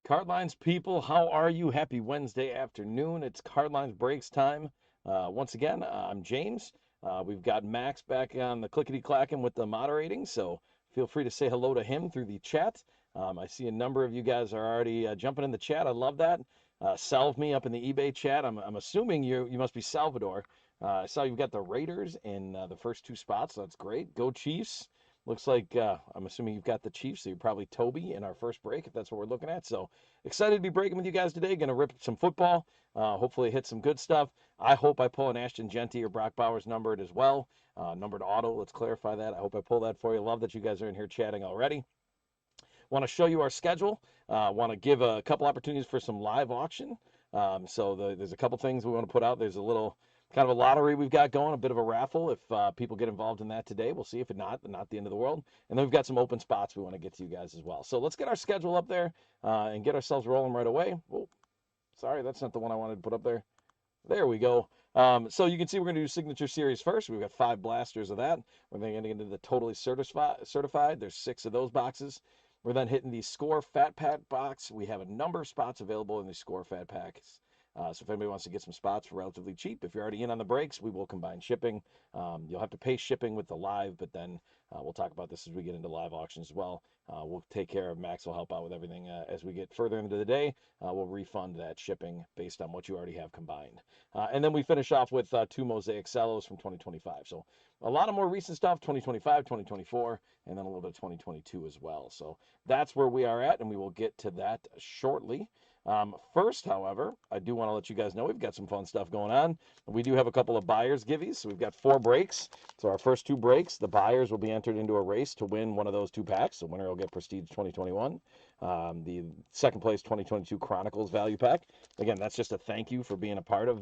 Cardlines people, how are you? Happy Wednesday afternoon. It's Cardlines Breaks time. Once again, I'm James. We've got Max back on the clickety-clacking with the moderating, so feel free to say hello to him through the chat. I see a number of you guys are already jumping in the chat. I love that. Salve me up in the eBay chat. I'm assuming you must be Salvador. I saw you've got the Raiders in the first two spots, so that's great. Go Chiefs. Looks like I'm assuming you've got the Chiefs, so you're probably Toby in our first break, if that's what we're looking at. So excited to be breaking with you guys today. Going to rip some football, hopefully hit some good stuff. I hope I pull an Ashton Genty or Brock Bowers numbered as well. Numbered auto, let's clarify that. I hope I pull that for you. Love that you guys are in here chatting already. Want to show you our schedule. Want to give a couple opportunities for some live auction. There's a couple things we want to put out. There's a little kind of a lottery we've got going, a bit of a raffle. If people get involved in that today, we'll see. If not the end of the world. And then we've got some open spots we want to get to you guys as well. So let's get our schedule up there and get ourselves rolling right away. Oh, sorry, that's not the one I wanted to put up there. There we go. So you can see we're going to do Signature Series first. We've got 5 blasters of that. We're going to get into the Totally Certified. There's 6 of those boxes. We're then hitting the Score Fat Pack box. We have a number of spots available in the Score Fat Packs. So if anybody wants to get some spots for relatively cheap, if you're already in on the breaks, we will combine shipping. You'll have to pay shipping with the live, but then we'll talk about this as we get into live auctions as well. We'll take care of Max will help out with everything as we get further into the day. We'll refund that shipping based on what you already have combined. And then we finish off with 2 Mosaic Cellos from 2025. So a lot of more recent stuff, 2025, 2024, and then a little bit of 2022 as well. So that's where we are at, and we will get to that shortly. First, however, I do want to let you guys know we've got some fun stuff going on. We do have a couple of buyers giveies. So we've got 4 breaks. So our first 2 breaks, the buyers will be entered into a race to win one of those 2 packs. The winner will get Prestige 2021. The second place 2022 Chronicles Value Pack. Again, that's just a thank you for being a part of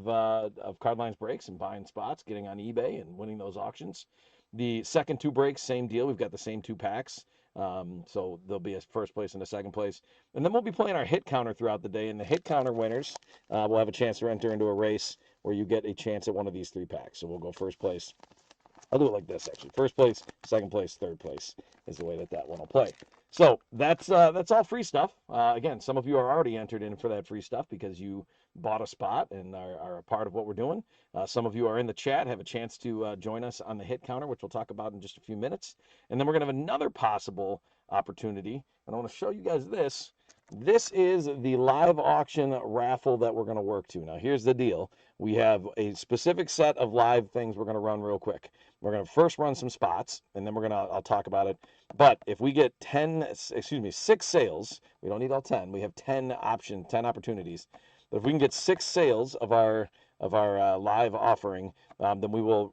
Cardlines Breaks and buying spots, getting on eBay and winning those auctions. The second 2 breaks, same deal. We've got the same 2 packs. So there'll be a first place and a second place. And then we'll be playing our hit counter throughout the day. And the hit counter winners will have a chance to enter into a race where you get a chance at one of these 3 packs. So we'll go first place. I'll do it like this, actually. First place, second place, third place is the way that one will play. So that's all free stuff. Again, some of you are already entered in for that free stuff because you bought a spot and are a part of what we're doing. Some of you are in the chat, have a chance to join us on the hit counter, which we'll talk about in just a few minutes. And then we're going to have another possible opportunity. And I want to show you guys this. This is the live auction raffle that we're going to work to. Now, here's the deal. We have a specific set of live things we're going to run real quick. We're going to first run some spots, and then I'll talk about it. But if we get 6 sales, we don't need all 10. We have 10 opportunities. But if we can get 6 sales of our live offering, then we will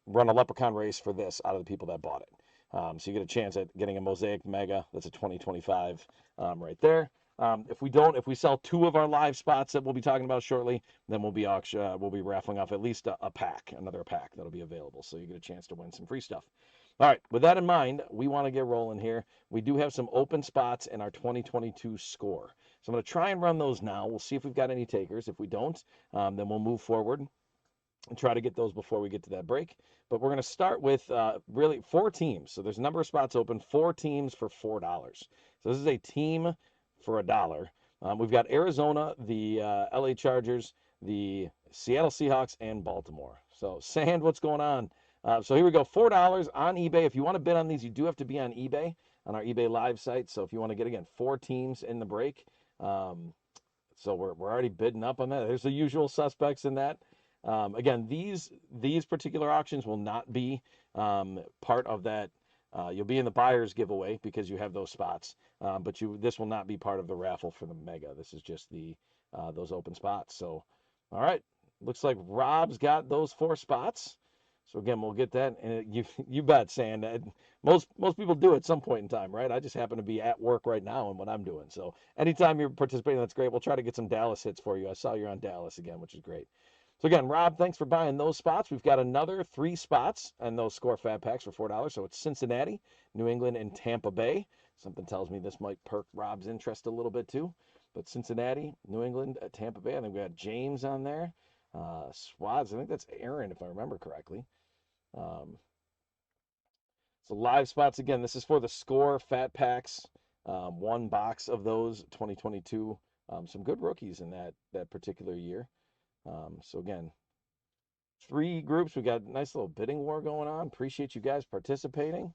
run a leprechaun race for this out of the people that bought it. So you get a chance at getting a Mosaic Mega. That's a 2025 right there. If we sell 2 of our live spots that we'll be talking about shortly, then we'll be raffling off at least another pack that'll be available. So you get a chance to win some free stuff. All right, with that in mind, we want to get rolling here. We do have some open spots in our 2022 score. So I'm going to try and run those now. We'll see if we've got any takers. If we don't, then we'll move forward and try to get those before we get to that break. But we're going to start with really 4 teams. So there's a number of spots open, 4 teams for $4. So this is a team for $1. We've got Arizona, the LA Chargers, the Seattle Seahawks, and Baltimore. So Sand, what's going on? So here we go, $4 on eBay. If you want to bid on these, you do have to be on eBay, on our eBay live site. So if you want to get, again, 4 teams in the break. So we're already bidding up on that. There's the usual suspects in that. Again, these particular auctions will not be part of that. You'll be in the buyer's giveaway because you have those spots, but this will not be part of the raffle for the Mega. This is just those open spots. So, all right, looks like Rob's got those 4 spots. So again, we'll get that, and you bet, Sand. Most people do at some point in time, right? I just happen to be at work right now and what I'm doing. So anytime you're participating, that's great. We'll try to get some Dallas hits for you. I saw you're on Dallas again, which is great. So again, Rob, thanks for buying those spots. We've got another 3 spots and those Score Fat Packs for $4. So it's Cincinnati, New England, and Tampa Bay. Something tells me this might perk Rob's interest a little bit too. But Cincinnati, New England, Tampa Bay. I think we got James on there. Swads, I think that's Aaron, if I remember correctly. So live spots, again, this is for the Score Fat Packs. one box of those 2022. Some good rookies in that particular year. So again, 3 groups. We got a nice little bidding war going on. Appreciate you guys participating.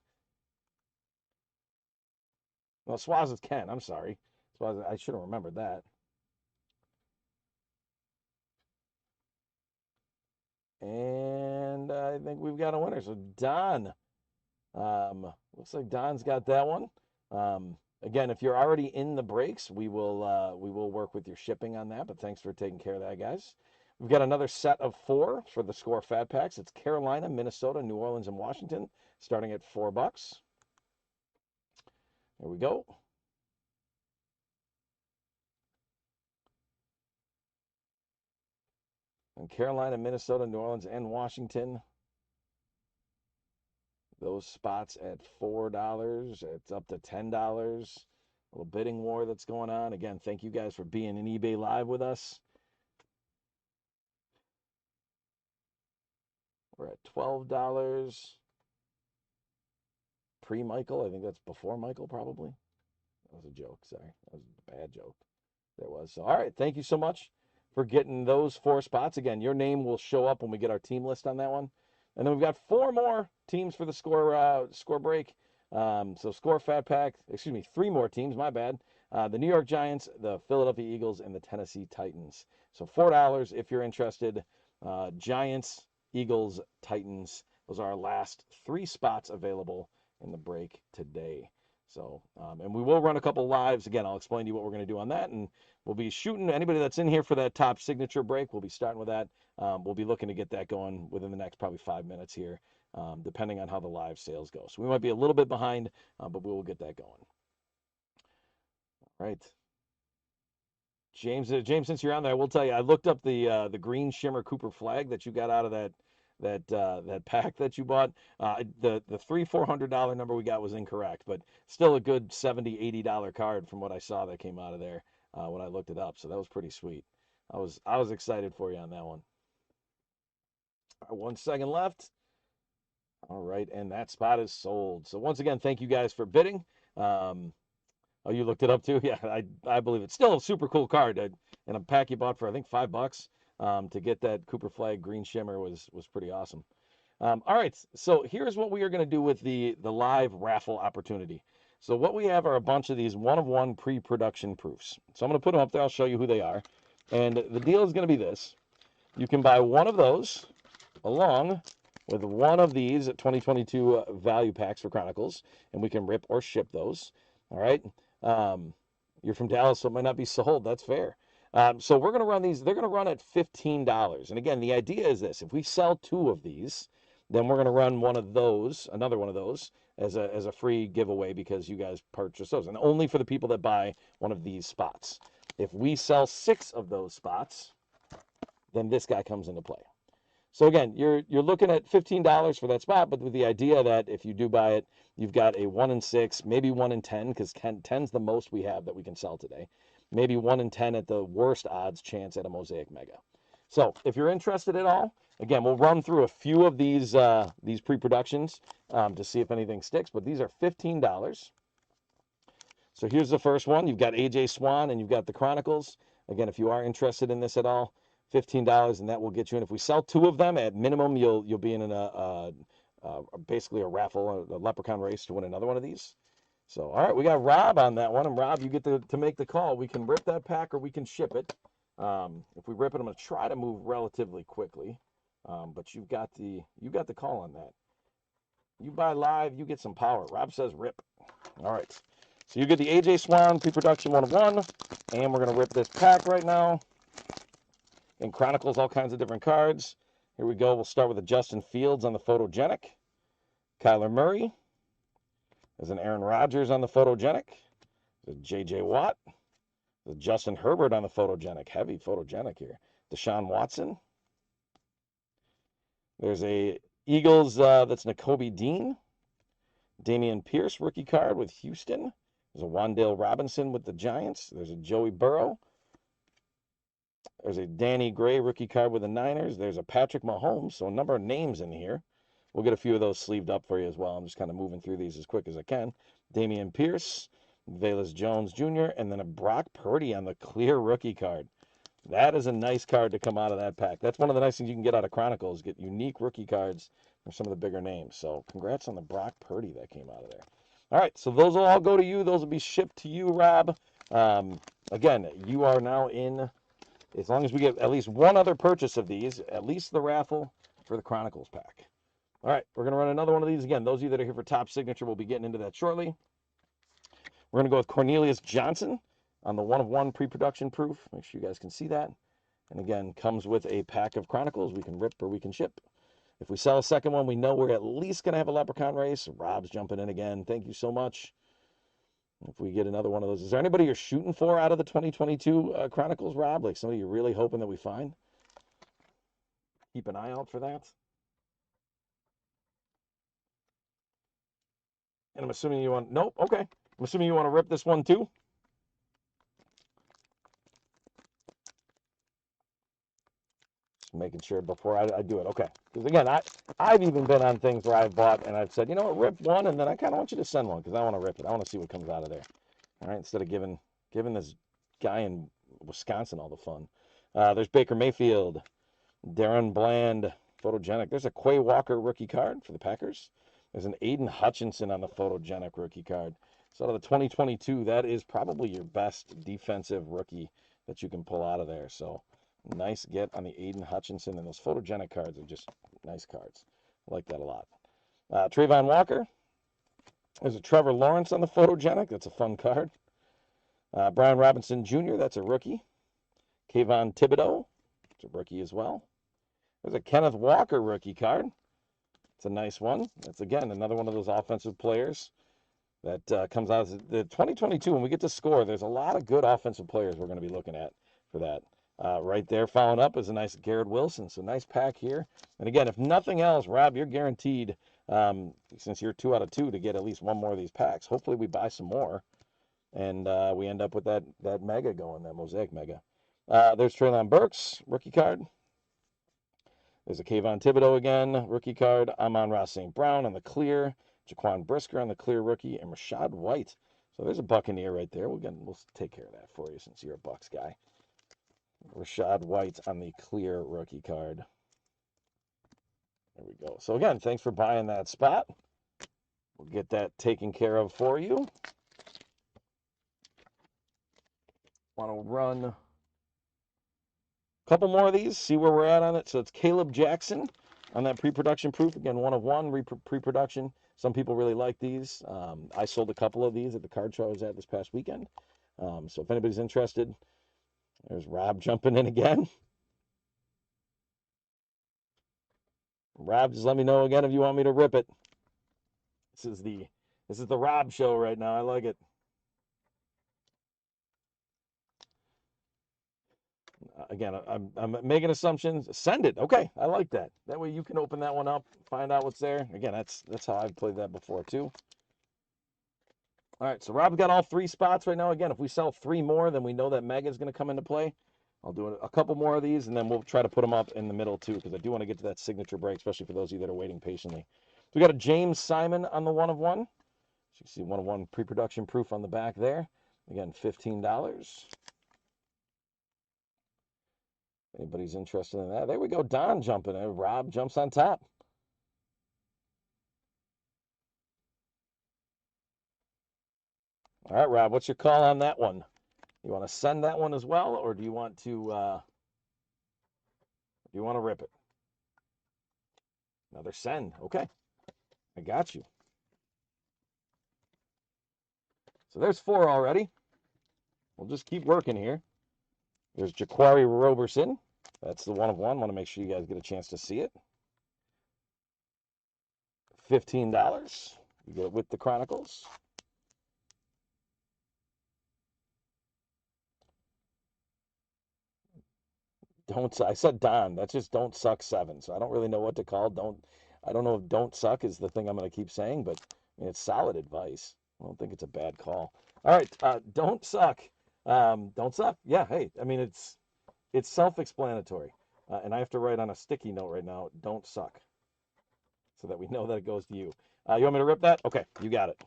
Well, Swaz is Ken. I'm sorry. Swaz, I should have remembered that. And I think we've got a winner. So Don, looks like Don's got that one. Again, if you're already in the breaks, we will work with your shipping on that. But thanks for taking care of that, guys. We've got another set of 4 for the Score Fat Packs. It's Carolina, Minnesota, New Orleans, and Washington, starting at $4. There we go. And Carolina, Minnesota, New Orleans, and Washington. Those spots at $4. It's up to $10. A little bidding war that's going on. Again, thank you guys for being in eBay Live with us. We're at $12. Pre-Michael. I think that's before Michael, probably. That was a joke. Sorry. That was a bad joke. There was. So, all right. Thank you so much for getting those 4 spots. Again, your name will show up when we get our team list on that one. And then we've got 4 more teams for the score break. So Score Fat Pack, 3 more teams, my bad. The New York Giants, the Philadelphia Eagles, and the Tennessee Titans. So $4 if you're interested. Giants, Eagles, Titans. Those are our last 3 spots available in the break today. So, and we will run a couple lives. Again, I'll explain to you what we're going to do on that. And we'll be shooting anybody that's in here for that top signature break. We'll be starting with that. We'll be looking to get that going within the next probably 5 minutes here, depending on how the live sales go. So we might be a little bit behind, but we will get that going. All right. James, since you're on there, I will tell you, I looked up the green shimmer Cooper flag that you got out of that pack that you bought. The $400 number we got was incorrect, but still a good $70, $80 card from what I saw that came out of there when I looked it up. So that was pretty sweet. I was excited for you on that one. All right, 1 second left. All right, and that spot is sold. So once again, thank you guys for bidding. Oh, you looked it up too? Yeah, I believe it's still a super cool card. And a pack you bought for I think $5 to get that Cooper flag green shimmer was pretty awesome. All right, so here's what we are going to do with the live raffle opportunity. So what we have are a bunch of these 1-of-1 pre-production proofs. So I'm going to put them up there. I'll show you who they are. And the deal is going to be this. You can buy one of those along with one of these 2022 value packs for Chronicles, and we can rip or ship those. All right. You're from Dallas, so it might not be sold. That's fair. So we're going to run these. They're going to run at $15. And again, the idea is this. If we sell 2 of these, then we're going to run another one of those, as a free giveaway because you guys purchase those. And only for the people that buy one of these spots. If we sell 6 of those spots, then this guy comes into play. So again, you're looking at $15 for that spot, but with the idea that if you do buy it, you've got a 1 in 6, maybe 1 in 10, because 10's the most we have that we can sell today. Maybe 1 in 10 at the worst odds chance at a Mosaic Mega. So if you're interested at all, again, we'll run through a few of these pre-productions to see if anything sticks, but these are $15. So here's the first one. You've got AJ Swan and you've got the Chronicles. Again, if you are interested in this at all, $15, and that will get you in. If we sell 2 of them, at minimum, you'll be in basically a raffle, a leprechaun race to win another one of these. So, all right, we got Rob on that one, and Rob, you get to make the call. We can rip that pack or we can ship it. If we rip it, I'm going to try to move relatively quickly, but you got the call on that. You buy live, you get some power. Rob says rip. All right, so you get the AJ Swan pre-production 1-of-1, and we're going to rip this pack right now. And Chronicles, all kinds of different cards. Here we go. We'll start with a Justin Fields on the Photogenic. Kyler Murray. There's an Aaron Rodgers on the Photogenic. There's a J.J. Watt. There's a Justin Herbert on the Photogenic. Heavy Photogenic here. Deshaun Watson. There's a Eagles that's Nakobe Dean. Damian Pierce, rookie card with Houston. There's a Wan'Dale Robinson with the Giants. There's a Joey Burrow. There's a Danny Gray rookie card with the Niners. There's a Patrick Mahomes. So a number of names in here. We'll get a few of those sleeved up for you as well. I'm just kind of moving through these as quick as I can. Damian Pierce. Velus Jones Jr., and then a Brock Purdy on the clear rookie card. That is a nice card to come out of that pack. That's one of the nice things you can get out of Chronicles, get unique rookie cards for some of the bigger names. So congrats on the Brock Purdy that came out of there. All right, so those will all go to you. Those will be shipped to you, Rob. Again, you are now in, as long as we get at least one other purchase of these, at least the raffle for the Chronicles pack. All right, we're going to run another one of these. Again, those of you that are here for top signature will be getting into that shortly. We're going to go with Cornelius Johnson on the 1/1 pre-production proof. Make sure you guys can see that. And again, comes with a pack of Chronicles. We can rip or we can ship. If we sell a second one, we know we're at least going to have a Leprechaun race. Rob's jumping in again. Thank you so much. If we get another one of those. Is there anybody you're shooting for out of the 2022 Chronicles, Rob? Like somebody you're really hoping that we find? Keep an eye out for that. And I'm assuming you want, nope, okay. I'm assuming you want to rip this one too? Just making sure before I do it. Okay. Because again, I've even been on things where I've bought and I've said, you know what, rip one, and then I kind of want you to send one because I want to rip it. I want to see what comes out of there. All right, instead of giving this guy in Wisconsin all the fun. There's Baker Mayfield, Darren Bland, photogenic. There's a Quay Walker rookie card for the Packers. There's an Aiden Hutchinson on the photogenic rookie card. So out of the 2022, that is probably your best defensive rookie that you can pull out of there. So nice get on the Aiden Hutchinson, and those photogenic cards are just nice cards. I like that a lot. Trayvon Walker. There's a Trevor Lawrence on the photogenic. That's a fun card. Brian Robinson Jr., that's a rookie. Kayvon Thibodeau, it's a rookie as well. There's a Kenneth Walker rookie card. It's a nice one. That's, again, another one of those offensive players that comes out of the 2022. When we get to score, there's a lot of good offensive players we're going to be looking at for that. Right there, following up is a nice Garrett Wilson. So nice pack here. And again, if nothing else, Rob, you're guaranteed, since you're 2 out of 2, to get at least one more of these packs. Hopefully we buy some more, and we end up with that mega going, that Mosaic mega. There's Treylon Burks, rookie card. There's a Kayvon Thibodeau again, rookie card. Amon-Ra St. Brown on the clear. Jaquan Brisker on the clear rookie. And Rachaad White. So there's a Buccaneer right there. We'll take care of that for you since you're a Bucs guy. Rachaad White on the clear rookie card. There we go. So again, thanks for buying that spot. We'll get that taken care of for you. Want to run a couple more of these, see where we're at on it. So it's Caleb Jackson on that pre-production proof. Again, 1/1 pre-production. Some people really like these. I sold a couple of these at the card show I was at this past weekend. So if anybody's interested, there's Rob jumping in again. Rob, just let me know again if you want me to rip it. This is the Rob show right now. I like it. Again, I'm making assumptions. Send it. Okay, I like that. That way you can open that one up, find out what's there. Again, that's how I've played that before too. All right, so Rob's got all 3 spots right now. Again, if we sell 3 more, then we know that mega is going to come into play. I'll do a couple more of these, and then we'll try to put them up in the middle too, because I do want to get to that signature break, especially for those of you that are waiting patiently. So we got a James Simon on the 1/1. So you can see 1/1 pre-production proof on the back there. Again, $15. Anybody's interested in that? There we go. Don jumping in. Rob jumps on top. All right, Rob, what's your call on that one? You want to send that one as well, or do you want to rip it? Another send. Okay. I got you. So there's 4 already. We'll just keep working here. There's Jaquari Roberson. That's the 1/1. Want to make sure you guys get a chance to see it. $15. You get it with the Chronicles. I said Don. That's just don't suck 7. So I don't really know what to call. I don't know if don't suck is the thing I'm going to keep saying, but I mean, it's solid advice. I don't think it's a bad call. All right, don't suck. Don't suck. Yeah, hey, I mean, it's self-explanatory. And I have to write on a sticky note right now, don't suck, so that we know that it goes to you. You want me to rip that? Okay, you got it.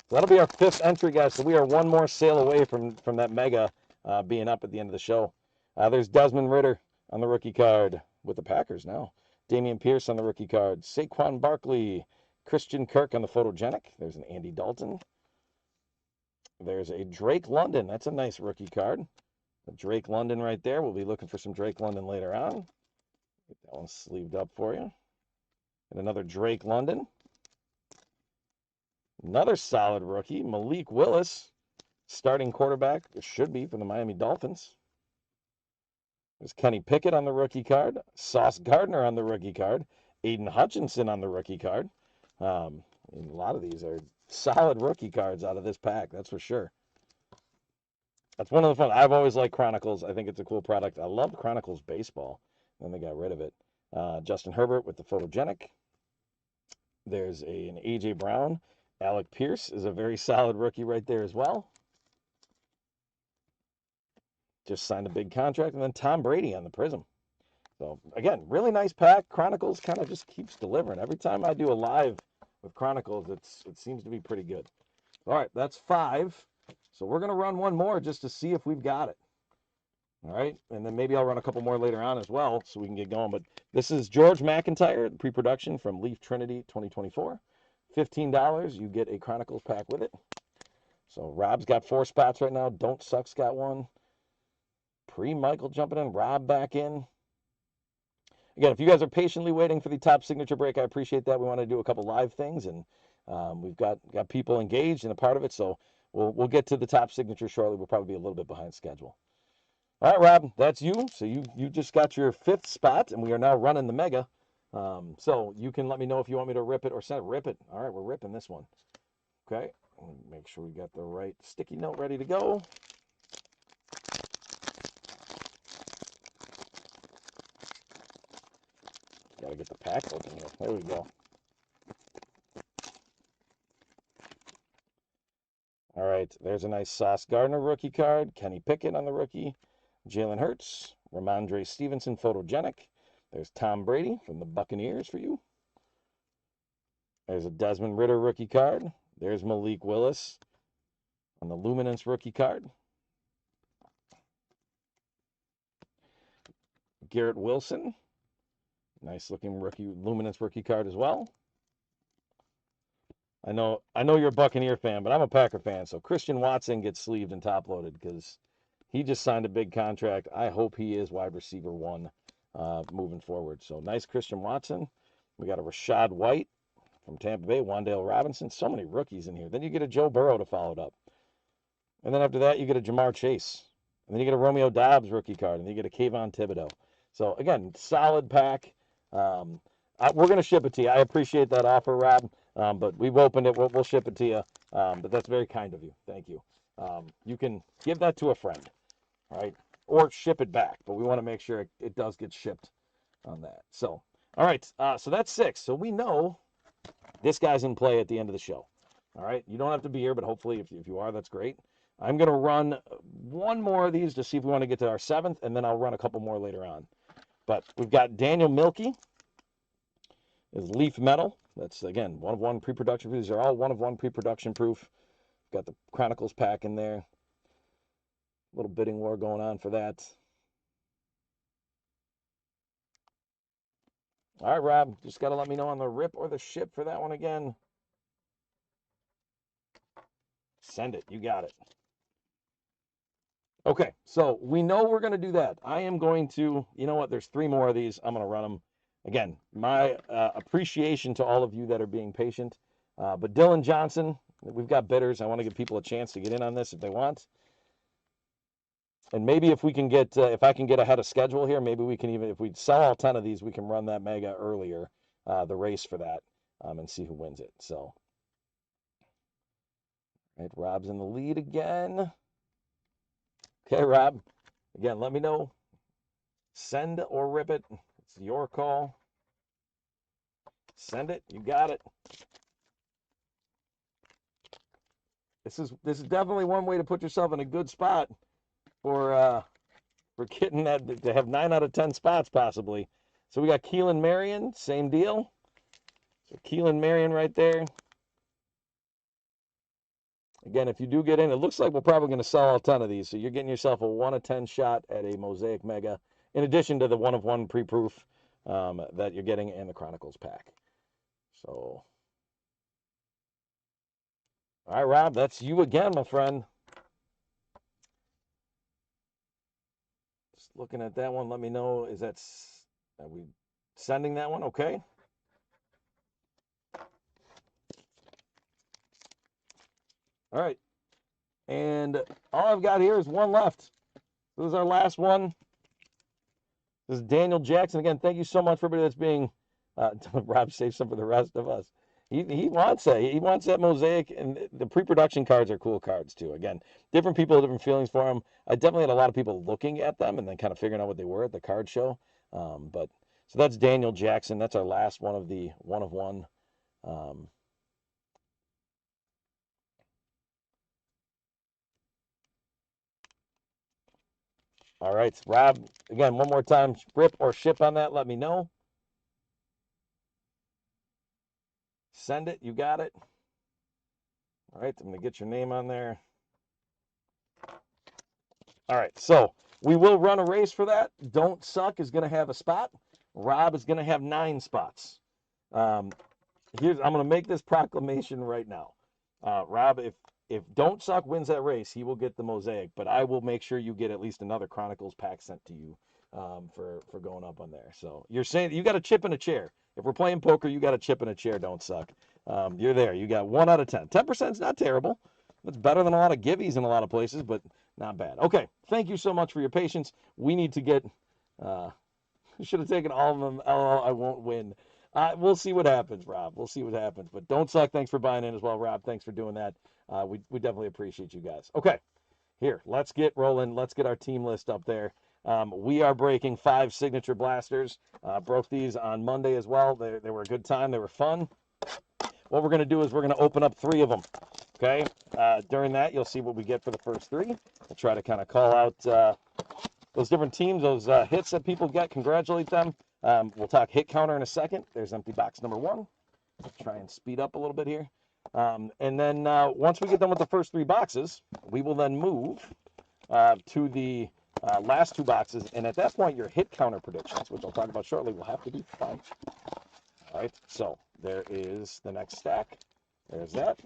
So that'll be our 5th entry, guys. So we are one more sale away from that mega being up at the end of the show. There's Desmond Ridder on the rookie card with the Packers now. Damian Pierce on the rookie card. Saquon Barkley. Christian Kirk on the photogenic. There's an Andy Dalton. There's a Drake London. That's a nice rookie card. A Drake London right there. We'll be looking for some Drake London later on. Get that one sleeved up for you. And another Drake London. Another solid rookie, Malik Willis, starting quarterback. It should be for the Miami Dolphins. There's Kenny Pickett on the rookie card. Sauce Gardner on the rookie card. Aiden Hutchinson on the rookie card. A lot of these are solid rookie cards out of this pack, that's for sure. That's one of the fun. I've always liked Chronicles. I think it's a cool product. I loved Chronicles baseball. Then they got rid of it. Justin Herbert with the photogenic. There's an A.J. Brown. Alec Pierce is a very solid rookie right there as well. Just signed a big contract. And then Tom Brady on the Prism. So, again, really nice pack. Chronicles kind of just keeps delivering. Every time I do a live with Chronicles, it seems to be pretty good. All right, that's 5. So we're going to run one more just to see if we've got it. All right, and then maybe I'll run a couple more later on as well so we can get going. But this is George McIntyre, pre-production from Leaf Trinity 2024. $15, you get a Chronicles pack with it. So Rob's got 4 spots right now. Don't Suck's got 1. Pre-Michael jumping in. Rob back in. Again, if you guys are patiently waiting for the top signature break, I appreciate that. We want to do a couple live things, and we've got people engaged and a part of it. So we'll get to the top signature shortly. We'll probably be a little bit behind schedule. All right, Rob, that's you. So you just got your 5th spot, and we are now running the mega. So you can let me know if you want me to rip it or send it. Rip it. All right, we're ripping this one. Okay, make sure we got the right sticky note ready to go. Got to get the pack open here. There we go. All right, there's a nice Sauce Gardner rookie card. Kenny Pickett on the rookie. Jalen Hurts. Ramondre Stevenson photogenic. There's Tom Brady from the Buccaneers for you. There's a Desmond Ridder rookie card. There's Malik Willis on the Luminance rookie card. Garrett Wilson. Nice looking Luminance rookie card as well. I know you're a Buccaneer fan, but I'm a Packer fan. So Christian Watson gets sleeved and top loaded because he just signed a big contract. I hope he is wide receiver 1 moving forward. So nice Christian Watson. We got a Rashad White from Tampa Bay, Wan'Dale Robinson. So many rookies in here. Then you get a Joe Burrow to follow it up. And then after that, you get a Jamar Chase. And then you get a Romeo Doubs rookie card. And then you get a Kayvon Thibodeau. So, again, solid pack. We're going to ship it to you. I appreciate that offer, Rob. But we've opened it. We'll ship it to you. But that's very kind of you. Thank you. You can give that to a friend, right? Or ship it back. But we want to make sure it does get shipped on that. So, all right. So that's 6. So we know this guy's in play at the end of the show. All right. You don't have to be here, but hopefully if you are, that's great. I'm going to run one more of these to see if we want to get to our 7th, and then I'll run a couple more later on. But we've got Daniel Milkey is Leaf Metal. That's, again, 1 of 1 pre-production. These are all 1 of 1 pre-production proof. Got the Chronicles pack in there. A little bidding war going on for that. All right, Rob, just got to let me know on the rip or the ship for that one again. Send it. You got it. Okay, so we know we're going to do that. I am going to, you know what, there's 3 more of these. I'm going to run them. Again, my appreciation to all of you that are being patient. But Dylan Johnson, we've got bidders. I want to give people a chance to get in on this if they want. And maybe if we can get, if I can get ahead of schedule here, maybe we can even, if we sell all 10 of these, we can run that mega earlier, the race for that, and see who wins it. So, right, Rob's in the lead again. Okay, Rob, again, let me know. Send or rip it. It's your call. Send it. You got it. This is definitely one way to put yourself in a good spot for getting that, to have 9 out of 10 spots possibly. So we got Keelan Marion, same deal. So Keelan Marion right there. Again, if you do get in, it looks like we're probably going to sell a ton of these. So you're getting yourself a 1 of 10 shot at a Mosaic Mega, in addition to the 1 of 1 pre-proof that you're getting in the Chronicles pack. So, all right, Rob, that's you again, my friend. Just looking at that one, let me know, are we sending that one? Okay. All right. And all I've got here is one left. This is our last one. This is Daniel Jackson. Again, thank you so much for everybody that's being, Rob, save some for the rest of us. He wants that. He wants that Mosaic, and the pre-production cards are cool cards too. Again, different people have different feelings for them. I definitely had a lot of people looking at them and then kind of figuring out what they were at the card show. But so that's Daniel Jackson. That's our last one of the 1 of 1. All right, Rob, again, one more time, rip or ship on that, let me know. Send it, you got it. All right, I'm going to get your name on there. All right, so we will run a race for that. Don't Suck is going to have a spot. Rob is going to have 9 spots. I'm going to make this proclamation right now. Rob, if Don't Suck wins that race, he will get the Mosaic, but I will make sure you get at least another Chronicles pack sent to you for going up on there. So you're saying you got a chip in a chair. If we're playing poker, you got a chip in a chair. Don't Suck. You're there. You got 1 out of 10. 10% is not terrible. It's better than a lot of givvies in a lot of places, but not bad. Okay, thank you so much for your patience. We need to get. Should have taken all of them. Oh, I won't win. We'll see what happens, Rob. We'll see what happens. But Don't Suck, thanks for buying in as well, Rob. Thanks for doing that. We definitely appreciate you guys. Okay, here, let's get rolling. Let's get our team list up there. We are breaking 5 signature blasters. Broke these on Monday as well. They were a good time. They were fun. What we're going to do is we're going to open up 3 of them. Okay. During that, you'll see what we get for the first 3. We'll try to kind of call out those different teams, those hits that people get, congratulate them. We'll talk hit counter in a second. There's empty box number 1. Try and speed up a little bit here. And then once we get done with the first 3 boxes, we will then move to the last 2 boxes. And at that point, your hit counter predictions, which I'll talk about shortly, will have to be fun. All right, so there is the next stack. There's that.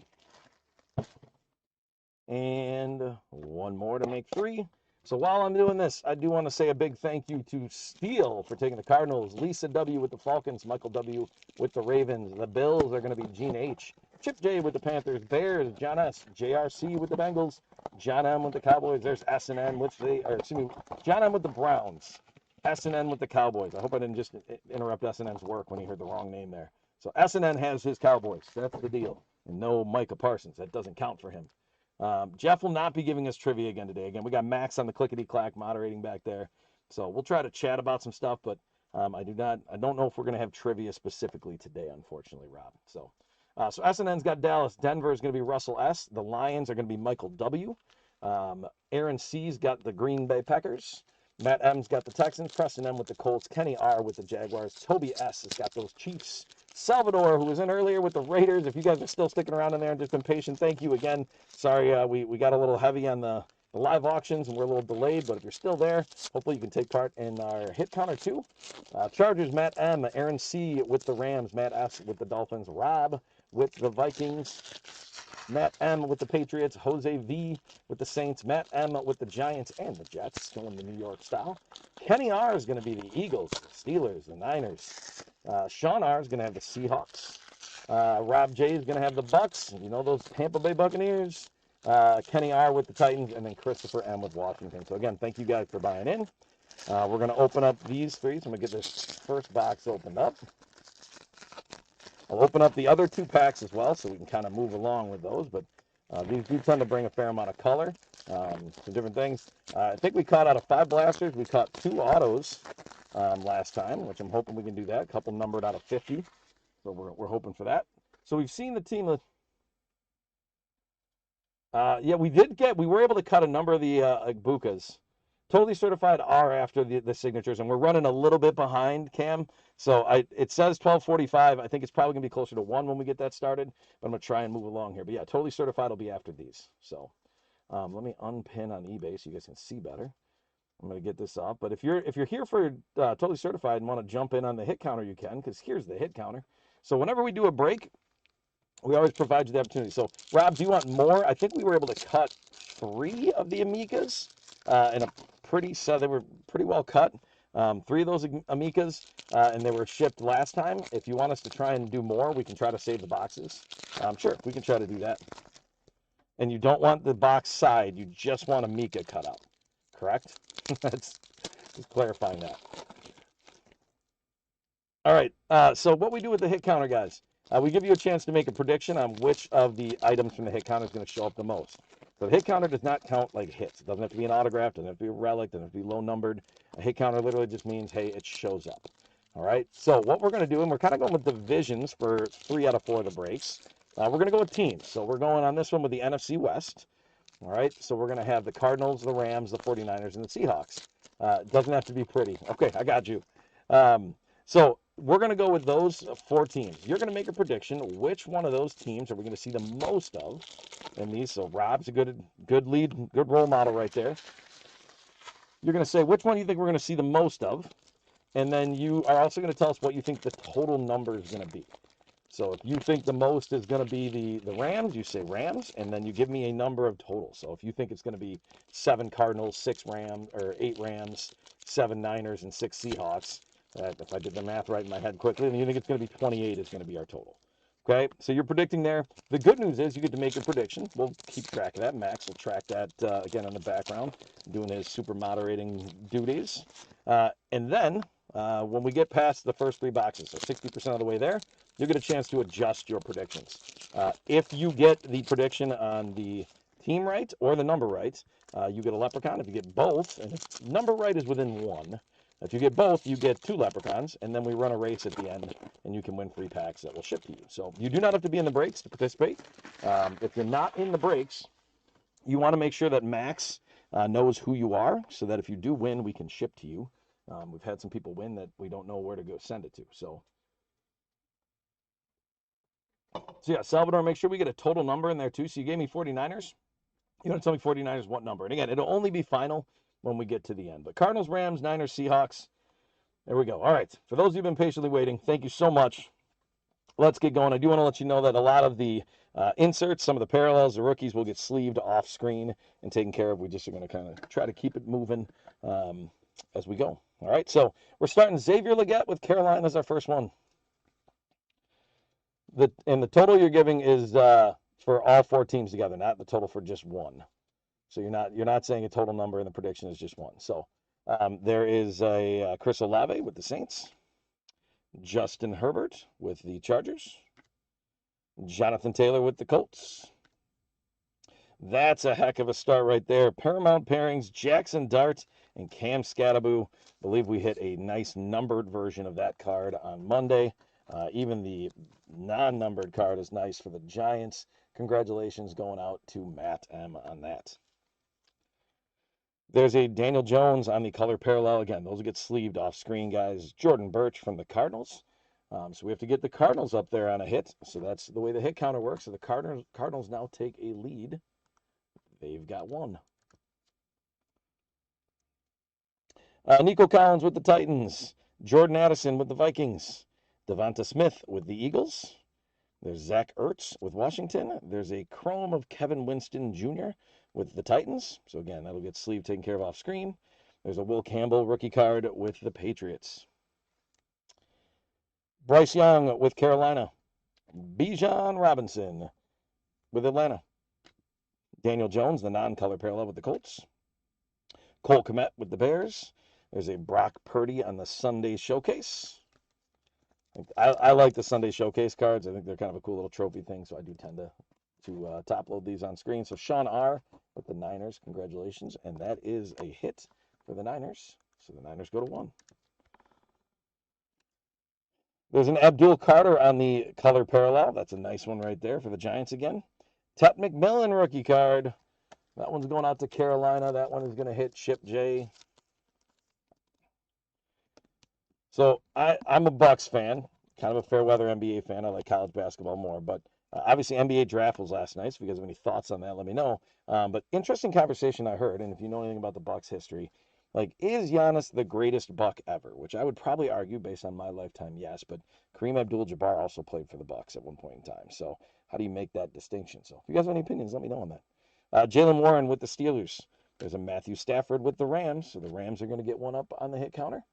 And 1 more to make 3. So while I'm doing this, I do want to say a big thank you to Steele for taking the Cardinals, Lisa W. with the Falcons, Michael W. with the Ravens. The Bills are going to be Gene H., Chip J. with the Panthers, Bears, John S., JRC with the Bengals, John M. with the Cowboys. There's S&N with John M. with the Browns, S&N with the Cowboys. I hope I didn't just interrupt S&N's work when he heard the wrong name there. So S&N has his Cowboys. That's the deal. And no Micah Parsons. That doesn't count for him. Jeff will not be giving us trivia again today. Again, we got Max on the clickety-clack moderating back there. So we'll try to chat about some stuff, but I don't know if we're going to have trivia specifically today, unfortunately, Rob. So S&N's got Dallas. Denver is going to be Russell S. The Lions are going to be Michael W. Aaron C's got the Green Bay Packers. Matt M's got the Texans. Preston M with the Colts. Kenny R with the Jaguars. Toby S has got those Chiefs. Salvador, who was in earlier with the Raiders. If you guys are still sticking around in there and just been patient, thank you again. Sorry, we got a little heavy on the live auctions and we're a little delayed, but if you're still there, hopefully you can take part in our hit counter too. Chargers, Matt M. Aaron C. with the Rams. Matt S. with the Dolphins. Rob with the Vikings. Matt M. with the Patriots. Jose V. with the Saints. Matt M. with the Giants and the Jets, going the New York style. Kenny R. is going to be the Eagles, the Steelers, the Niners. Sean R. is going to have the Seahawks. Rob J. is going to have the Bucks. You know those Tampa Bay Buccaneers. Kenny R. with the Titans, and then Christopher M. with Washington. So again, thank you guys for buying in. We're going to open up these 3. So I'm going to get this first box opened up. I'll open up the other 2 packs as well, so we can kind of move along with those. But these do tend to bring a fair amount of color, some different things. I think we caught out of 5 blasters. We caught 2 autos last time, which I'm hoping we can do that. A couple numbered out of 50, so we're hoping for that. So we've seen the team. Yeah, we were able to cut a number of the Bukas. totally certified are after the signatures, and we're running a little bit behind, Cam. So it says 12:45. I think it's probably gonna be closer to 1 when we get that started, but I'm gonna try and move along here. But yeah, totally certified will be after these. So let me unpin on eBay so you guys can see better. I'm gonna get this off. But if you're here for totally certified and want to jump in on the hit counter, you can, because here's the hit counter. So whenever we do a break, we always provide you the opportunity. So, Rob, do you want more? I think we were able to cut 3 of the Amicas in a they were pretty well cut. 3 of those Amicas, and they were shipped last time. If you want us to try and do more, we can try to save the boxes. Sure, we can try to do that. And you don't want the box side, you just want Amica cut out, correct? That's just clarifying that. All right, so what we do with the hit counter, guys, we give you a chance to make a prediction on which of the items from the hit counter is going to show up the most. So the hit counter does not count like hits. It doesn't have to be an autograph, doesn't have to be a relic, doesn't have to be low numbered. A hit counter literally just means, hey, it shows up. All right, so what we're going to do, and we're kind of going with divisions for 3 out of 4 of the breaks. We're going to go with teams. So we're going on this one with the NFC West. All right, so we're going to have the Cardinals, the Rams, the 49ers, and the Seahawks. It doesn't have to be pretty. Okay, I got you. So we're going to go with those 4 teams. You're going to make a prediction. Which one of those teams are we going to see the most of in these? So Rob's a good lead, good role model right there. You're going to say which one you think we're going to see the most of, and then you are also going to tell us what you think the total number is going to be. So if you think the most is going to be the Rams, you say Rams, and then you give me a number of total. So if you think it's going to be 7 Cardinals, 6 Rams, or 8 Rams, 7 Niners, and 6 Seahawks, if I did the math right in my head quickly, then you think it's going to be 28 is going to be our total. Okay, so you're predicting there. The good news is you get to make your prediction. We'll keep track of that. Max will track that again in the background, doing his super moderating duties. And then when we get past the first 3 boxes, so 60% of the way there, you get a chance to adjust your predictions. If you get the prediction on the team right or the number right, you get a leprechaun. If you get both, and if number right is within 1, if you get both, you get 2 leprechauns, and then we run a race at the end, and you can win free packs that will ship to you. So you do not have to be in the breaks to participate. If you're not in the breaks, you want to make sure that Max knows who you are, so that if you do win, we can ship to you. We've had some people win that we don't know where to go send it to. So yeah, Salvador, make sure we get a total number in there too. So you gave me 49ers. You want to tell me 49ers what number? And again, it'll only be final when we get to the end. But Cardinals, Rams, Niners, Seahawks. There we go. All right. For those of you who've been patiently waiting, thank you so much. Let's get going. I do want to let you know that a lot of the inserts, some of the parallels, the rookies will get sleeved off screen and taken care of. We just are going to kind of try to keep it moving as we go. All right. So we're starting Xavier Legette with Carolina as our first one. And the total you're giving is for all 4 teams together, not the total for just one. So you're not saying a total number, and the prediction is just one. So there is a Chris Olave with the Saints, Justin Herbert with the Chargers, Jonathan Taylor with the Colts. That's a heck of a start right there. Paramount pairings, Jackson Dart and Cam Scattaboo. I believe we hit a nice numbered version of that card on Monday. Even the non-numbered card is nice for the Giants. Congratulations going out to Matt M on that. There's a Daniel Jones on the color parallel. Again, those will get sleeved off screen, guys. Jordan Birch from the Cardinals. So we have to get the Cardinals up there on a hit. So that's the way the hit counter works. So the Cardinals now take a lead. They've got 1. Nico Collins with the Titans. Jordan Addison with the Vikings. Devonta Smith with the Eagles. There's Zach Ertz with Washington. There's a chrome of Kevin Winston Jr. with the Titans. So again, that'll get sleeve taken care of off screen. There's a Will Campbell rookie card with the Patriots. Bryce Young with Carolina. Bijan Robinson with Atlanta. Daniel Jones, the non-color parallel with the Colts. Cole Kmet with the Bears. There's a Brock Purdy on the Sunday Showcase. I like the Sunday Showcase cards. I think they're kind of a cool little trophy thing, so I do tend to top load these on screen. So Sean R. with the Niners, congratulations. And that is a hit for the Niners. So the Niners go to 1. There's an Abdul Carter on the color parallel. That's a nice one right there for the Giants again. Tet McMillan rookie card That one's going out to Carolina. That one is going to hit Chip J. So I'm a Bucks fan, kind of a fair weather NBA fan. I like college basketball more, but obviously NBA draft was last night. So if you guys have any thoughts on that, let me know. But interesting conversation I heard, and if you know anything about the Bucks history, like is Giannis the greatest Buck ever? Which I would probably argue based on my lifetime, yes. But Kareem Abdul-Jabbar also played for the Bucks at one point in time. So how do you make that distinction? So if you guys have any opinions, let me know on that. Jalen Warren with the Steelers. There's a Matthew Stafford with the Rams. So the Rams are going to get one up on the hit counter.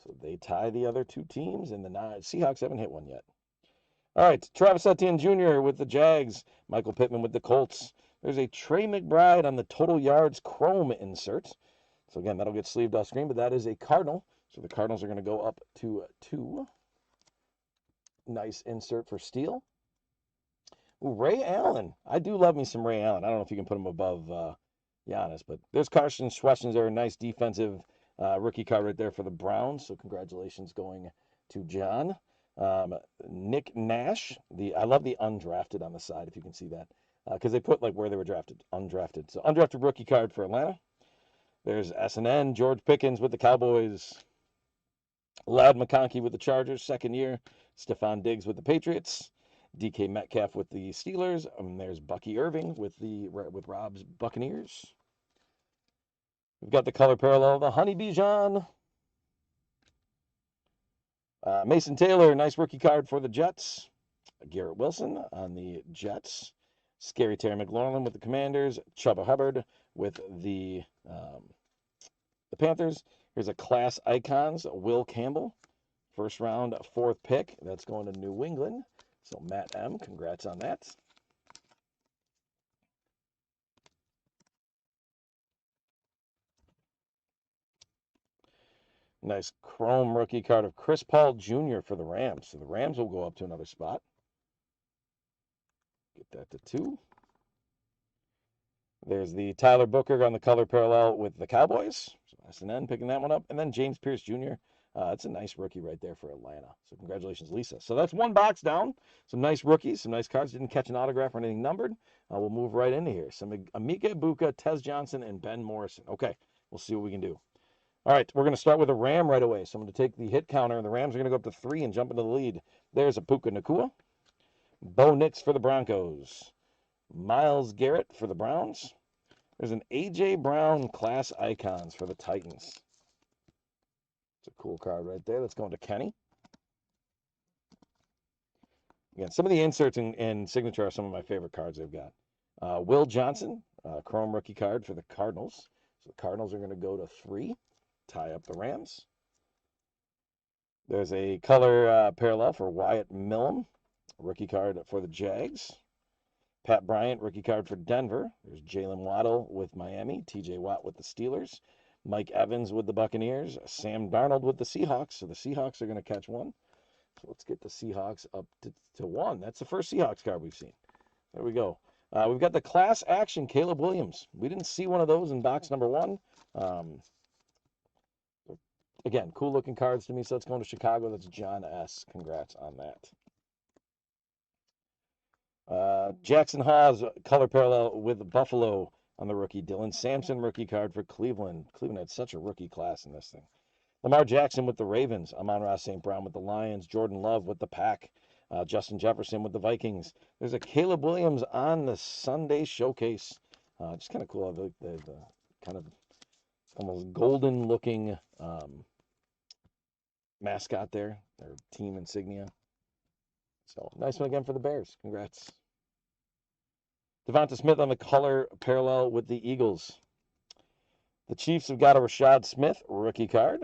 So they tie the other two teams, and the Seahawks haven't hit one yet. All right, Travis Etienne Jr. with the Jags. Michael Pittman with the Colts. There's a Trey McBride on the total yards chrome insert. So again, that'll get sleeved off screen, but that is a Cardinal. So the Cardinals are going to go up to 2. Nice insert for Steele. Ooh, Ray Allen. I do love me some Ray Allen. I don't know if you can put him above Giannis, but there's Carson Schwarzenegger, a nice defensive rookie card right there for the Browns. So congratulations going to John. Nick Nash. I love the undrafted on the side, if you can see that, because they put like where they were drafted, undrafted. So undrafted rookie card for Atlanta. There's SNN, George Pickens with the Cowboys. Loud McConkey with the Chargers, second year. Stephon Diggs with the Patriots. DK Metcalf with the Steelers. There's Bucky Irving with Rob's Buccaneers. We've got the color parallel of the Honey Bijan. Mason Taylor, nice rookie card for the Jets. Garrett Wilson on the Jets. Scary Terry McLaurin with the Commanders. Chuba Hubbard with the Panthers. Here's a class icons. Will Campbell, first round, 4th pick. That's going to New England. So Matt M, congrats on that. Nice chrome rookie card of Chris Paul Jr. for the Rams. So the Rams will go up to another spot. Get that to 2. There's the Tyler Booker on the color parallel with the Cowboys. So SNN picking that one up. And then James Pierce Jr. That's a nice rookie right there for Atlanta. So congratulations, Lisa. So that's one box down. Some nice rookies, some nice cards. Didn't catch an autograph or anything numbered. We'll move right into here. Some Amika Ibuka, Tez Johnson, and Ben Morrison. Okay, we'll see what we can do. All right, we're going to start with a Ram right away. So I'm going to take the hit counter, and the Rams are going to go up to 3 and jump into the lead. There's a Puka Nacua. Bo Nix for the Broncos. Myles Garrett for the Browns. There's an A.J. Brown class icons for the Titans. It's a cool card right there. Let's go into Kenny. Again, some of the inserts and signature are some of my favorite cards they've got. Will Johnson, chrome rookie card for the Cardinals. So the Cardinals are going to go to 3, tie up the Rams. There's a color parallel for Wyatt Millum, rookie card for the Jags. Pat Bryant, rookie card for Denver. There's Jalen Waddle with Miami. TJ Watt with the Steelers. Mike Evans with the Buccaneers. Sam Darnold with the Seahawks. So the Seahawks are going to catch one. So let's get the Seahawks up to 1. That's the first Seahawks card we've seen. There we go. We've got the class action Caleb Williams. We didn't see one of those in box number 1. Again, cool looking cards to me. So let's go to Chicago. That's John S. Congrats on that. Jackson Hawes, color parallel with Buffalo on the rookie. Dylan Sampson, rookie card for Cleveland. Cleveland had such a rookie class in this thing. Lamar Jackson with the Ravens. Amon-Ra St. Brown with the Lions. Jordan Love with the Pack. Justin Jefferson with the Vikings. There's a Caleb Williams on the Sunday showcase. Just kind of cool. I like the kind of almost golden looking mascot there, their team insignia. So nice one again for the Bears. Congrats. Devonta Smith on the color parallel with the Eagles. The Chiefs have got a Rashad Smith rookie card.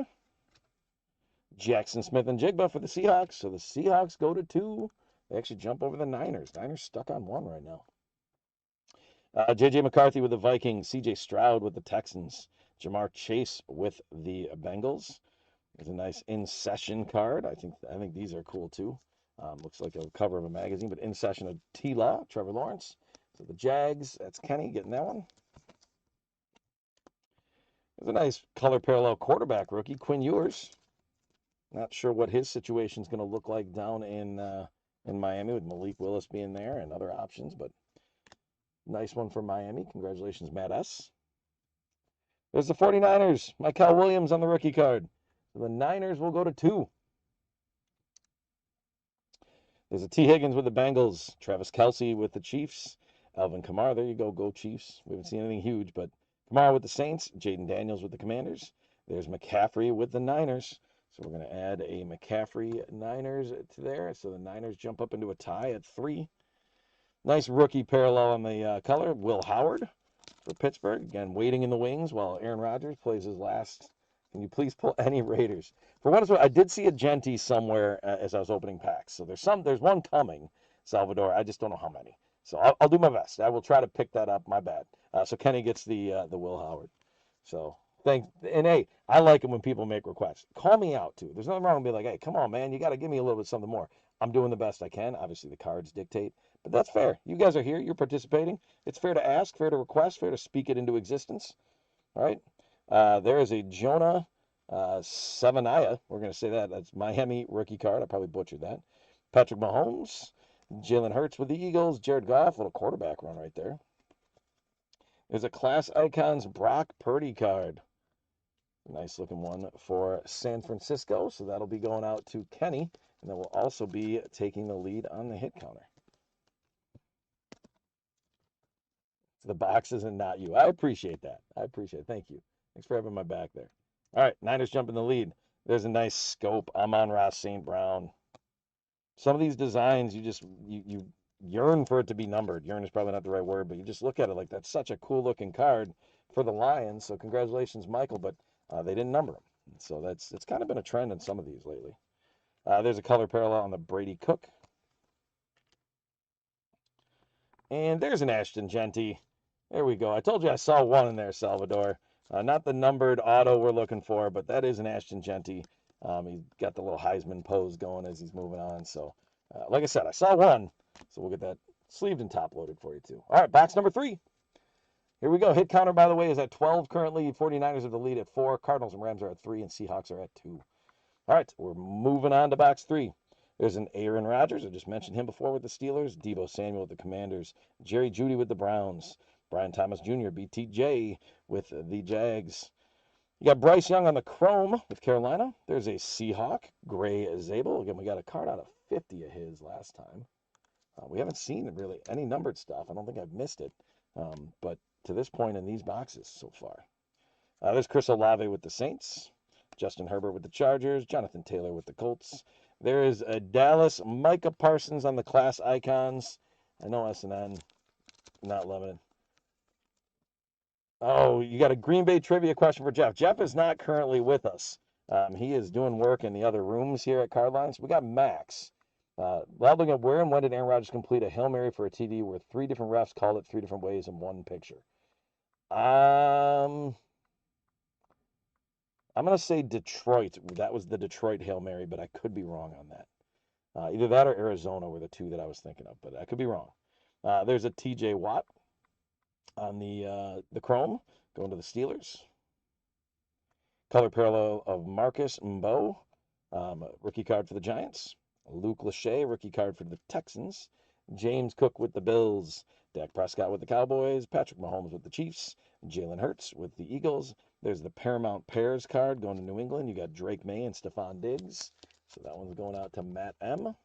Jackson Smith and Jigba for the Seahawks. So the Seahawks go to 2. They actually jump over the Niners. Niners stuck on 1 right now. J.J. McCarthy with the Vikings. C.J. Stroud with the Texans. Jamar Chase with the Bengals. There's a nice in-session card. I think these are cool too. Looks like a cover of a magazine, but in session of T-Law, Trevor Lawrence. So the Jags, that's Kenny getting that one. There's a nice color parallel quarterback rookie, Quinn Ewers. Not sure what his situation is going to look like down in Miami with Malik Willis being there and other options, but Nice one for Miami. Congratulations, Matt S. There's the 49ers. Michael Williams on the rookie card. So the Niners will go to 2. There's a T. Higgins with the Bengals. Travis Kelce with the Chiefs. Alvin Kamara. There you go. Go Chiefs. We haven't seen anything huge, but Kamara with the Saints. Jaden Daniels with the Commanders. There's McCaffrey with the Niners. So we're going to add a McCaffrey Niners to there. So the Niners jump up into a tie at 3. Nice rookie parallel on the color. Will Howard for Pittsburgh. Again, waiting in the wings while Aaron Rodgers plays his last. Can you please pull any Raiders? For what it's worth, I did see a Genty somewhere as I was opening packs. So there's one coming, Salvador. I just don't know how many. So I'll do my best. I will try to pick that up. My bad. So Kenny gets the Will Howard. So thanks. And hey, I like it when people make requests. Call me out too. There's nothing wrong with being like, hey, come on, man, you got to give me a little bit something more. I'm doing the best I can. Obviously, the cards dictate. But that's fair. You guys are here. You're participating. It's fair to ask, fair to request, fair to speak it into existence. All right. There is a Jonah Savaniah. We're going to say that. That's Miami rookie card. I probably butchered that. Patrick Mahomes. Jalen Hurts with the Eagles. Jared Goff. Little quarterback run right there. There's a Class Icons Brock Purdy card. Nice looking one for San Francisco. So that'll be going out to Kenny. And then we'll also be taking the lead on the hit counter. The boxes and not you. I appreciate that. I appreciate it. Thank you. Thanks for having my back there. All right, Niners jump in the lead. There's a nice scope. Amon-Ra St. Brown. Some of these designs, you yearn for it to be numbered. Yearn is probably not the right word, but you just look at it like that's such a cool looking card for the Lions. So congratulations, Michael, but they didn't number them. So it's kind of been a trend in some of these lately. There's a color parallel on the Brady Cook. And there's an Ashton Genty. There we go. I told you I saw one in there, Salvador. Not the numbered auto we're looking for, but that is an Ashton Genty. He's got the little Heisman pose going as he's moving on. So, like I said, I saw one. So we'll get that sleeved and top loaded for you, too. All right, box number 3. Here we go. Hit counter, by the way, is at 12 currently. 49ers are the lead at 4. Cardinals and Rams are at 3, and Seahawks are at 2. All right, we're moving on to box 3. There's an Aaron Rodgers. I just mentioned him before with the Steelers. Deebo Samuel with the Commanders. Jerry Jeudy with the Browns. Brian Thomas Jr., BTJ with the Jags. You got Bryce Young on the Chrome with Carolina. There's a Seahawk, Gray Zabel. Again, we got a card out of 50 of his last time. We haven't seen really any numbered stuff. I don't think I've missed it. But to this point in these boxes so far. There's Chris Olave with the Saints. Justin Herbert with the Chargers. Jonathan Taylor with the Colts. There is a Dallas Micah Parsons on the Class Icons. I know S&N, not loving it. Oh, you got a Green Bay trivia question for Jeff. Jeff is not currently with us. He is doing work in the other rooms here at Cardlines. We got Max. Looking at where and when did Aaron Rodgers complete a Hail Mary for a TD where 3 different refs called it 3 different ways in one picture? I'm going to say Detroit. That was the Detroit Hail Mary, but I could be wrong on that. Either that or Arizona were the 2 that I was thinking of, but I could be wrong. There's a TJ Watt on the Chrome, going to the Steelers. Color parallel of Marcus Mbo, rookie card for the Giants. Luke Lachey, rookie card for the Texans. James Cook with the Bills. Dak Prescott with the Cowboys. Patrick Mahomes with the Chiefs. Jalen Hurts with the Eagles. There's the Paramount Pairs card going to New England. You got Drake May and Stephon Diggs. So that one's going out to Matt M.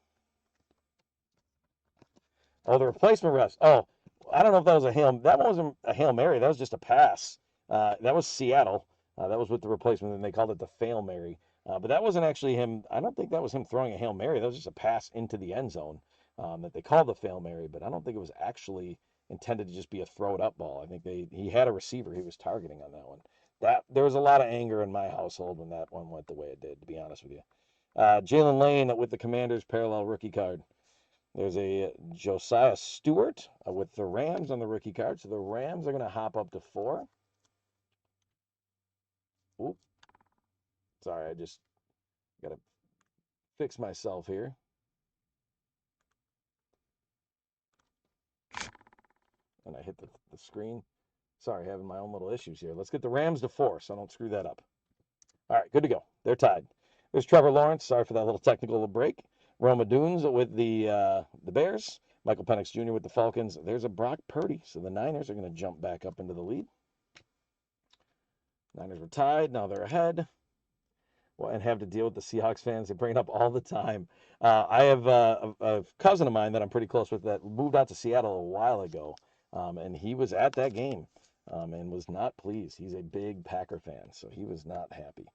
Oh, the replacement refs. Oh, I don't know if that was a Hail. That one wasn't a Hail Mary. That was just a pass. That was Seattle. That was with the replacement, and they called it the Fail Mary. But that wasn't actually him. I don't think that was him throwing a Hail Mary. That was just a pass into the end zone that they called the Fail Mary. But I don't think it was actually intended to just be a throw-it-up ball. I think he had a receiver he was targeting on that one. There was a lot of anger in my household when that one went the way it did, to be honest with you. Jalen Lane with the Commanders parallel rookie card. There's a Josiah Stewart with the Rams on the rookie card. So the Rams are going to hop up to 4. Oop. Sorry, I just got to fix myself here. And I hit the screen. Sorry, having my own little issues here. Let's get the Rams to 4 so I don't screw that up. All right, good to go. They're tied. There's Trevor Lawrence. Sorry for that little technical break. Roma Dunes with the Bears. Michael Penix Jr. with the Falcons. There's a Brock Purdy. So the Niners are going to jump back up into the lead. Niners were tied. Now they're ahead. Well, and have to deal with the Seahawks fans. They bring it up all the time. I have a cousin of mine that I'm pretty close with that moved out to Seattle a while ago. And he was at that game and was not pleased. He's a big Packer fan, so he was not happy.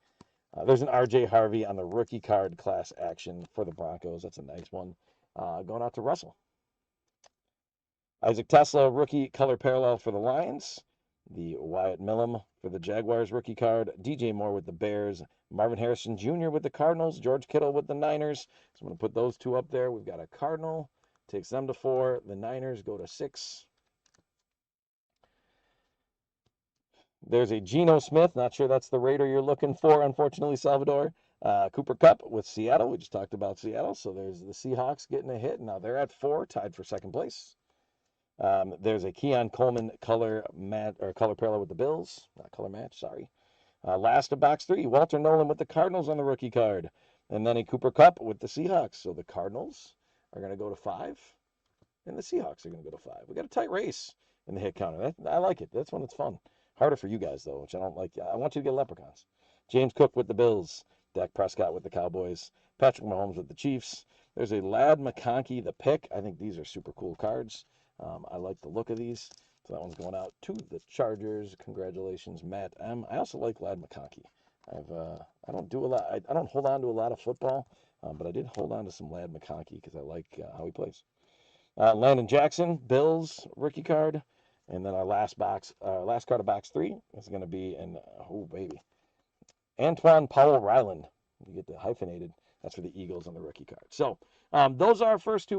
There's an R.J. Harvey on the rookie card class action for the Broncos. That's a nice one. Going out to Russell. Isaac Tesla, rookie color parallel for the Lions. The Wyatt Millum for the Jaguars rookie card. DJ Moore with the Bears. Marvin Harrison Jr. with the Cardinals. George Kittle with the Niners. So I'm going to put those two up there. We've got a Cardinal. Takes them to 4. The Niners go to 6. There's a Geno Smith. Not sure that's the Raider you're looking for, unfortunately, Salvador. Cooper Kupp with Seattle. We just talked about Seattle. So there's the Seahawks getting a hit. Now they're at 4, tied for second place. There's a Keon Coleman color parallel with the Bills. Not color match, sorry. Last of box 3, Walter Nolan with the Cardinals on the rookie card. And then a Cooper Kupp with the Seahawks. So the Cardinals are going to go to 5, and the Seahawks are going to go to 5. We got a tight race in the hit counter. I like it. That's when it's fun. Harder for you guys, though, which I don't like. I want you to get leprechauns. James Cook with the Bills. Dak Prescott with the Cowboys. Patrick Mahomes with the Chiefs. There's a Ladd McConkey, the pick. I think these are super cool cards. I like the look of these. So that one's going out to the Chargers. Congratulations, Matt M. I also like Ladd McConkey. I don't do a lot. I don't hold on to a lot of football, but I did hold on to some Ladd McConkey because I like how he plays. Landon Jackson, Bills rookie card, and then our last card of box 3 is going to be Antoine Powell Ryland. You get the hyphenated. That's for the Eagles on the rookie card. So those are our first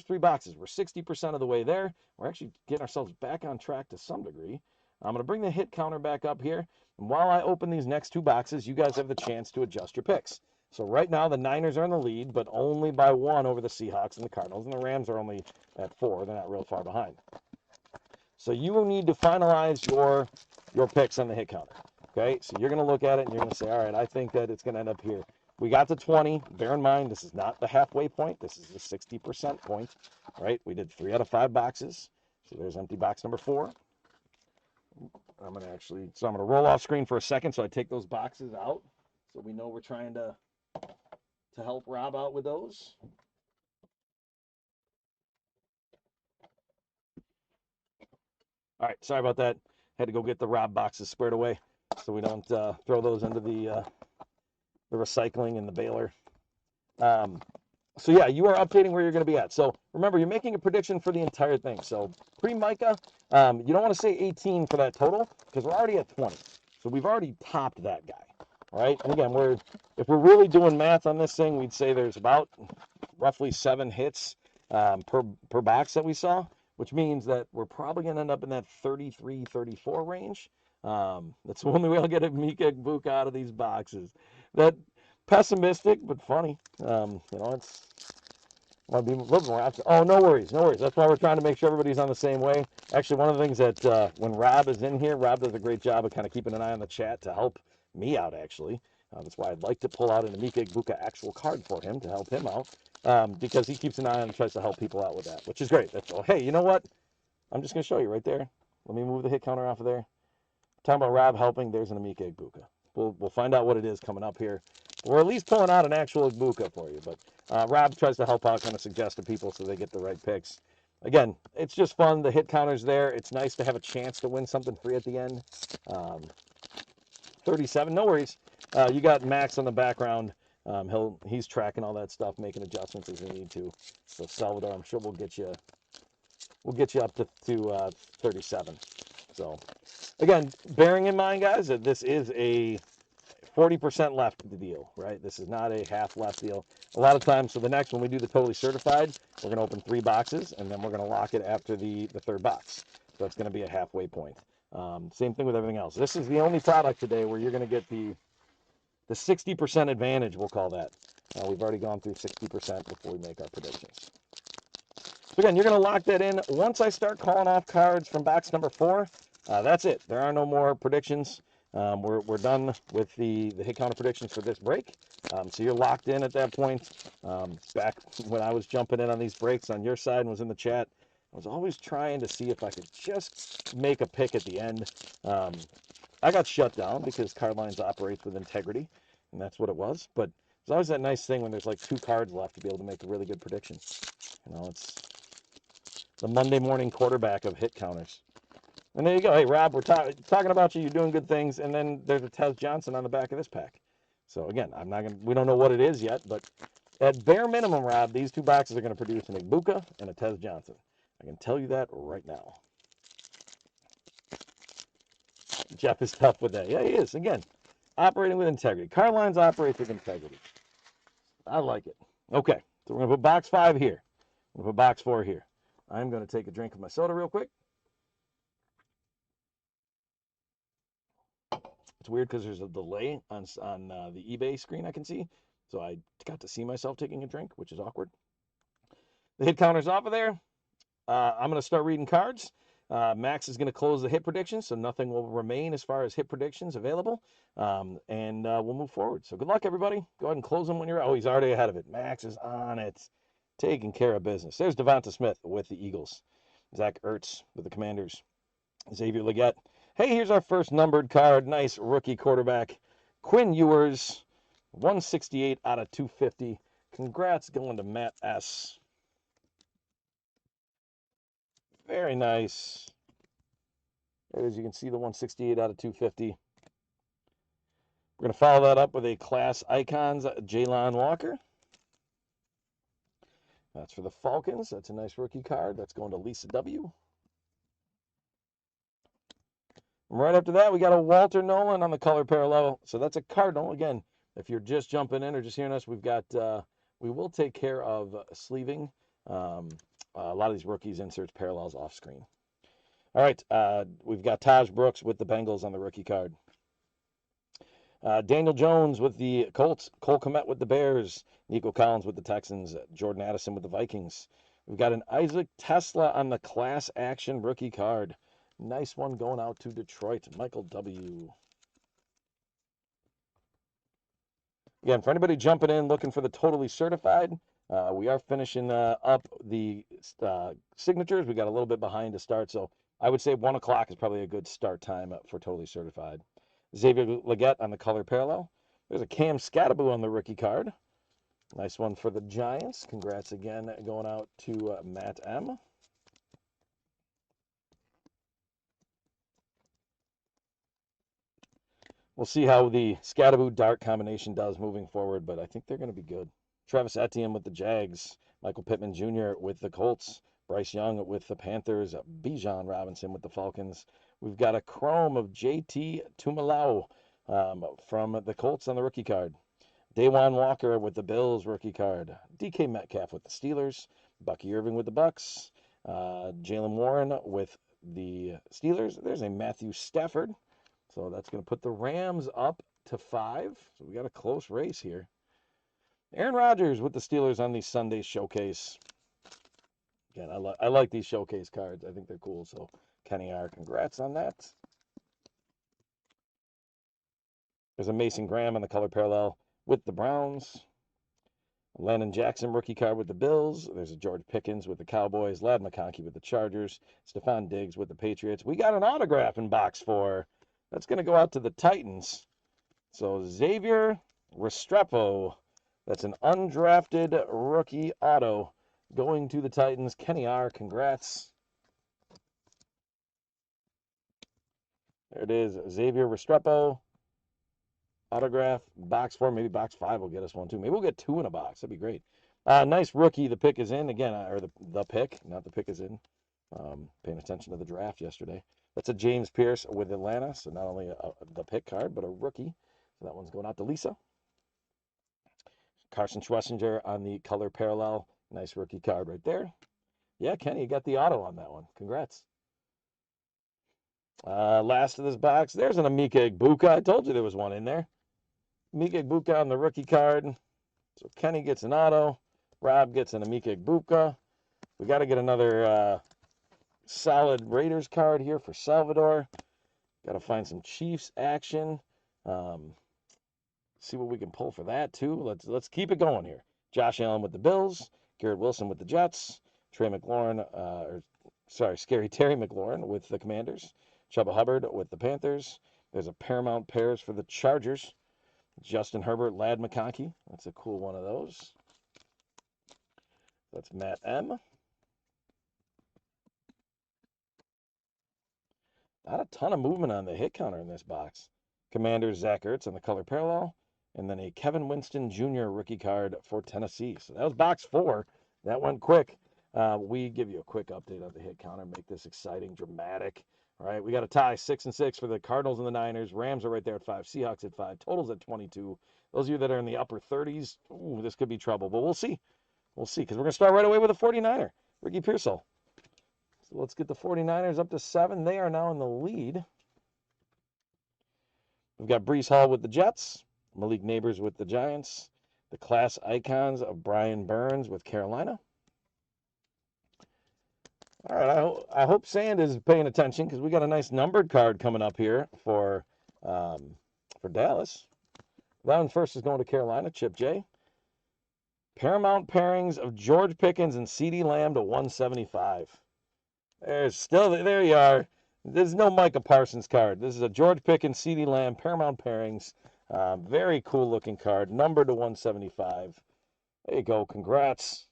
3 boxes. We're 60% of the way there. We're actually getting ourselves back on track to some degree. I'm going to bring the hit counter back up here. And while I open these next 2 boxes, you guys have the chance to adjust your picks. So right now, the Niners are in the lead, but only by 1 over the Seahawks and the Cardinals. And the Rams are only at 4. They're not real far behind. So you will need to finalize your picks on the hit counter. Okay, so you're going to look at it and you're going to say, all right, I think that it's going to end up here. We got to 20. Bear in mind, this is not the halfway point. This is the 60% point, right? We did 3 out of 5 boxes. So there's empty box number 4. I'm going to roll off screen for a second so I take those boxes out so we know we're trying to help Rob out with those. All right, sorry about that. Had to go get the Rob boxes squared away so we don't throw those into the recycling and the baler. So yeah, you are updating where you're going to be at. So remember, you're making a prediction for the entire thing. So pre-Micah, you don't want to say 18 for that total because we're already at 20. So we've already topped that guy, right? And again, if we're really doing math on this thing, we'd say there's about roughly 7 hits per box that we saw, which means that we're probably going to end up in that 33, 34 range. That's the only way I'll get a Mika Buka out of these boxes. That pessimistic, but funny. It's want to be a little more optimistic. Oh, no worries. That's why we're trying to make sure everybody's on the same way. Actually, one of the things that when Rob is in here, Rob does a great job of kind of keeping an eye on the chat to help me out, actually. That's why I'd like to pull out an Mika Buka actual card for him to help him out because he keeps an eye on and tries to help people out with that, which is great. Hey, you know what? I'm just going to show you right there. Let me move the hit counter off of there. Talking about Rob helping, there's an Mika Buka. We'll find out what it is coming up here. We're at least pulling out an actual Buka for you, but Rob tries to help out, kind of suggest to people so they get the right picks. Again, it's just fun. The hit counter's there. It's nice to have a chance to win something free at the end. 37, no worries. You got Max on the background. He's tracking all that stuff, making adjustments as we need to. So Salvador, I'm sure we'll get you up to 37. So again, bearing in mind, guys, that this is a 40% left deal, right? This is not a half left deal. A lot of times, so the next when we do the totally certified, we're going to open 3 boxes, and then we're going to lock it after the 3rd box. So it's going to be a halfway point. Same thing with everything else. This is the only product today where you're going to get the 60% advantage, we'll call that. We've already gone through 60% before we make our predictions. So again, you're going to lock that in. Once I start calling off cards from box number 4, that's it. There are no more predictions. We're done with the hit counter predictions for this break. So you're locked in at that point. Back when I was jumping in on these breaks on your side and was in the chat, I was always trying to see if I could just make a pick at the end. I got shut down because Cardlines operates with integrity, and that's what it was. But there's always that nice thing when there's like 2 cards left to be able to make a really good prediction. You know, it's the Monday morning quarterback of hit counters. And there you go. Hey, Rob, we're talking about you. You're doing good things. And then there's a Tez Johnson on the back of this pack. So again, we don't know what it is yet, but at bare minimum, Rob, these 2 boxes are going to produce an Ibuka and a Tez Johnson. I can tell you that right now. Jeff is tough with that. Yeah, he is. Again, operating with integrity. Cardlines operates with integrity. I like it. Okay, so we're going to put box 5 here. We're going to put box 4 here. I'm going to take a drink of my soda real quick. It's weird because there's a delay on the eBay screen I can see. So I got to see myself taking a drink, which is awkward. The hit counter's off of there. I'm going to start reading cards. Max is going to close the hit predictions, so nothing will remain as far as hit predictions available. And we'll move forward. So good luck, everybody. Go ahead and close them when you're... Oh, he's already ahead of it. Max is on it. Taking care of business. There's Devonta Smith with the Eagles. Zach Ertz with the Commanders. Xavier Legette. Hey, here's our first numbered card. Nice rookie quarterback. Quinn Ewers, 168 out of 250. Congrats going to Matt S. Very nice. As you can see, the 168 out of 250. We're going to follow that up with a Class Icons, Jalon Walker. That's for the Falcons. That's a nice rookie card. That's going to Lisa W. And right after that, we got a Walter Nolan on the color parallel. So that's a Cardinal. Again, if you're just jumping in or just hearing us, we've got, we will take care of sleeving. A lot of these rookies inserts parallels off screen. All right, we've got Taj Brooks with the Bengals on the rookie card. Daniel Jones with the Colts. Cole Kmet with the Bears. Nico Collins with the Texans. Jordan Addison with the Vikings. We've got an Isaac Tesla on the class action rookie card. Nice one going out to Detroit. Michael W. Again, for anybody jumping in looking for the totally certified, we are finishing up the signatures. We got a little bit behind to start, so I would say 1 o'clock is probably a good start time for totally certified. Xavier Legette on the color parallel. There's a Cam Scattaboo on the rookie card. Nice one for the Giants. Congrats again going out to Matt M. We'll see how the Scattaboo Dart combination does moving forward, but I think they're going to be good. Travis Etienne with the Jags. Michael Pittman Jr. with the Colts. Bryce Young with the Panthers. Bijan Robinson with the Falcons. We've got a chrome of JT Tumalau from the Colts on the rookie card. Dajuan Walker with the Bills rookie card. DK Metcalf with the Steelers. Bucky Irving with the Bucks. Jalen Warren with the Steelers. There's a Matthew Stafford. So that's going to put the Rams up to 5. So we got a close race here. Aaron Rodgers with the Steelers on the Sunday showcase. Again, I like these showcase cards. I think they're cool. So Kenny R, congrats on that. There's a Mason Graham on the color parallel with the Browns. Landon Jackson rookie card with the Bills. There's a George Pickens with the Cowboys. Ladd McConkey with the Chargers. Stephon Diggs with the Patriots. We got an autograph in box 4. That's going to go out to the Titans. So Xavier Restrepo. That's an undrafted rookie auto going to the Titans. Kenny R, congrats. There it is. Xavier Restrepo. Autograph, box 4, maybe box 5 will get us one too. Maybe we'll get 2 in a box. That'd be great. Nice rookie. The pick is in again, or the pick, not the pick is in. Paying attention to the draft yesterday. That's a James Pierce with Atlanta. So not only the pick card, but a rookie. So that one's going out to Lisa. Carson Schwessinger on the color parallel. Nice rookie card right there. Yeah, Kenny, you got the auto on that one. Congrats. Last of this box, there's an Emeka Egbuka. I told you there was one in there. Emeka Egbuka on the rookie card. So Kenny gets an auto. Rob gets an Emeka Egbuka. We got to get another solid Raiders card here for Salvador. Got to find some Chiefs action. See what we can pull for that too. Let's keep it going here. Josh Allen with the Bills, Garrett Wilson with the Jets, Terry McLaurin with the Commanders, Chuba Hubbard with the Panthers. There's a Paramount Pairs for the Chargers. Justin Herbert, Lad McConkey. That's a cool one of those. That's Matt M. Not a ton of movement on the hit counter in this box. Commanders, Zach Ertz on the color parallel. And then a Kevin Winston Jr. rookie card for Tennessee. So that was box 4. That went quick. We give you a quick update of the hit counter, make this exciting, dramatic. All right, we got a tie 6-6 for the Cardinals and the Niners. Rams are right there at 5. Seahawks at 5. Totals at 22. Those of you that are in the upper 30s, ooh, this could be trouble, but we'll see. We'll see, because we're going to start right away with a 49er, Ricky Pearsall. So let's get the 49ers up to 7. They are now in the lead. We've got Breece Hall with the Jets, Malik Neighbors with the Giants, the class icons of Brian Burns with Carolina. All right, I hope Sand is paying attention because we got a nice numbered card coming up here for Dallas. That one first is going to Carolina, Chip J. Paramount pairings of George Pickens and CeeDee Lamb to 175. There you are. There's no Micah Parsons card. This is a George Pickens, CeeDee Lamb, Paramount pairings. Very cool looking card, numbered to 175. There you go. Congrats.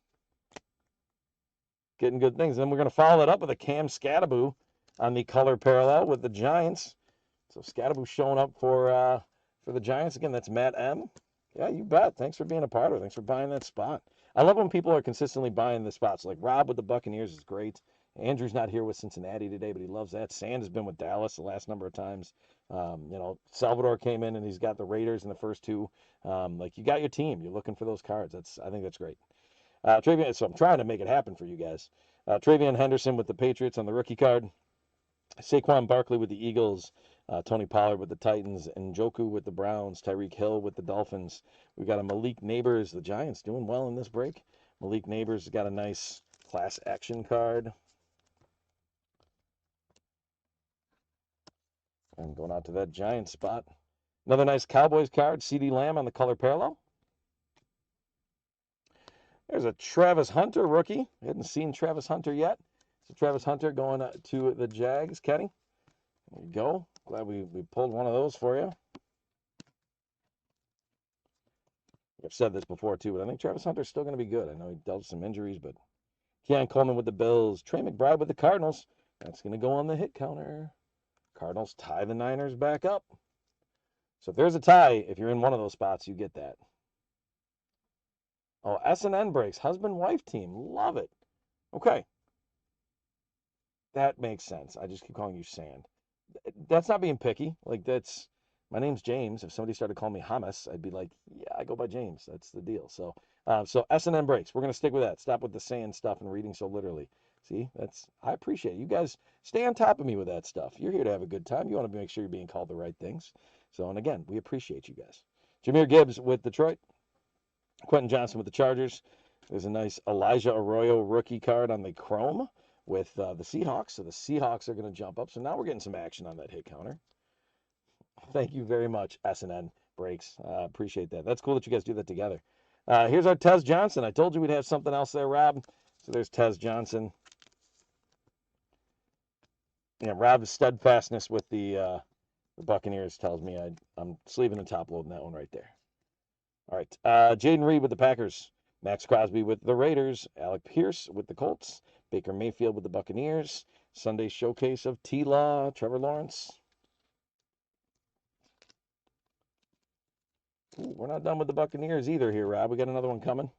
Getting good things. Then we're going to follow it up with a Cam Scattaboo on the color parallel with the Giants. So Scattaboo showing up for the Giants. Again, that's Matt M. Yeah, you bet. Thanks for being a part of it. Thanks for buying that spot. I love when people are consistently buying the spots. Like Rob with the Buccaneers is great. Andrew's not here with Cincinnati today, but he loves that. Sand has been with Dallas the last number of times. Salvador came in and he's got the Raiders in the first 2. Like you got your team. You're looking for those cards. I think that's great. So I'm trying to make it happen for you guys. Travion Henderson with the Patriots on the rookie card. Saquon Barkley with the Eagles. Tony Pollard with the Titans. Njoku with the Browns. Tyreek Hill with the Dolphins. We've got a Malik Neighbors. The Giants doing well in this break. Malik Neighbors got a nice class action card. And going out to that Giants spot. Another nice Cowboys card. CeeDee Lamb on the color parallel. There's a Travis Hunter rookie. I hadn't seen Travis Hunter yet. So Travis Hunter going to the Jags, Kenny. There you go. Glad we pulled one of those for you. I've said this before too, but I think Travis Hunter's still going to be good. I know he dealt with some injuries, but Keon Coleman with the Bills. Trey McBride with the Cardinals. That's going to go on the hit counter. Cardinals tie the Niners back up. So if there's a tie, if you're in one of those spots, you get that. Oh, S&N breaks. Husband-wife team. Love it. Okay. That makes sense. I just keep calling you Sand. That's not being picky. Like, my name's James. If somebody started calling me Hamas, I'd be like, yeah, I go by James. That's the deal. So S&N breaks. We're going to stick with that. Stop with the Sand stuff and reading so literally. See, I appreciate it. You guys stay on top of me with that stuff. You're here to have a good time. You want to make sure you're being called the right things. So, and again, we appreciate you guys. Jameer Gibbs with Detroit. Quentin Johnson with the Chargers. There's a nice Elijah Arroyo rookie card on the chrome with the Seahawks. So the Seahawks are going to jump up. So now we're getting some action on that hit counter. Thank you very much, S&N Breaks. Appreciate that. That's cool that you guys do that together. Here's our Tez Johnson. I told you we'd have something else there, Rob. So there's Tez Johnson. Yeah, Rob's steadfastness with the Buccaneers tells me I'm sleeving and top loading that one right there. All right, Jaden Reed with the Packers, Max Crosby with the Raiders, Alec Pierce with the Colts, Baker Mayfield with the Buccaneers, Sunday showcase of T-Law, Trevor Lawrence. Ooh, we're not done with the Buccaneers either here, Rob. We got another one coming.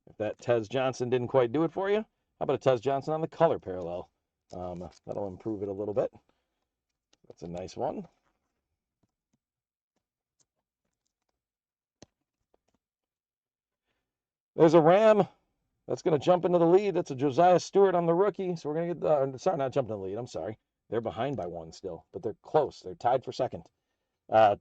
If that Tez Johnson didn't quite do it for you, how about a Tez Johnson on the color parallel? That'll improve it a little bit. That's a nice one. There's a Ram that's going to jump into the lead. That's a Josiah Stewart on the rookie. So we're going to get, sorry, not jumping in the lead. I'm sorry. They're behind by 1 still, but they're close. They're tied for second.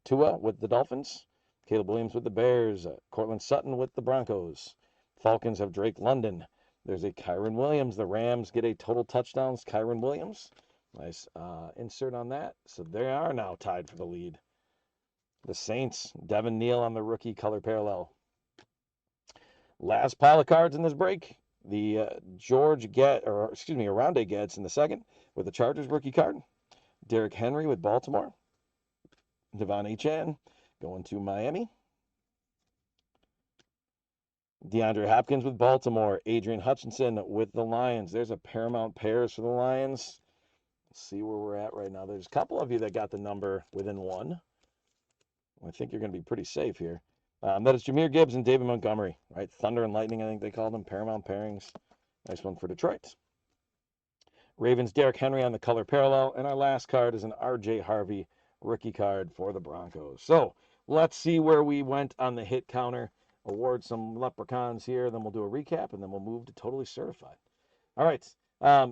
Tua with the Dolphins. Caleb Williams with the Bears. Cortland Sutton with the Broncos. Falcons have Drake London. There's a Kyron Williams. The Rams get a total touchdowns. Kyron Williams. Nice insert on that. So they are now tied for the lead. The Saints, Devin Neal on the rookie color parallel. Last pile of cards in this break. The Aronde Getz in the second with the Chargers rookie card. Derrick Henry with Baltimore. Devon Achane going to Miami. DeAndre Hopkins with Baltimore. Adrian Hutchinson with the Lions. There's a Paramount Pairs for the Lions. Let's see where we're at right now. There's a couple of you that got the number within one. I think you're going to be pretty safe here. That is Jahmyr Gibbs and David Montgomery, right? Thunder and Lightning, I think they call them. Paramount pairings. Nice one for Detroit. Ravens, Derrick Henry on the color parallel. And our last card is an R.J. Harvey rookie card for the Broncos. So let's see where we went on the hit counter. Award some leprechauns here. Then we'll do a recap, and then we'll move to totally certified. All right.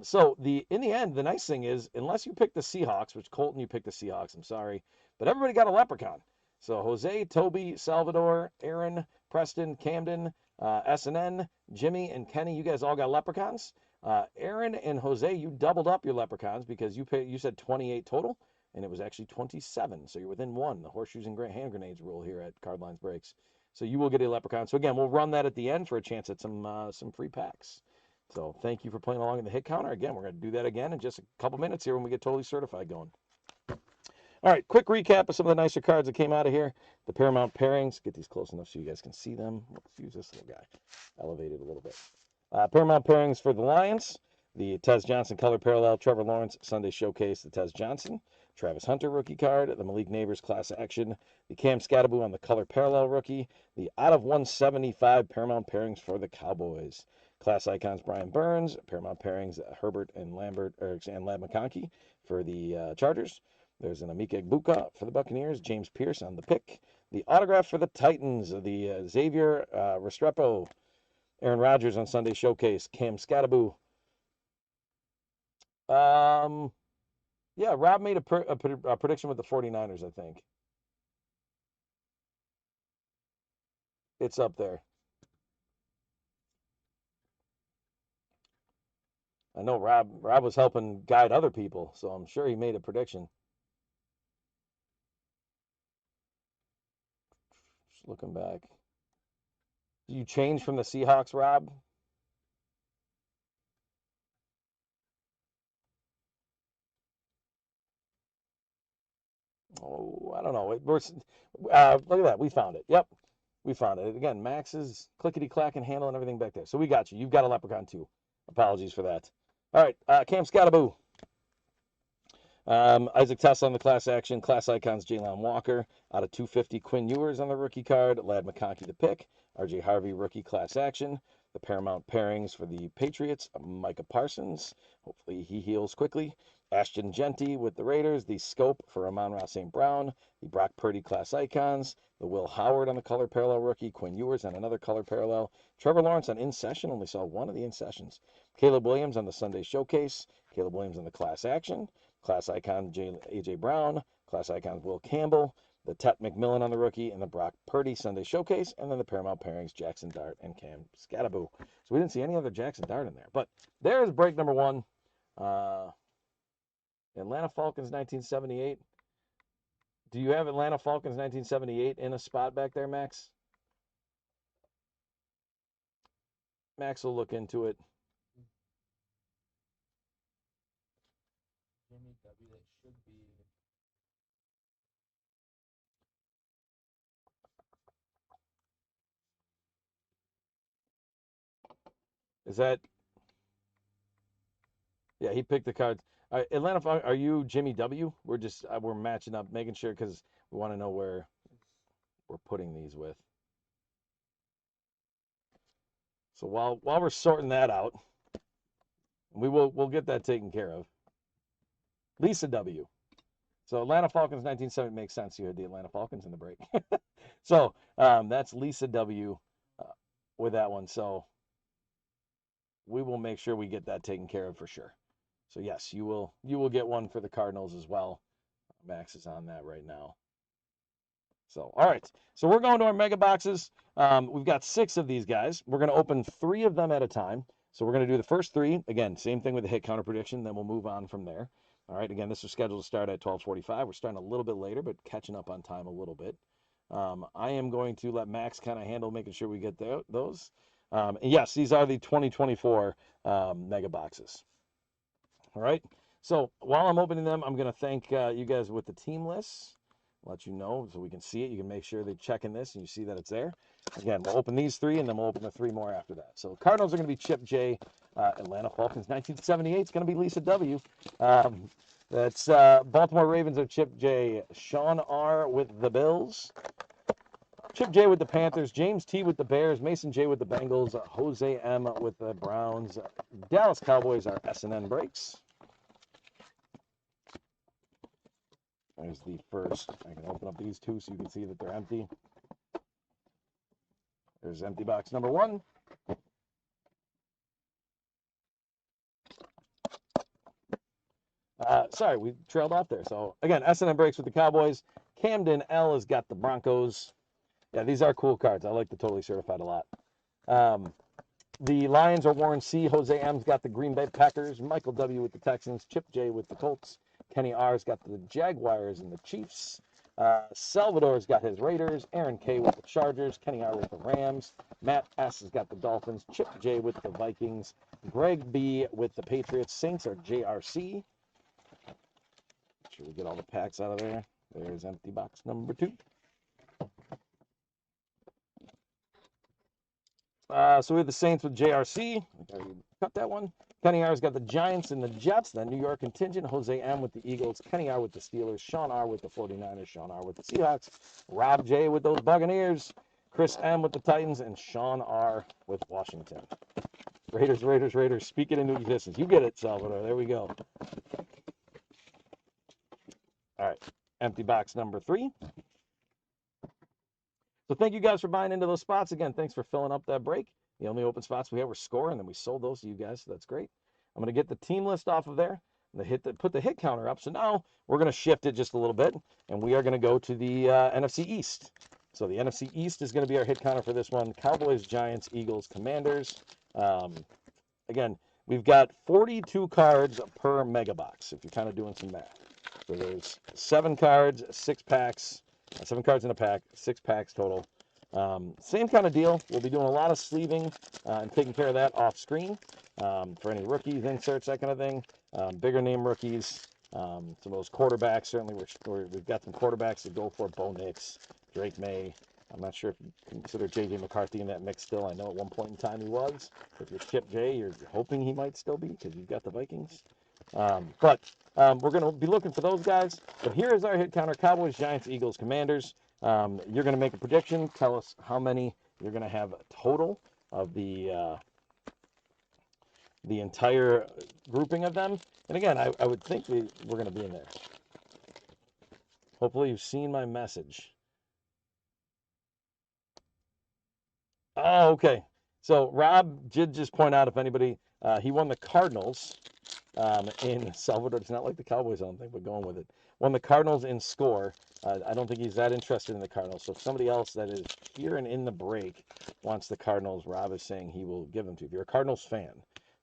So in the end, the nice thing is, unless you pick the Seahawks, which Colton, you picked the Seahawks, I'm sorry, but everybody got a leprechaun. So Jose, Toby, Salvador, Aaron, Preston, Camden, SNN, Jimmy, and Kenny, you guys all got leprechauns. Aaron and Jose, you doubled up your leprechauns because you said 28 total, and it was actually 27. So you're within one. The horseshoes and hand grenades rule here at Cardlines Breaks. So you will get a leprechaun. So again, we'll run that at the end for a chance at some free packs. So thank you for playing along in the hit counter. Again, we're going to do that again in just a couple minutes here when we get totally certified going. All right, quick recap of some of the nicer cards that came out of here. The Paramount pairings. Get these close enough so you guys can see them. Let's use this little guy. Elevated a little bit. Paramount pairings for the Lions. The Tez Johnson color parallel. Trevor Lawrence Sunday Showcase. The Tez Johnson. Travis Hunter rookie card. The Malik Neighbors class action. The Cam Scatterbo on the color parallel rookie. The out of 175 Paramount pairings for the Cowboys. Class icons Brian Burns. Paramount pairings Herbert and Lab McConkey for the Chargers. There's an Amika Egbuka for the Buccaneers. James Pierce on the pick. The autograph for the Titans. The Xavier Restrepo. Aaron Rodgers on Sunday Showcase. Cam Scatterbo. Yeah, Rob made a prediction with the 49ers, I think. It's up there. I know Rob was helping guide other people, so I'm sure he made a prediction. Just looking back. Do you change from the Seahawks, Rob? Oh, I don't know. Look at that. We found it. Yep. We found it. Again, Max's clickety-clacking handle and everything back there. So we got you. You've got a leprechaun too. Apologies for that. All right. Cam Scatterbo. Isaac Tesla on the class action. Class icons Jalen Walker. Out of 250, Quinn Ewers on the rookie card. Lad McConkey the pick. R.J. Harvey rookie class action. The Paramount pairings for the Patriots. Micah Parsons. Hopefully he heals quickly. Ashton Genty with the Raiders. The scope for Amon-Ra St. Brown. The Brock Purdy class icons. The Will Howard on the color parallel rookie. Quinn Ewers on another color parallel. Trevor Lawrence on in session. Only saw one of the in sessions. Caleb Williams on the Sunday Showcase. Caleb Williams on the class action. Class icon A.J. Brown. Class icons Will Campbell. The Tet McMillan on the rookie. And the Brock Purdy Sunday Showcase. And then the Paramount pairings Jackson Dart and Cam Scatterbo. So we didn't see any other Jackson Dart in there. But there's break number one. Atlanta Falcons 1978. Do you have Atlanta Falcons 1978 in a spot back there, Max? Max will look into it. Jimmy W, that should be. Is that? Yeah, he picked the cards. Atlanta, are you Jimmy W? We're matching up, making sure because we want to know where we're putting these with. So while we're sorting that out, we'll get that taken care of. Lisa W. So Atlanta Falcons 1970 makes sense. You had the Atlanta Falcons in the break. So that's Lisa W. With that one. So we will make sure we get that taken care of for sure. So yes, you will get one for the Cardinals as well. Max is on that right now. So all right, so we're going to our mega boxes. We've got 6 of these guys. We're going to open 3 of them at a time. So we're going to do the first 3 again. Same thing with the hit counter prediction. Then we'll move on from there. All right, again, this was scheduled to start at 12:45. We're starting a little bit later, but catching up on time a little bit. I am going to let Max kind of handle making sure we get those. And yes, these are the 2024 mega boxes. All right. So while I'm opening them, I'm going to thank you guys with the team lists. Let you know so we can see it. You can make sure they're checking this and you see that it's there. Again, we'll open these three and then we'll open the three more after that. So Cardinals are going to be Chip J. Atlanta Falcons 1978 is going to be Lisa W. That's Baltimore Ravens are Chip J. Sean R. with the Bills. Chip J with the Panthers, James T with the Bears, Mason J with the Bengals, Jose M with the Browns. Dallas Cowboys are S&N breaks. There's the first. I can open up these two so you can see that they're empty. There's empty box number one. Sorry, we trailed off there. So again, S&M breaks with the Cowboys. Camden L has got the Broncos. Yeah, these are cool cards. I like the totally certified a lot. The Lions are Warren C. Jose M's got the Green Bay Packers. Michael W. with the Texans. Chip J. with the Colts. Kenny R.'s got the Jaguars and the Chiefs. Salvador's got his Raiders. Aaron K. with the Chargers. Kenny R. with the Rams. Matt S. has got the Dolphins. Chip J. with the Vikings. Greg B. with the Patriots. Saints are JRC. Make sure we get all the packs out of there. There's empty box number two. So we have the Saints with JRC. Cut that one. Kenny R's got the Giants and the Jets. The New York contingent. Jose M with the Eagles. Kenny R with the Steelers. Sean R with the 49ers. Sean R with the Seahawks. Rob J with those Buccaneers. Chris M with the Titans. And Sean R with Washington. Raiders, Raiders, Raiders. Speak it into existence. You get it, Salvador. There we go. All right. Empty box number three. So thank you guys for buying into those spots. Again, thanks for filling up that break. The only open spots we had were score, and then we sold those to you guys, so that's great. I'm going to get the team list off of there, put the hit counter up. So now we're going to shift it just a little bit, and we are going to go to the NFC East. So the NFC East is going to be our hit counter for this one. Cowboys, Giants, Eagles, Commanders. Again, we've got 42 cards per mega box, if you're kind of doing some math. So there's 7 cards, 6 packs. 7 cards in a pack, 6 packs total. Same kind of deal. We'll be doing a lot of sleeving and taking care of that off screen for any rookies, inserts, that kind of thing. Bigger name rookies, some of those quarterbacks. Certainly, we've got some quarterbacks to go for. Bo Nix, Drake May. I'm not sure if you consider J.J. McCarthy in that mix still. I know at one point in time he was. If you're Chip J, you're hoping he might still be because you've got the Vikings. But we're going to be looking for those guys. But here is our hit counter: Cowboys, Giants, Eagles, Commanders. You're going to make a prediction. Tell us how many you're going to have total of the entire grouping of them. And again, I would think we're going to be in there. Hopefully you've seen my message. Oh, okay. So Rob did just point out, if anybody, he won the Cardinals in Salvador. It's not like the Cowboys, I don't think, but going with it. Won the Cardinals in score. I don't think he's that interested in the Cardinals. So if somebody else that is here and in the break wants the Cardinals, Rob is saying he will give them to you. If you're a Cardinals fan,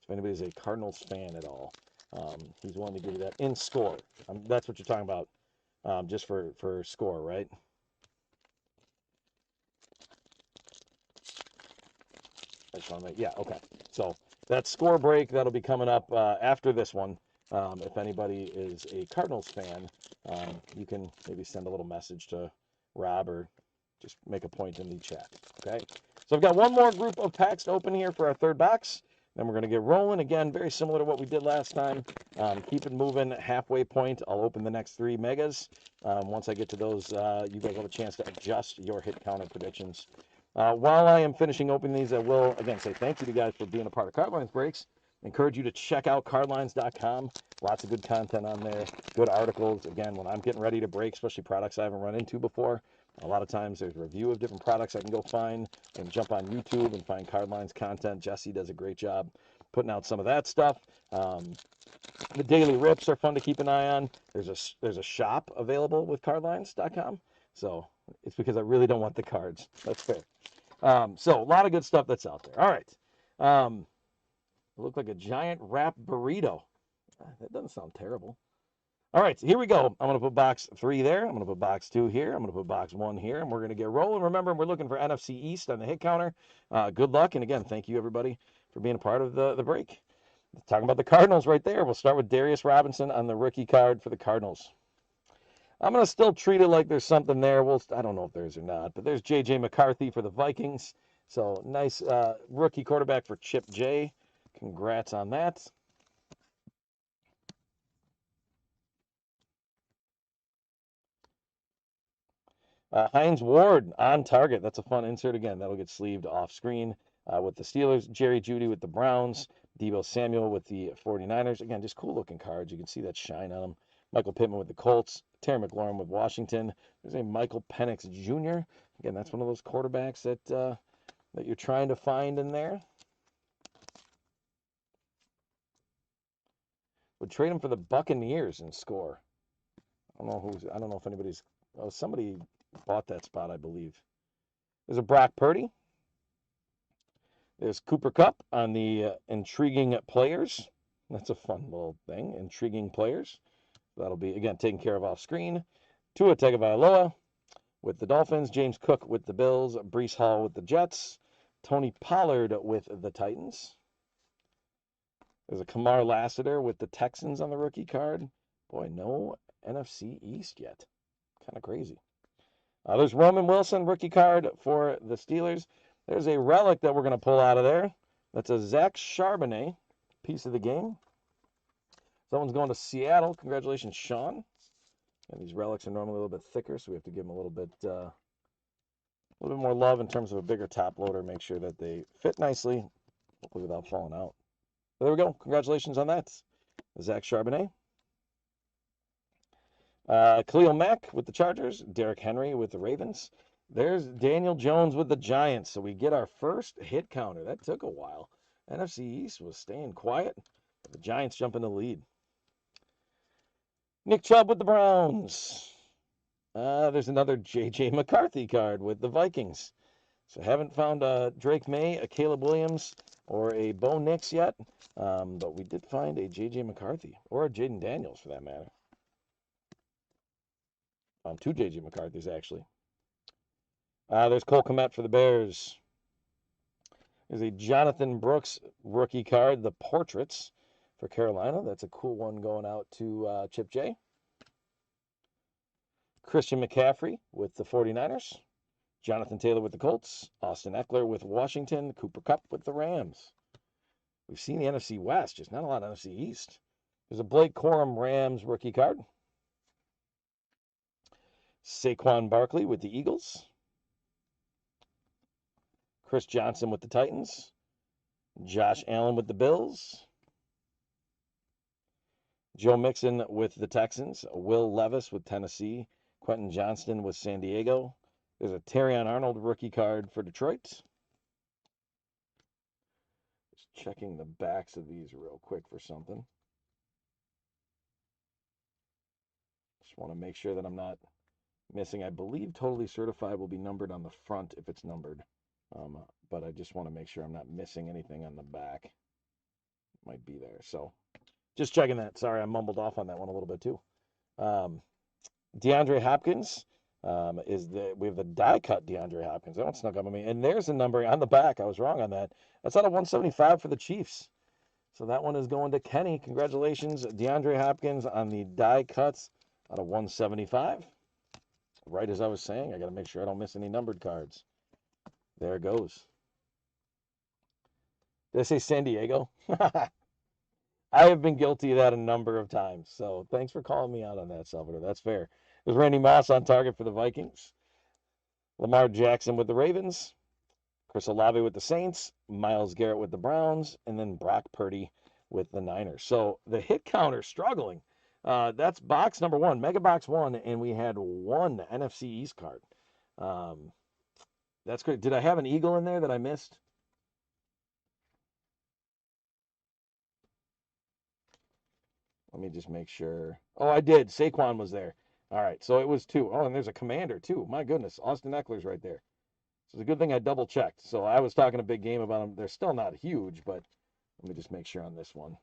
if anybody's a Cardinals fan at all, he's willing to give you that in score. That's what you're talking about, just for score, right? I just want to make, yeah, okay. So that score break, that'll be coming up after this one. If anybody is a Cardinals fan, you can maybe send a little message to Rob or just make a point in the chat, okay? So I've got one more group of packs to open here for our third box. Then we're going to get rolling. Again, very similar to what we did last time. Keep it moving. Halfway point, I'll open the next 3 megas. Once I get to those, you guys have a chance to adjust your hit counter predictions. While I am finishing opening these, I will, again, say thank you to you guys for being a part of Cardlines Breaks. Encourage you to check out cardlines.com. Lots of good content on there, good articles. Again, when I'm getting ready to break, especially products I haven't run into before, a lot of times there's a review of different products I can go find and jump on YouTube and find Cardlines content. Jesse does a great job putting out some of that stuff. The daily rips are fun to keep an eye on. There's a shop available with cardlines.com. So it's because I really don't want the cards. That's fair. So a lot of good stuff that's out there. All right. It looked like a giant wrap burrito. That doesn't sound terrible. All right, so here we go. I'm going to put box 3 there. I'm going to put box 2 here. I'm going to put box 1 here, and we're going to get rolling. Remember, we're looking for NFC East on the hit counter. Good luck, and again, thank you, everybody, for being a part of the break. Talking about the Cardinals right there. We'll start with Darius Robinson on the rookie card for the Cardinals. I'm going to still treat it like there's something there. I don't know if there is or not, but there's J.J. McCarthy for the Vikings. So nice rookie quarterback for Chip J. Congrats on that. Hines Ward on target. That's a fun insert again. That'll get sleeved off screen with the Steelers. Jerry Jeudy with the Browns. Deebo Samuel with the 49ers. Again, just cool looking cards. You can see that shine on them. Michael Pittman with the Colts. Terry McLaurin with Washington. There's a Michael Penix Jr. Again, that's one of those quarterbacks that you're trying to find in there. Would trade him for the Buccaneers and score. I don't know if anybody's. Oh, somebody bought that spot, I believe. There's a Brock Purdy. There's Cooper Kupp on the intriguing players. That's a fun little thing. Intriguing players. That'll be, again, taken care of off screen. Tua Tagovailoa with the Dolphins. James Cook with the Bills. Breece Hall with the Jets. Tony Pollard with the Titans. There's a Kamar Lassiter with the Texans on the rookie card. Boy, no NFC East yet. Kind of crazy. There's Roman Wilson, rookie card for the Steelers. There's a relic that we're going to pull out of there. That's a Zach Charbonnet, piece of the game. Someone's going to Seattle. Congratulations, Sean. And these relics are normally a little bit thicker, so we have to give them a little bit more love in terms of a bigger top loader. Make sure that they fit nicely, hopefully without falling out. So there we go. Congratulations on that, Zach Charbonnet. Khalil Mack with the Chargers. Derrick Henry with the Ravens. There's Daniel Jones with the Giants. So we get our first hit counter. That took a while. NFC East was staying quiet. The Giants jump in the lead. Nick Chubb with the Browns. There's another J.J. McCarthy card with the Vikings. So haven't found a Drake May, a Caleb Williams, or a Bo Nix yet. But we did find a J.J. McCarthy, or a Jaden Daniels for that matter. Two J.J. McCarthys, actually. There's Cole Kmet for the Bears. There's a Jonathan Brooks rookie card, the Portraits for Carolina. That's a cool one going out to Chip J. Christian McCaffrey with the 49ers. Jonathan Taylor with the Colts. Austin Eckler with Washington. Cooper Kupp with the Rams. We've seen the NFC West, just not a lot of NFC East. There's a Blake Corum Rams rookie card. Saquon Barkley with the Eagles. Chris Johnson with the Titans. Josh Allen with the Bills. Joe Mixon with the Texans. Will Levis with Tennessee. Quentin Johnston with San Diego. There's a Terrion Arnold rookie card for Detroit. Just checking the backs of these real quick for something. Just want to make sure that I'm not missing. I believe Totally Certified will be numbered on the front if it's numbered. But I just want to make sure I'm not missing anything on the back. Might be there. So just checking that. Sorry, I mumbled off on that one a little bit too. DeAndre Hopkins we have the die cut DeAndre Hopkins. That one snuck up on me. And there's a number on the back. I was wrong on that. That's out of 175 for the Chiefs. So that one is going to Kenny. Congratulations, DeAndre Hopkins on the die cuts out of 175. Right as I was saying, I got to make sure I don't miss any numbered cards. There it goes. Did I say San Diego? I have been guilty of that a number of times. So thanks for calling me out on that, Salvador. That's fair. There's Randy Moss on target for the Vikings. Lamar Jackson with the Ravens. Chris Olave with the Saints. Myles Garrett with the Browns. And then Brock Purdy with the Niners. So the hit counter struggling. That's box number 1, Mega Box 1, and we had one NFC East card. That's great. Did I have an Eagle in there that I missed? Let me just make sure. Oh, I did. Saquon was there. All right, so it was 2. Oh, and there's a Commander, too. My goodness, Austin Eckler's right there. So it's a good thing I double-checked. So I was talking a big game about them. They're still not huge, but let me just make sure on this one.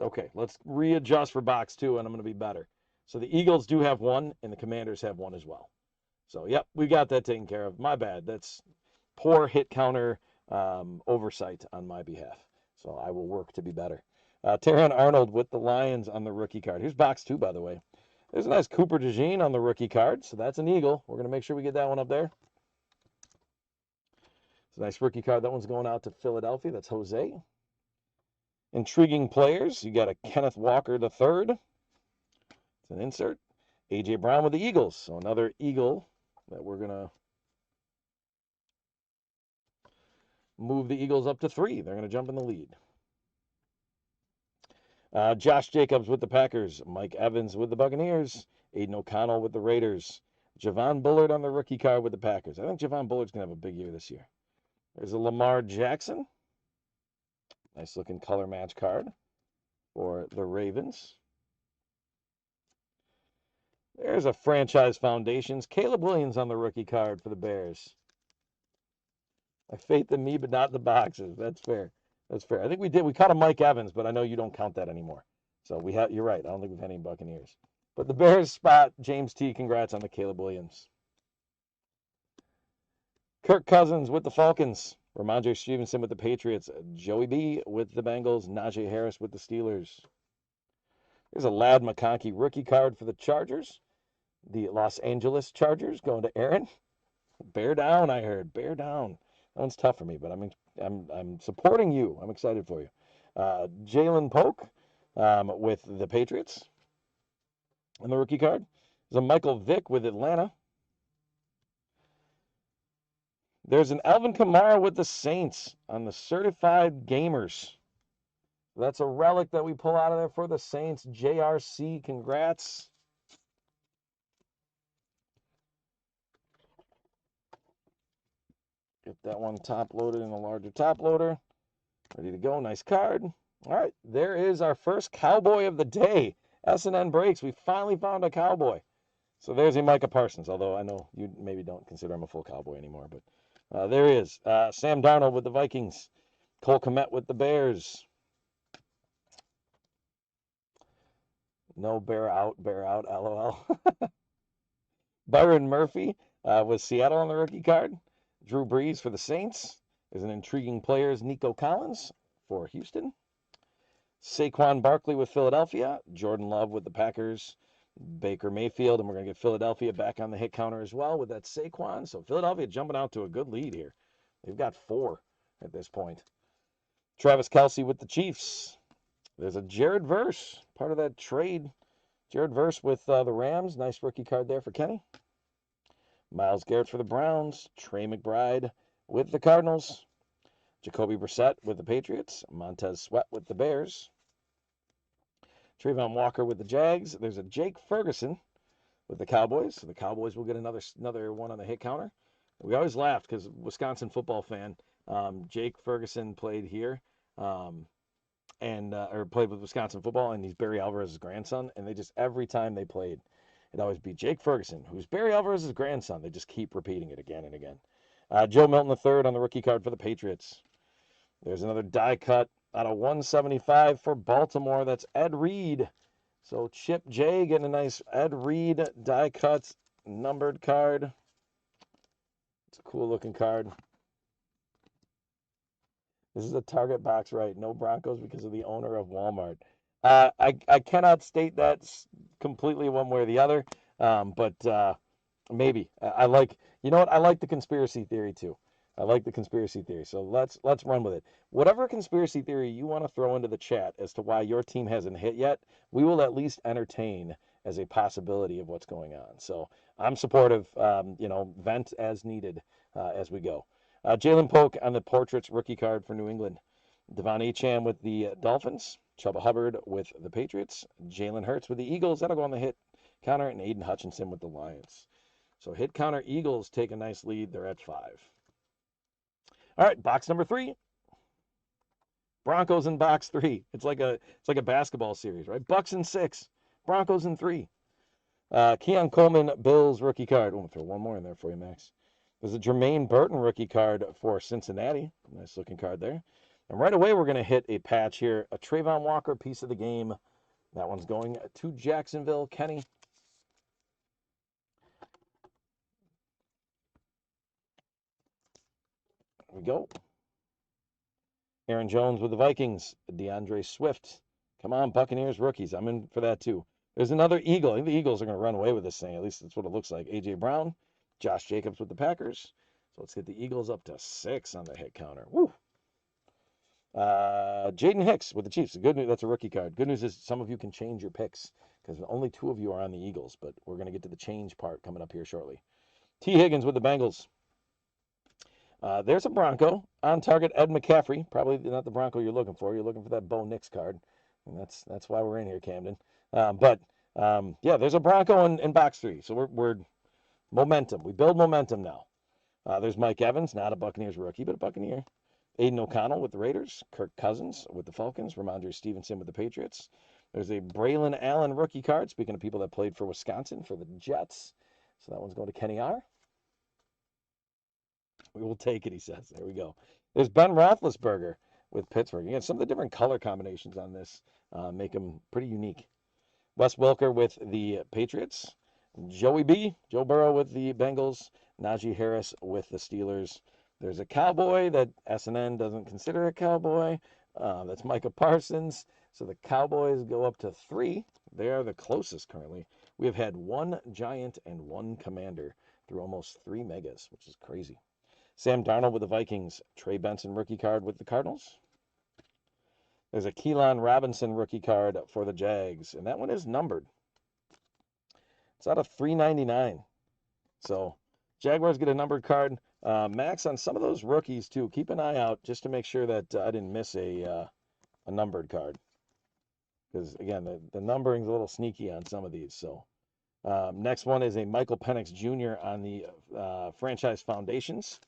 Okay, let's readjust for box 2, and I'm going to be better. So the Eagles do have 1, and the Commanders have 1 as well. So, yep, we got that taken care of. My bad. That's poor hit counter oversight on my behalf. So I will work to be better. Terran Arnold with the Lions on the rookie card. Here's box 2, by the way. There's a nice Cooper DeJean on the rookie card. So that's an Eagle. We're going to make sure we get that one up there. It's a nice rookie card. That one's going out to Philadelphia. That's Jose. Intriguing players. You got a Kenneth Walker III. It's an insert. A.J. Brown with the Eagles. So another Eagle that we're going to move the Eagles up to 3. They're going to jump in the lead. Josh Jacobs with the Packers. Mike Evans with the Buccaneers. Aiden O'Connell with the Raiders. Javon Bullard on the rookie card with the Packers. I think Javon Bullard's going to have a big year this year. There's a Lamar Jackson. Nice looking color match card for the Ravens. There's a Franchise Foundations. Caleb Williams on the rookie card for the Bears. I faith in me, but not the boxes. That's fair. That's fair. I think we did. We caught a Mike Evans, but I know you don't count that anymore. So we have. You're right. I don't think we've had any Buccaneers. But the Bears spot James T. Congrats on the Caleb Williams. Kirk Cousins with the Falcons. Ramondre Stevenson with the Patriots. Joey B. with the Bengals. Najee Harris with the Steelers. There's a Ladd McConkey rookie card for the Chargers. The Los Angeles Chargers going to Aaron. Bear down, I heard. Bear down. That one's tough for me, but I'm supporting you. I'm excited for you. Jalen Polk with the Patriots on the rookie card. There's a Michael Vick with Atlanta. There's an Alvin Kamara with the Saints on the Certified Gamers. That's a relic that we pull out of there for the Saints. JRC, congrats. Get that one top loaded in a larger top loader. Ready to go. Nice card. All right, there is our first Cowboy of the day. S&N Breaks. We finally found a Cowboy. So there's a Micah Parsons, although I know you maybe don't consider him a full Cowboy anymore. But there he is. Sam Darnold with the Vikings. Cole Kmet with the Bears. No bear out, LOL. Byron Murphy with Seattle on the rookie card. Drew Brees for the Saints. There's an intriguing players, Nico Collins for Houston. Saquon Barkley with Philadelphia. Jordan Love with the Packers. Baker Mayfield, and we're going to get Philadelphia back on the hit counter as well with that Saquon. So Philadelphia jumping out to a good lead here. They've got 4 at this point. Travis Kelce with the Chiefs. There's a Jared Verse, part of that trade. Jared Verse with the Rams. Nice rookie card there for Kenny. Myles Garrett for the Browns. Trey McBride with the Cardinals. Jacoby Brissett with the Patriots. Montez Sweat with the Bears. Trayvon Walker with the Jags. There's a Jake Ferguson with the Cowboys. So the Cowboys will get another one on the hit counter. We always laughed because Wisconsin football fan. Jake Ferguson played here. Or played with Wisconsin football, and he's Barry Alvarez's grandson. And they just, every time they played, it'd always be Jake Ferguson, who's Barry Alvarez's grandson. They just keep repeating it again and again. Joe Milton III on the rookie card for the Patriots. There's another die cut out of 175 for Baltimore. That's Ed Reed. So Chip J getting a nice Ed Reed die cut numbered card. It's a cool looking card. This is a Target box, right? No Broncos because of the owner of Walmart. I cannot state that completely one way or the other, but maybe. I like, you know what? I like the conspiracy theory too. I like the conspiracy theory. So let's run with it. Whatever conspiracy theory you want to throw into the chat as to why your team hasn't hit yet, we will at least entertain as a possibility of what's going on. So I'm supportive. Vent as needed as we go. Jalen Polk on the Portraits rookie card for New England. Devon Achane with the Dolphins. Chuba Hubbard with the Patriots. Jalen Hurts with the Eagles. That'll go on the hit counter. And Aiden Hutchinson with the Lions. So hit counter Eagles take a nice lead. They're at 5. All right, box number 3. Broncos in box 3. It's like a basketball series, right? Bucks in 6. Broncos in 3. Keon Coleman, Bills rookie card. I'm going to throw one more in there for you, Max. There's a Jermaine Burton rookie card for Cincinnati. Nice looking card there. And right away, we're going to hit a patch here. A Trayvon Walker piece of the game. That one's going to Jacksonville. Kenny. There we go. Aaron Jones with the Vikings. DeAndre Swift. Come on, Buccaneers rookies. I'm in for that too. There's another Eagle. I think the Eagles are going to run away with this thing. At least that's what it looks like. A.J. Brown. Josh Jacobs with the Packers. So let's get the Eagles up to 6 on the hit counter. Woo. Jaden Hicks with the Chiefs. The good news, that's a rookie card. Good news is some of you can change your picks because only 2 of you are on the Eagles, but we're going to get to the change part coming up here shortly. T. Higgins with the Bengals. There's a Bronco on target. Ed McCaffrey, probably not the Bronco you're looking for. You're looking for that Bo Nix card, and that's why we're in here, Camden. Yeah, there's a Bronco in box 3. So we're momentum. We build momentum now. There's Mike Evans, not a Buccaneers rookie, but a Buccaneer. Aiden O'Connell with the Raiders. Kirk Cousins with the Falcons. Ramondre Stevenson with the Patriots. There's a Braylon Allen rookie card. Speaking of people that played for Wisconsin for the Jets. So that one's going to Kenny R. We will take it, he says. There we go. There's Ben Roethlisberger with Pittsburgh. Again, some of the different color combinations on this make them pretty unique. Wes Welker with the Patriots. Joe Burrow with the Bengals. Najee Harris with the Steelers. There's a Cowboy that SNN doesn't consider a Cowboy. That's Micah Parsons. So the Cowboys go up to 3. They are the closest currently. We have had 1 Giant and 1 Commander through almost 3 megas, which is crazy. Sam Darnold with the Vikings. Trey Benson rookie card with the Cardinals. There's a Keelan Robinson rookie card for the Jags, and that one is numbered. It's out of 399. So Jaguars get a numbered card. Max, on some of those rookies too, keep an eye out just to make sure that I didn't miss a numbered card. Because again, the numbering's a little sneaky on some of these. So next one is a Michael Penix Jr. on the franchise foundations.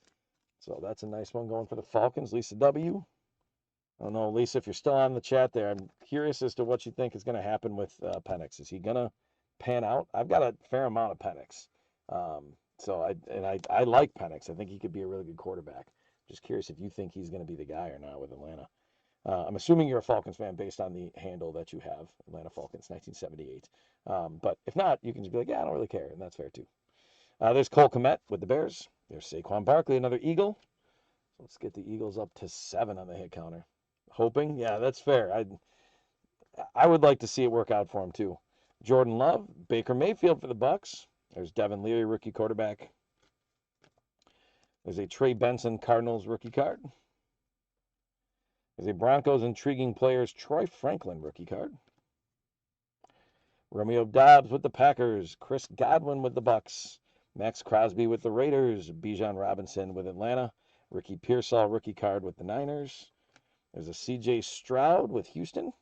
So that's a nice one going for the Falcons. Lisa W. I don't know, Lisa, if you're still on the chat there, I'm curious as to what you think is going to happen with Penix. Is he going to pan out? I've got a fair amount of Penix. So I like Penix. I think he could be a really good quarterback. Just curious if you think he's going to be the guy or not with Atlanta. I'm assuming you're a Falcons fan based on the handle that you have, Atlanta Falcons, 1978. But if not, you can just be like, yeah, I don't really care, and that's fair too. There's Cole Kmet with the Bears. There's Saquon Barkley, another Eagle. So let's get the Eagles up to 7 on the hit counter. Hoping, yeah, that's fair. I would like to see it work out for him too. Jordan Love, Baker Mayfield for the Bucks. There's Devin Leary, rookie quarterback. There's a Trey Benson, Cardinals rookie card. There's a Broncos intriguing players, Troy Franklin rookie card. Romeo Doubs with the Packers. Chris Godwin with the Bucks. Max Crosby with the Raiders. Bijan Robinson with Atlanta. Ricky Pearsall rookie card with the Niners. There's a C.J. Stroud with Houston.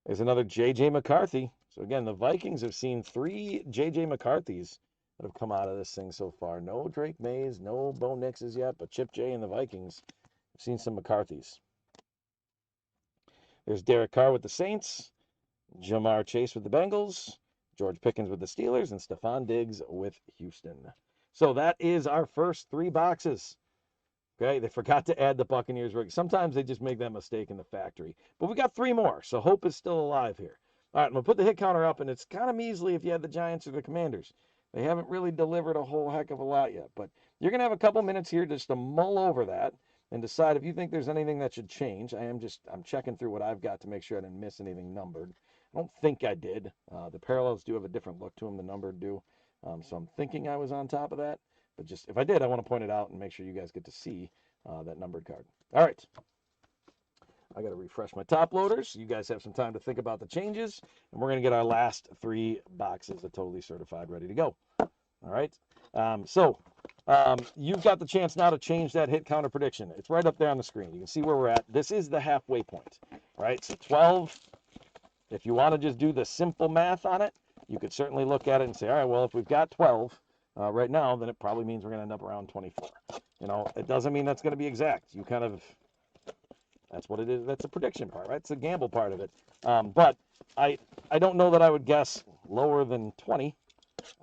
There's another J.J. McCarthy. So again, the Vikings have seen 3 J.J. McCarthys that have come out of this thing so far. No Drake Mays, no Bo Nixes yet, but Chip J and the Vikings have seen some McCarthys. There's Derek Carr with the Saints. Jamar Chase with the Bengals. George Pickens with the Steelers. And Stephon Diggs with Houston. So that is our first 3 boxes. Okay, they forgot to add the Buccaneers rookie. Sometimes they just make that mistake in the factory. But we got 3 more, so hope is still alive here. All right, I'm going to put the hit counter up, and it's kind of measly if you had the Giants or the Commanders. They haven't really delivered a whole heck of a lot yet. But you're going to have a couple minutes here just to mull over that and decide if you think there's anything that should change. I'm checking through what I've got to make sure I didn't miss anything numbered. I don't think I did. The parallels do have a different look to them. The numbered do. So I'm thinking I was on top of that. But just if I did, I want to point it out and make sure you guys get to see that numbered card. All right. I got to refresh my top loaders. You guys have some time to think about the changes. And we're going to get our last 3 boxes of Totally Certified ready to go. All right. You've got the chance now to change that hit counter prediction. It's right up there on the screen. You can see where we're at. This is the halfway point. All right. So 12. If you want to just do the simple math on it, you could certainly look at it and say, all right, well, if we've got 12 right now, then it probably means we're going to end up around 24. You know, it doesn't mean that's going to be exact. You kind of, that's what it is. That's a prediction part, right? It's a gamble part of it. But I don't know that I would guess lower than 20.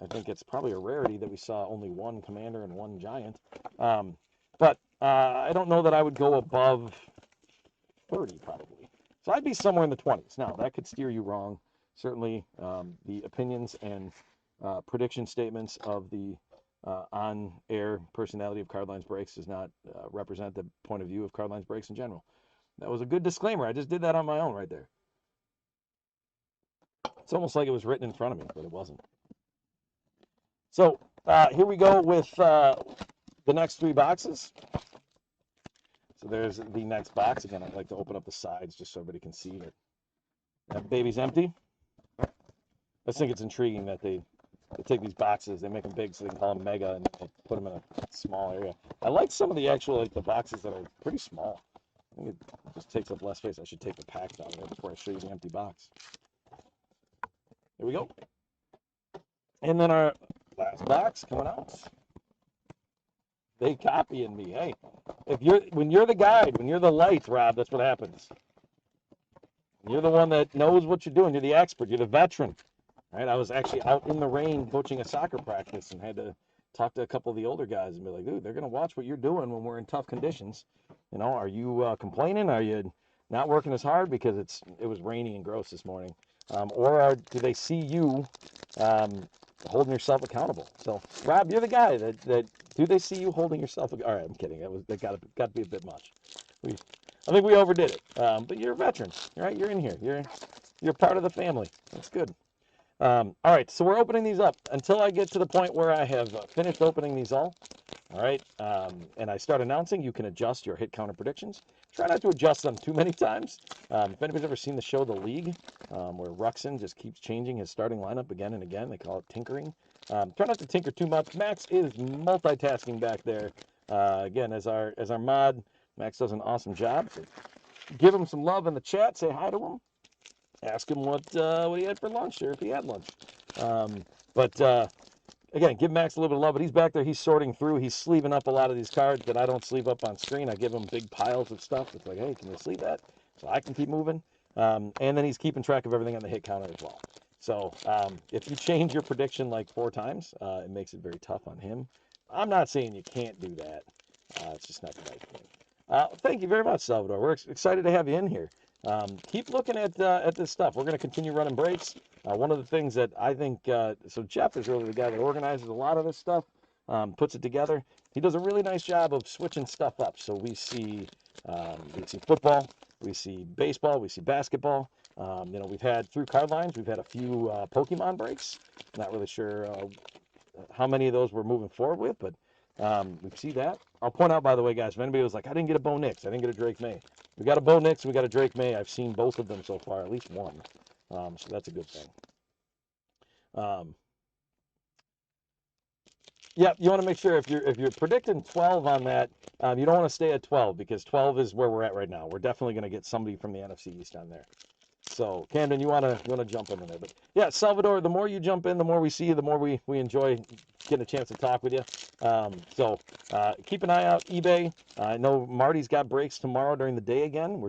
I think it's probably a rarity that we saw only 1 Commander and 1 Giant. But I don't know that I would go above 30 probably. So I'd be somewhere in the 20s. Now, that could steer you wrong. Certainly, the opinions and prediction statements of the on-air personality of Cardlines Breaks does not represent the point of view of Cardlines Breaks in general. That was a good disclaimer. I just did that on my own right there. It's almost like it was written in front of me, but it wasn't. So here we go with the next 3 boxes. So there's the next box. Again, I'd like to open up the sides just so everybody can see that baby's empty. I just think it's intriguing that they take these boxes, they make them big so they can call them mega, and they put them in a small area. I like some of the actual, like the boxes that are pretty small. I think it just takes up less space. I should take the packs out of there before I show you the empty box. Here we go. And then our last box coming out. They copying me. Hey, when you're the guide, when you're the light, Rob, that's what happens. You're the one that knows what you're doing. You're the expert. You're the veteran. Right? I was actually out in the rain coaching a soccer practice and had to talk to a couple of the older guys and be like, dude, they're going to watch what you're doing when we're in tough conditions. You know, are you complaining? Are you not working as hard because it was rainy and gross this morning? Or do they see you holding yourself accountable? So, Rob, you're the guy that do they see you holding yourself? All right, I'm kidding. That got to be a bit much. I think we overdid it. But you're a veteran, right? You're in here. You're part of the family. That's good. All right, so we're opening these up until I get to the point where I have finished opening these all. All right, and I start announcing. You can adjust your hit counter predictions. Try not to adjust them too many times. If anybody's ever seen the show The League, where Ruxin just keeps changing his starting lineup again and again, they call it tinkering. Try not to tinker too much. Max is multitasking back there. Again, as our mod, Max does an awesome job. So give him some love in the chat. Say hi to him. Ask him what he had for lunch, or if he had lunch. Again, give Max a little bit of love, but he's back there. He's sorting through. He's sleeving up a lot of these cards that I don't sleeve up on screen. I give him big piles of stuff. It's like, hey, can you sleeve that? So I can keep moving. And then he's keeping track of everything on the hit counter as well. So if you change your prediction like 4 times, it makes it very tough on him. I'm not saying you can't do that. It's just not the right thing. Thank you very much, Salvador. We're excited to have you in here. Keep looking at this stuff. We're going to continue running breaks. One of the things that I think, so Jeff is really the guy that organizes a lot of this stuff, puts it together. He does a really nice job of switching stuff up. So we see football, we see baseball, we see basketball. We've had through Cardlines, we've had a few Pokemon breaks. Not really sure how many of those we're moving forward with, but we see that. I'll point out, by the way, guys, if anybody was like, I didn't get a Bo Nix, I didn't get a Drake May. We got a Bo Nix, we got a Drake May. I've seen both of them so far, at least one. So that's a good thing. Yeah, you want to make sure if you're predicting 12 on that, you don't want to stay at 12 because 12 is where we're at right now. We're definitely going to get somebody from the NFC East on there. So, Camden, you want to jump in there. But yeah, Salvador, the more you jump in, the more we see you, the more we enjoy getting a chance to talk with you. Keep an eye out, eBay. I know Marty's got breaks tomorrow during the day again.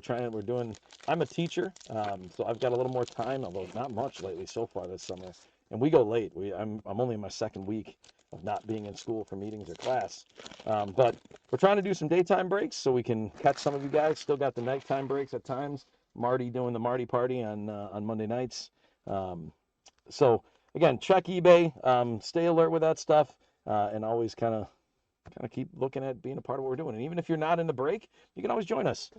I'm a teacher, so I've got a little more time, although not much lately so far this summer. And we go late. I'm only in my 2nd week of not being in school for meetings or class. But we're trying to do some daytime breaks so we can catch some of you guys. Still got the nighttime breaks at times. Marty doing the Marty party on Monday nights. So again, check eBay, stay alert with that stuff, and always kind of keep looking at being a part of what we're doing. And even if you're not in the break, you can always join us,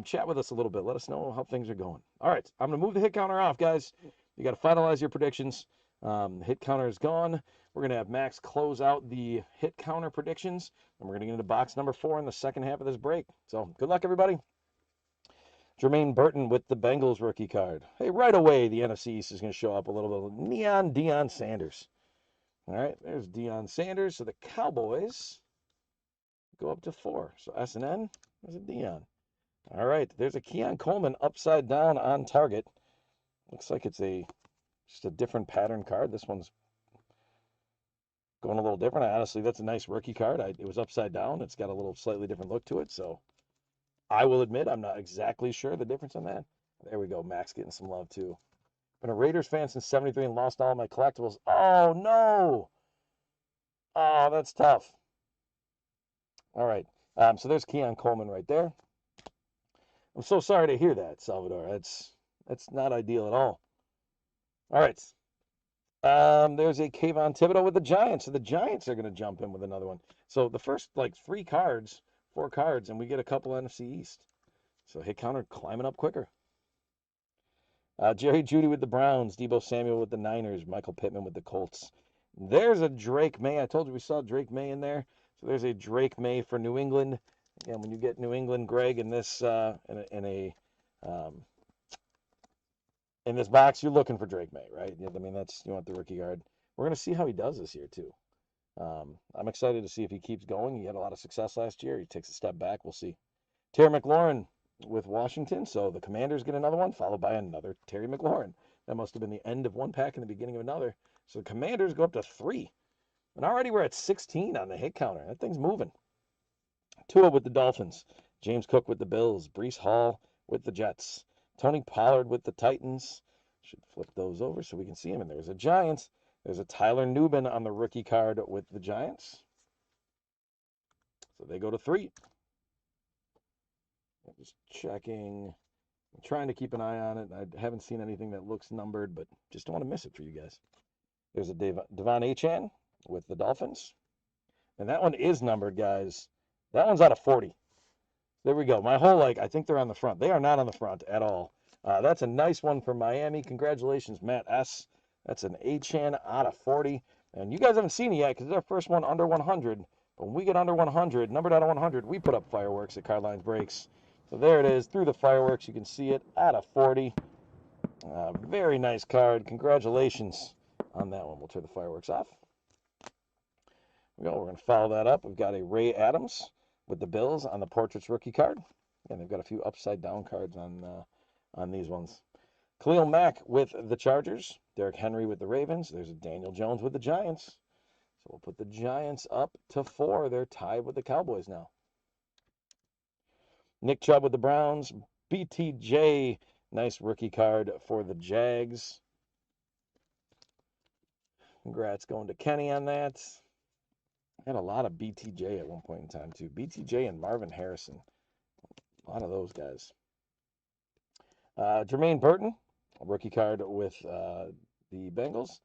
chat with us a little bit, let us know how things are going. All right, I'm gonna move the hit counter off, guys. You got to finalize your predictions. Hit counter is gone. We're gonna have Max close out the hit counter predictions, and we're gonna get into box number 4 in the second half of this break. So good luck, everybody. Jermaine Burton with the Bengals rookie card. Hey, right away, the NFC East is going to show up a little bit of neon Deion Sanders. All right, there's Deion Sanders. So the Cowboys go up to 4. So S&N, there's a Deion. All right, there's a Keon Coleman upside down on target. Looks like it's just a different pattern card. This one's going a little different. Honestly, that's a nice rookie card. It was upside down. It's got a little slightly different look to it, so I will admit I'm not exactly sure the difference on that. There we go. Max getting some love too. Been a Raiders fan since '73 and lost all my collectibles. Oh no! Oh, that's tough. All right. So there's Keon Coleman right there. I'm so sorry to hear that, Salvador. That's not ideal at all. All right. There's a Kayvon Thibodeau with the Giants. So the Giants are going to jump in with another one. So the first like 4 cards, and we get a couple NFC East. So hit counter climbing up quicker. Jerry Jeudy with the Browns, Deebo Samuel with the Niners, Michael Pittman with the Colts. There's a Drake May. I told you we saw Drake May in there. So there's a Drake May for New England. Again, when you get New England, Greg, in this in this box, you're looking for Drake May, right? I mean, you want the rookie card. We're going to see how he does this year too. I'm excited to see if he keeps going. He had a lot of success last year. He takes a step back. We'll see. Terry McLaurin with Washington. So the Commanders get another one, followed by another Terry McLaurin. That must have been the end of one pack and the beginning of another. So the Commanders go up to 3. And already we're at 16 on the hit counter. That thing's moving. Tua with the Dolphins. James Cook with the Bills. Breece Hall with the Jets. Tony Pollard with the Titans. Should flip those over so we can see him. And there's a Giants. There's a Tyler Nubin on the rookie card with the Giants. So they go to 3. I'm just checking. I'm trying to keep an eye on it. I haven't seen anything that looks numbered, but just don't want to miss it for you guys. There's a Devon Achane with the Dolphins. And that one is numbered, guys. That one's out of 40. There we go. My whole, I think they're on the front. They are not on the front at all. That's a nice one for Miami. Congratulations, Matt S. That's an Achane out of 40. And you guys haven't seen it yet because it's our first one under 100. But when we get under 100, numbered out of 100, we put up fireworks at Cardlines Breaks. So there it is, through the fireworks. You can see it out of 40. Very nice card. Congratulations on that one. We'll turn the fireworks off. We're going to follow that up. We've got a Ray Adams with the Bills on the Portraits rookie card. And they've got a few upside down cards on these ones. Khalil Mack with the Chargers. Derrick Henry with the Ravens. There's a Daniel Jones with the Giants. So we'll put the Giants up to 4. They're tied with the Cowboys now. Nick Chubb with the Browns. BTJ, nice rookie card for the Jags. Congrats going to Kenny on that. I had a lot of BTJ at one point in time too. BTJ and Marvin Harrison. A lot of those guys. Jermaine Burton, a rookie card with the Bengals.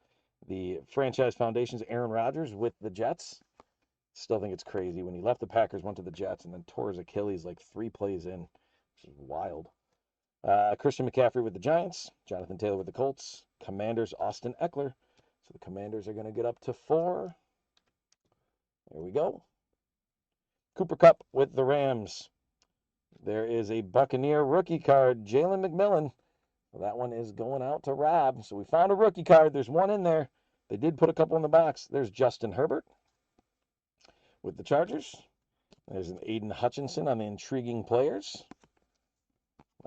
The Franchise Foundation's Aaron Rodgers with the Jets. Still think it's crazy. When he left the Packers, went to the Jets, and then tore his Achilles 3 plays in. Which is wild. Christian McCaffrey with the Giants. Jonathan Taylor with the Colts. Commanders, Austin Eckler. So the Commanders are going to get up to 4. There we go. Cooper Kupp with the Rams. There is a Buccaneer rookie card, Jalen McMillan. Well, that one is going out to Rob. So we found a rookie card. There's one in there. They did put a couple in the box. There's Justin Herbert with the Chargers. There's an Aiden Hutchinson on the Intriguing Players.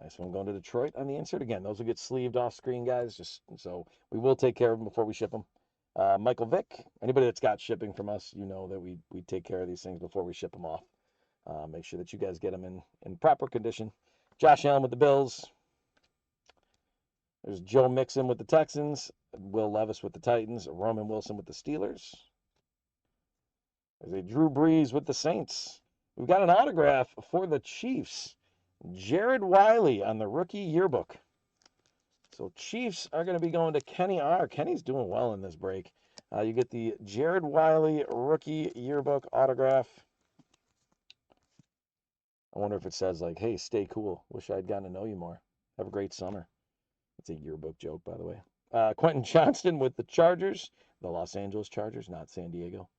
Nice one going to Detroit on the insert. Again, those will get sleeved off screen, guys. Just so we will take care of them before we ship them. Michael Vick. Anybody that's got shipping from us, you know that we take care of these things before we ship them off. Make sure that you guys get them in proper condition. Josh Allen with the Bills. There's Joe Mixon with the Texans. Will Levis with the Titans. Roman Wilson with the Steelers. There's a Drew Brees with the Saints. We've got an autograph for the Chiefs. Jared Wiley on the rookie yearbook. So Chiefs are going to be going to Kenny R. Kenny's doing well in this break. You get the Jared Wiley rookie yearbook autograph. I wonder if it says hey, stay cool. Wish I'd gotten to know you more. Have a great summer. It's a yearbook joke, by the way. Quentin Johnston with the Chargers. The Los Angeles Chargers, not San Diego.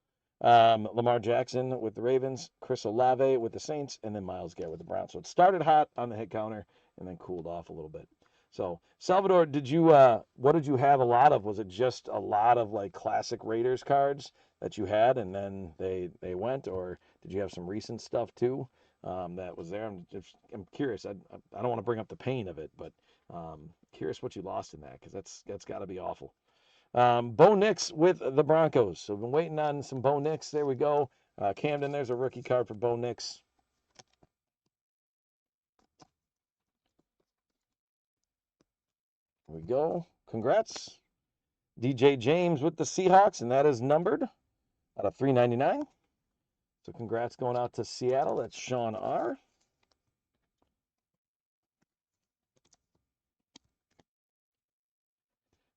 Lamar Jackson with the Ravens. Chris Olave with the Saints. And then Myles Garrett with the Browns. So it started hot on the hit counter and then cooled off a little bit. So, Salvador, what did you have a lot of? Was it just a lot of classic Raiders cards that you had and then they went, or did you have some recent stuff too that was there? I'm curious. I don't want to bring up the pain of it, but curious what you lost in that, because that's got to be awful. Bo Nix with the Broncos. So we've been waiting on some Bo Nix. There we go. Camden, there's a rookie card for Bo Nix. There we go. Congrats. DJ James with the Seahawks, and that is numbered out of 399. So congrats going out to Seattle. That's Sean R.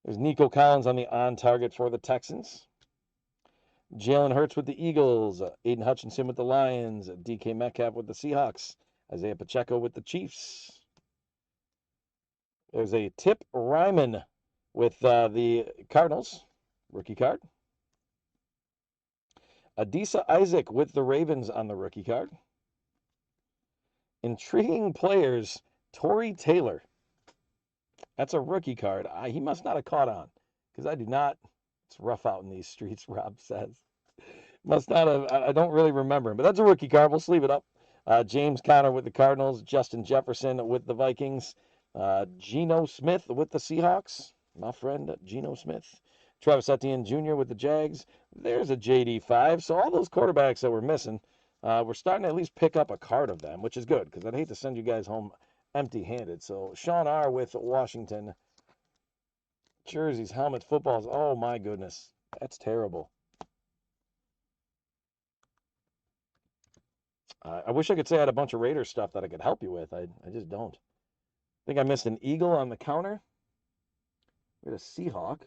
There's Nico Collins on the on target for the Texans. Jalen Hurts with the Eagles. Aiden Hutchinson with the Lions. DK Metcalf with the Seahawks. Isaiah Pacheco with the Chiefs. There's a Tip Ryman with the Cardinals. Rookie card. Adisa Isaac with the Ravens on the rookie card. Intriguing players. Torrey Taylor. That's a rookie card. He must not have caught on because I do not. It's rough out in these streets, Rob says. Must not have. I don't really remember him, but that's a rookie card. We'll sleeve it up. James Conner with the Cardinals. Justin Jefferson with the Vikings. Geno Smith with the Seahawks. My friend Geno Smith. Travis Etienne Jr. with the Jags. There's a JD5. So all those quarterbacks that we're missing, we're starting to at least pick up a card of them, which is good because I'd hate to send you guys home empty-handed. So Sean R. with Washington. Jerseys, helmets, footballs. Oh, my goodness. That's terrible. I wish I could say I had a bunch of Raiders stuff that I could help you with. I just don't. I think I missed an Eagle on the counter. We had a Seahawk.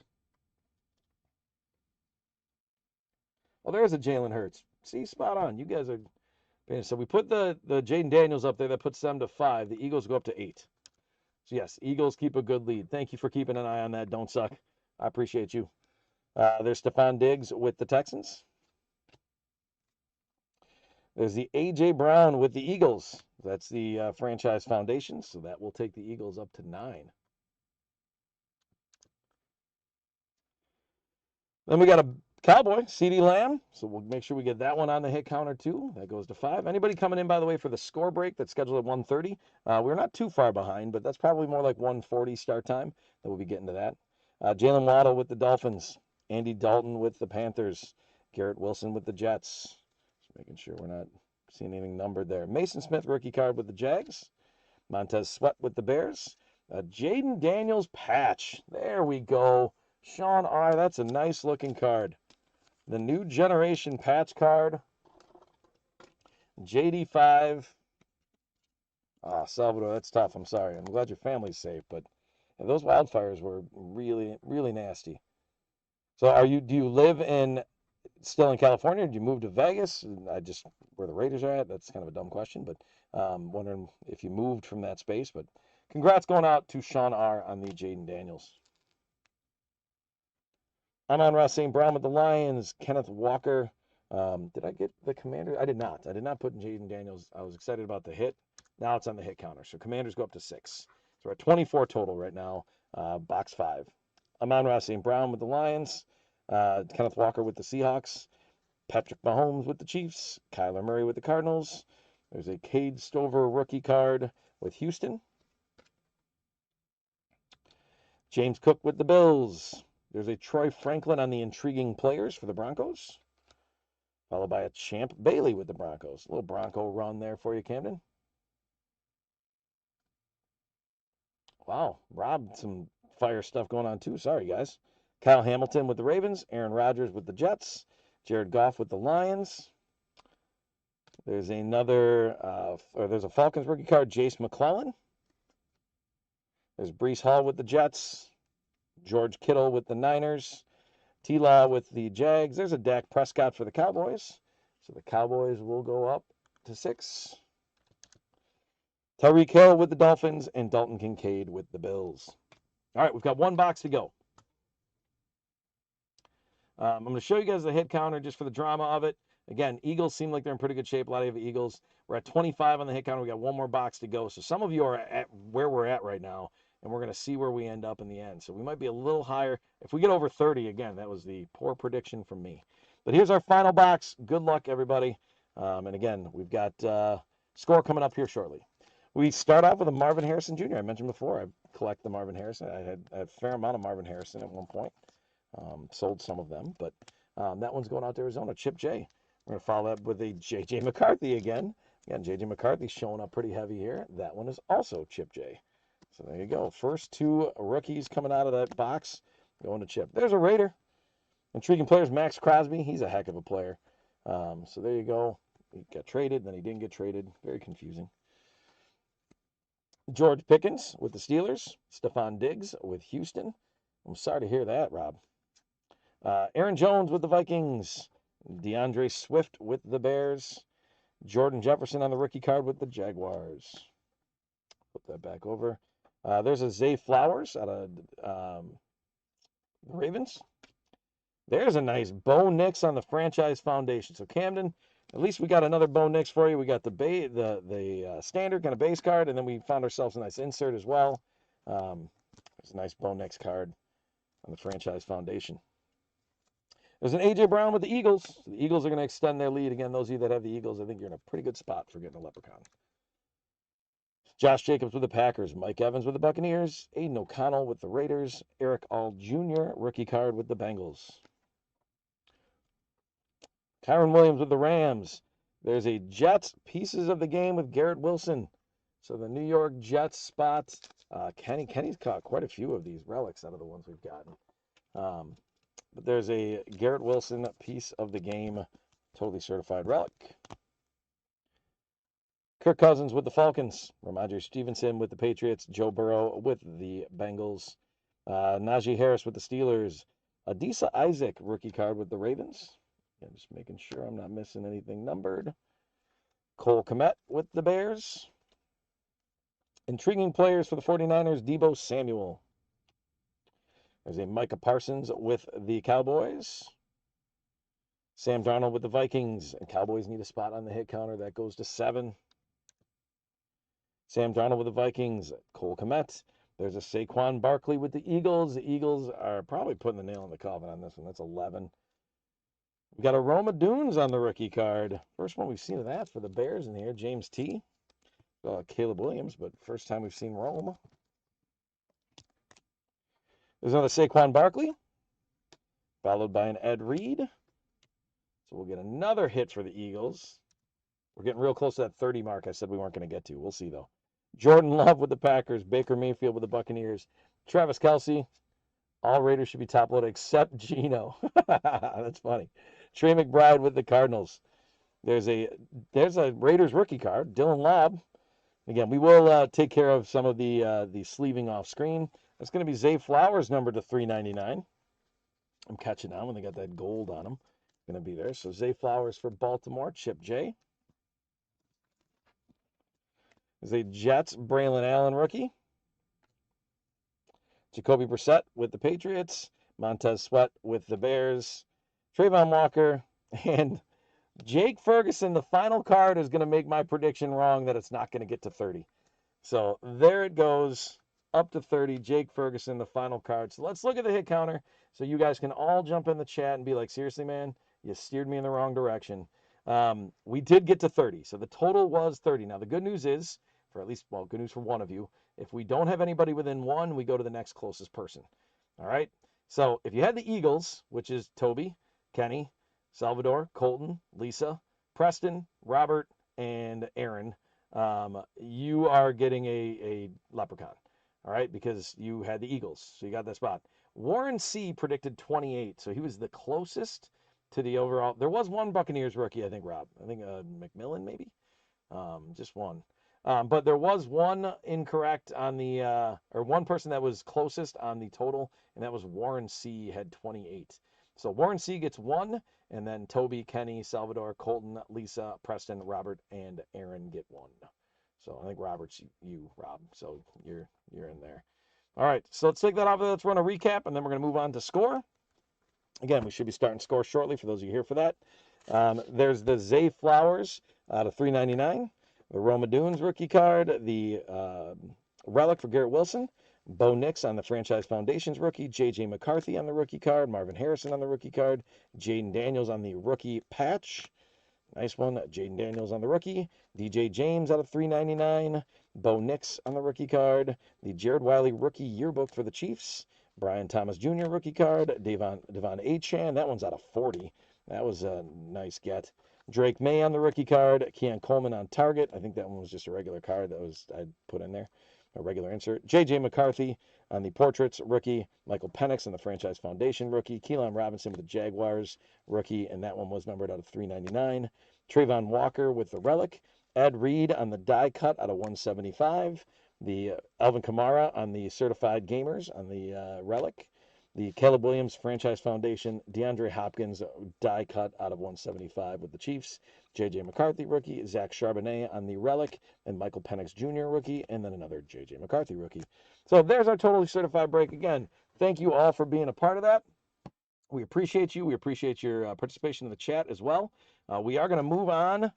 Oh, there's a Jalen Hurts. See, spot on. You guys are... So we put the Jaden Daniels up there. That puts them to 5. The Eagles go up to 8. So, yes, Eagles keep a good lead. Thank you for keeping an eye on that. Don't suck. I appreciate you. There's Stephon Diggs with the Texans. There's the A.J. Brown with the Eagles. That's the franchise foundation, so that will take the Eagles up to 9. Then we got a Cowboy, CeeDee Lamb, so we'll make sure we get that one on the hit counter too. That goes to 5. Anybody coming in, by the way, for the score break that's scheduled at 1:30? We're not too far behind, but that's probably more like 1:40 start time that we'll be getting to that. Jalen Waddle with the Dolphins. Andy Dalton with the Panthers. Garrett Wilson with the Jets. Just making sure we're not seeing anything numbered there. Mason Smith, rookie card with the Jags. Montez Sweat with the Bears. Jaden Daniels patch. There we go. Sean R., that's a nice looking card. The new generation patch card. JD5. Salvador, that's tough. I'm sorry. I'm glad your family's safe, but those wildfires were really, really nasty. So do you live still in California? Did you move to Vegas? Where the Raiders are at? That's kind of a dumb question, but wondering if you moved from that space. But congrats going out to Sean R. on the Jaden Daniels. Amon-Ra St. Brown with the Lions. Kenneth Walker. Did I get the Commanders? I did not. I did not put in Jaden Daniels. I was excited about the hit. Now it's on the hit counter. So Commanders go up to 6. So we're at 24 total right now. Box 5. Amon-Ra St. Brown with the Lions. Kenneth Walker with the Seahawks. Patrick Mahomes with the Chiefs. Kyler Murray with the Cardinals. There's a Cade Stover rookie card with Houston. James Cook with the Bills. There's a Troy Franklin on the intriguing players for the Broncos. Followed by a Champ Bailey with the Broncos. A little Bronco run there for you, Camden. Wow, Rob, some fire stuff going on too. Sorry, guys. Kyle Hamilton with the Ravens. Aaron Rodgers with the Jets. Jared Goff with the Lions. There's there's a Falcons rookie card, Jace McClellan. There's Breece Hall with the Jets. George Kittle with the Niners. T-Law with the Jags. There's a Dak Prescott for the Cowboys. So the Cowboys will go up to 6. Tyreek Hill with the Dolphins and Dalton Kincaid with the Bills. All right, we've got one box to go. I'm going to show you guys the hit counter just for the drama of it. Again, Eagles seem like they're in pretty good shape. A lot of you have Eagles. We're at 25 on the hit counter. We got one more box to go. So some of you are at where we're at right now, and we're going to see where we end up in the end. So we might be a little higher. If we get over 30, again, that was the poor prediction from me. But here's our final box. Good luck, everybody. And again, we've got score coming up here shortly. We start off with a Marvin Harrison Jr. I mentioned before, I collect the Marvin Harrison. I had a fair amount of Marvin Harrison at one point. Sold some of them, but that one's going out to Arizona. Chip J. We're going to follow up with a J.J. McCarthy again. Again, J.J. McCarthy showing up pretty heavy here. That one is also Chip J. So there you go. First 2 rookies coming out of that box going to Chip. There's a Raider. Intriguing players, Max Crosby. He's a heck of a player. So there you go. he got traded, then he didn't get traded. Very confusing. George Pickens with the Steelers. Stephon Diggs with Houston. I'm sorry to hear that, Rob. Aaron Jones with the Vikings. DeAndre Swift with the Bears. Jordan Jefferson on the rookie card with the Jaguars. Flip that back over. There's a Zay Flowers out of the Ravens. There's a nice Bo Nix on the franchise foundation. So Camden, at least we got another Bo Nix for you. We got the standard kind of base card, and then we found ourselves a nice insert as well. There's a nice Bo Nix card on the franchise foundation. There's an A.J. Brown with the Eagles. So the Eagles are going to extend their lead. Again, those of you that have the Eagles, I think you're in a pretty good spot for getting a leprechaun. Josh Jacobs with the Packers. Mike Evans with the Buccaneers. Aiden O'Connell with the Raiders. Eric All Jr., rookie card with the Bengals. Kyron Williams with the Rams. There's a Jets pieces of the game with Garrett Wilson. So the New York Jets spot. Kenny's caught quite a few of these relics out of the ones we've gotten. But there's a Garrett Wilson piece of the game, totally certified relic. Kirk Cousins with the Falcons. Ramondre Stevenson with the Patriots. Joe Burrow with the Bengals. Najee Harris with the Steelers. Adisa Isaac, rookie card with the Ravens. I'm just making sure I'm not missing anything numbered. Cole Kmet with the Bears. Intriguing players for the 49ers, Deebo Samuel. There's a Micah Parsons with the Cowboys. Sam Darnold with the Vikings. And Cowboys need a spot on the hit counter. That goes to 7. Sam Darnold with the Vikings. Cole Kmet. There's a Saquon Barkley with the Eagles. The Eagles are probably putting the nail in the coffin on this one. That's 11. We got a Roma Dunes on the rookie card. First one we've seen of that for the Bears in here. James T. Caleb Williams, but first time we've seen Roma. There's another Saquon Barkley, followed by an Ed Reed. So we'll get another hit for the Eagles. We're getting real close to that 30 mark I said we weren't going to get to. We'll see, though. Jordan Love with the Packers. Baker Mayfield with the Buccaneers. Travis Kelce. All Raiders should be top loaded except Geno. That's funny. Trey McBride with the Cardinals. There's a Raiders rookie card. Dylan Lobb. Again, we will take care of some of the sleeving off screen. That's going to be Zay Flowers, number to 399. I'm catching on when they got that gold on them. Going to be there. So Zay Flowers for Baltimore. Chip J. There's a Jets Braylon Allen rookie. Jacoby Brissett with the Patriots. Montez Sweat with the Bears. Trayvon Walker. And Jake Ferguson, the final card, is going to make my prediction wrong that it's not going to get to 30. So there it goes, up to 30. Jake Ferguson, the final card. So let's look at the hit counter so you guys can all jump in the chat and be like, seriously, man, you steered me in the wrong direction. We did get to 30. So the total was 30. Now, the good news is, for at least, well, good news for one of you, if we don't have anybody within 1, we go to the next closest person. All right? So if you had the Eagles, which is Toby, Kenny, Salvador, Colton, Lisa, Preston, Robert, and Aaron, you are getting a leprechaun, all right, because you had the Eagles, so you got that spot. Warren C. predicted 28, so he was the closest to the overall. There was one Buccaneers rookie, I think, Rob. I think McMillan, maybe? Just one. But there was one incorrect on the, or one person that was closest on the total, and that was Warren C. had 28. So Warren C. gets 1. And then Toby, Kenny, Salvador, Colton, Lisa, Preston, Robert, and Aaron get 1. So I think Robert's you, Rob. So you're in there. All right, so let's take that off. Let's run a recap, and then we're going to move on to score. Again, we should be starting score shortly for those of you here for that. There's the Zay Flowers out of 399. The Roma Dunes rookie card. The relic for Garrett Wilson. Bo Nix on the Franchise Foundations rookie. J.J. McCarthy on the rookie card. Marvin Harrison on the rookie card. Jaden Daniels on the rookie patch. Nice one. Jaden Daniels on the rookie. DJ James out of 399. Bo Nix on the rookie card. The Jared Wiley rookie yearbook for the Chiefs. Brian Thomas Jr. rookie card. Devon Achane. That one's out of 40. That was a nice get. Drake May on the rookie card. Keon Coleman on target. I think that one was just a regular card that I put in there. A regular insert. J.J. McCarthy On the Portraits rookie, Michael Penix and the Franchise Foundation rookie. Keelan Robinson with the Jaguars rookie, and that one was numbered out of 399. Trayvon Walker with the Relic. Ed Reed on the die cut out of 175. The Alvin Kamara on the Certified Gamers on the Relic. The Caleb Williams Franchise Foundation, DeAndre Hopkins die cut out of 175 with the Chiefs, J.J. McCarthy rookie, Zach Charbonnet on the Relic, and Michael Penix Jr. rookie, and then another J.J. McCarthy rookie. So there's our totally certified break. Again, thank you all for being a part of that. We appreciate you. We appreciate your participation in the chat as well. We are going to move on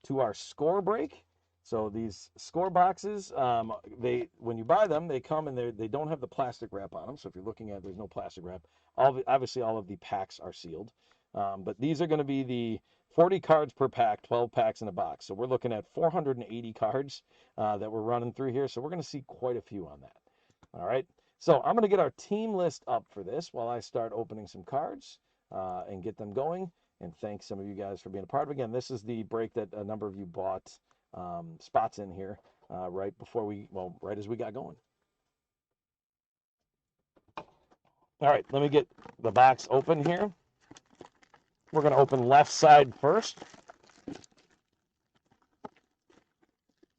to our score break. So these score boxes, when you buy them, they come and they don't have the plastic wrap on them. So if you're looking at, there's no plastic wrap. Obviously, all of the packs are sealed. But these are going to be the 40 cards per pack, 12 packs in a box. So we're looking at 480 cards that we're running through here. So we're going to see quite a few on that. All right. So I'm going to get our team list up for this while I start opening some cards and get them going. And thanks some of you guys for being a part of it. Again, this is the break that a number of you bought spots in here right as we got going. All right, let me get the box open here. We're going to open left side first.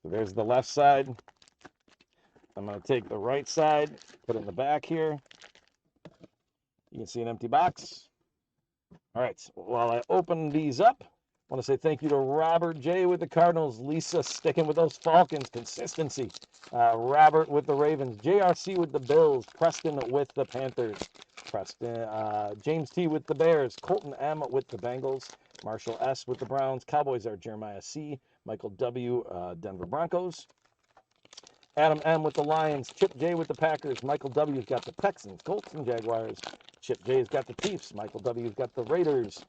So there's the left side. I'm going to take the right side, put it in the back here. You can see an empty box. All right, while I open these up, I want to say thank you to Robert J. with the Cardinals, Lisa sticking with those Falcons, consistency. Robert with the Ravens, JRC with the Bills, Preston with the Panthers, James T. with the Bears, Colton M. with the Bengals, Marshall S. with the Browns, Cowboys are Jeremiah C., Michael W., Denver Broncos, Adam M. with the Lions, Chip J. with the Packers, Michael W.'s got the Texans, Colts, and Jaguars, Chip J.'s got the Chiefs, Michael W.'s got the Raiders,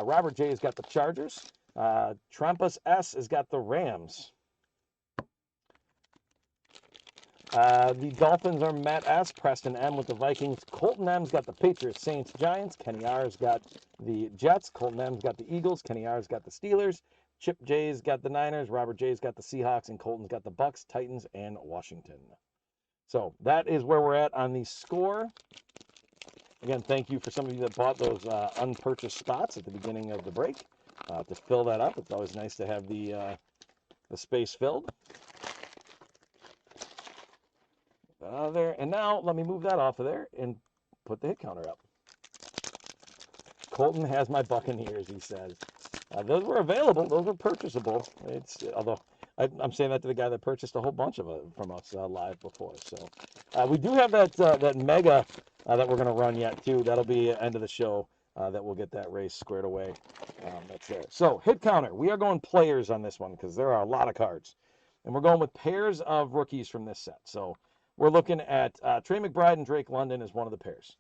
Robert J. has got the Chargers, Trampus S. has got the Rams. The Dolphins are Matt S., Preston M. with the Vikings, Colton M.'s got the Patriots, Saints, Giants, Kenny R.'s got the Jets, Colton M.'s got the Eagles, Kenny R.'s got the Steelers, Chip J's got the Niners, Robert J's got the Seahawks, and Colton's got the Bucks, Titans, and Washington. So that is where we're at on the score. Again, thank you for some of you that bought those unpurchased spots at the beginning of the break to fill that up. It's always nice to have the space filled. Out of there. And now let me move that off of there and put the hit counter up. Colton has my Buccaneers, he says. Those were available. Those were purchasable. Although I'm saying that to the guy that purchased a whole bunch of it from us live before. So we do have that mega that we're going to run yet too. That'll be end of the show that we'll get that race squared away. That's there. So hit counter. We are going players on this one because there are a lot of cards, and we're going with pairs of rookies from this set. So we're looking at Trey McBride and Drake London as one of the pairs.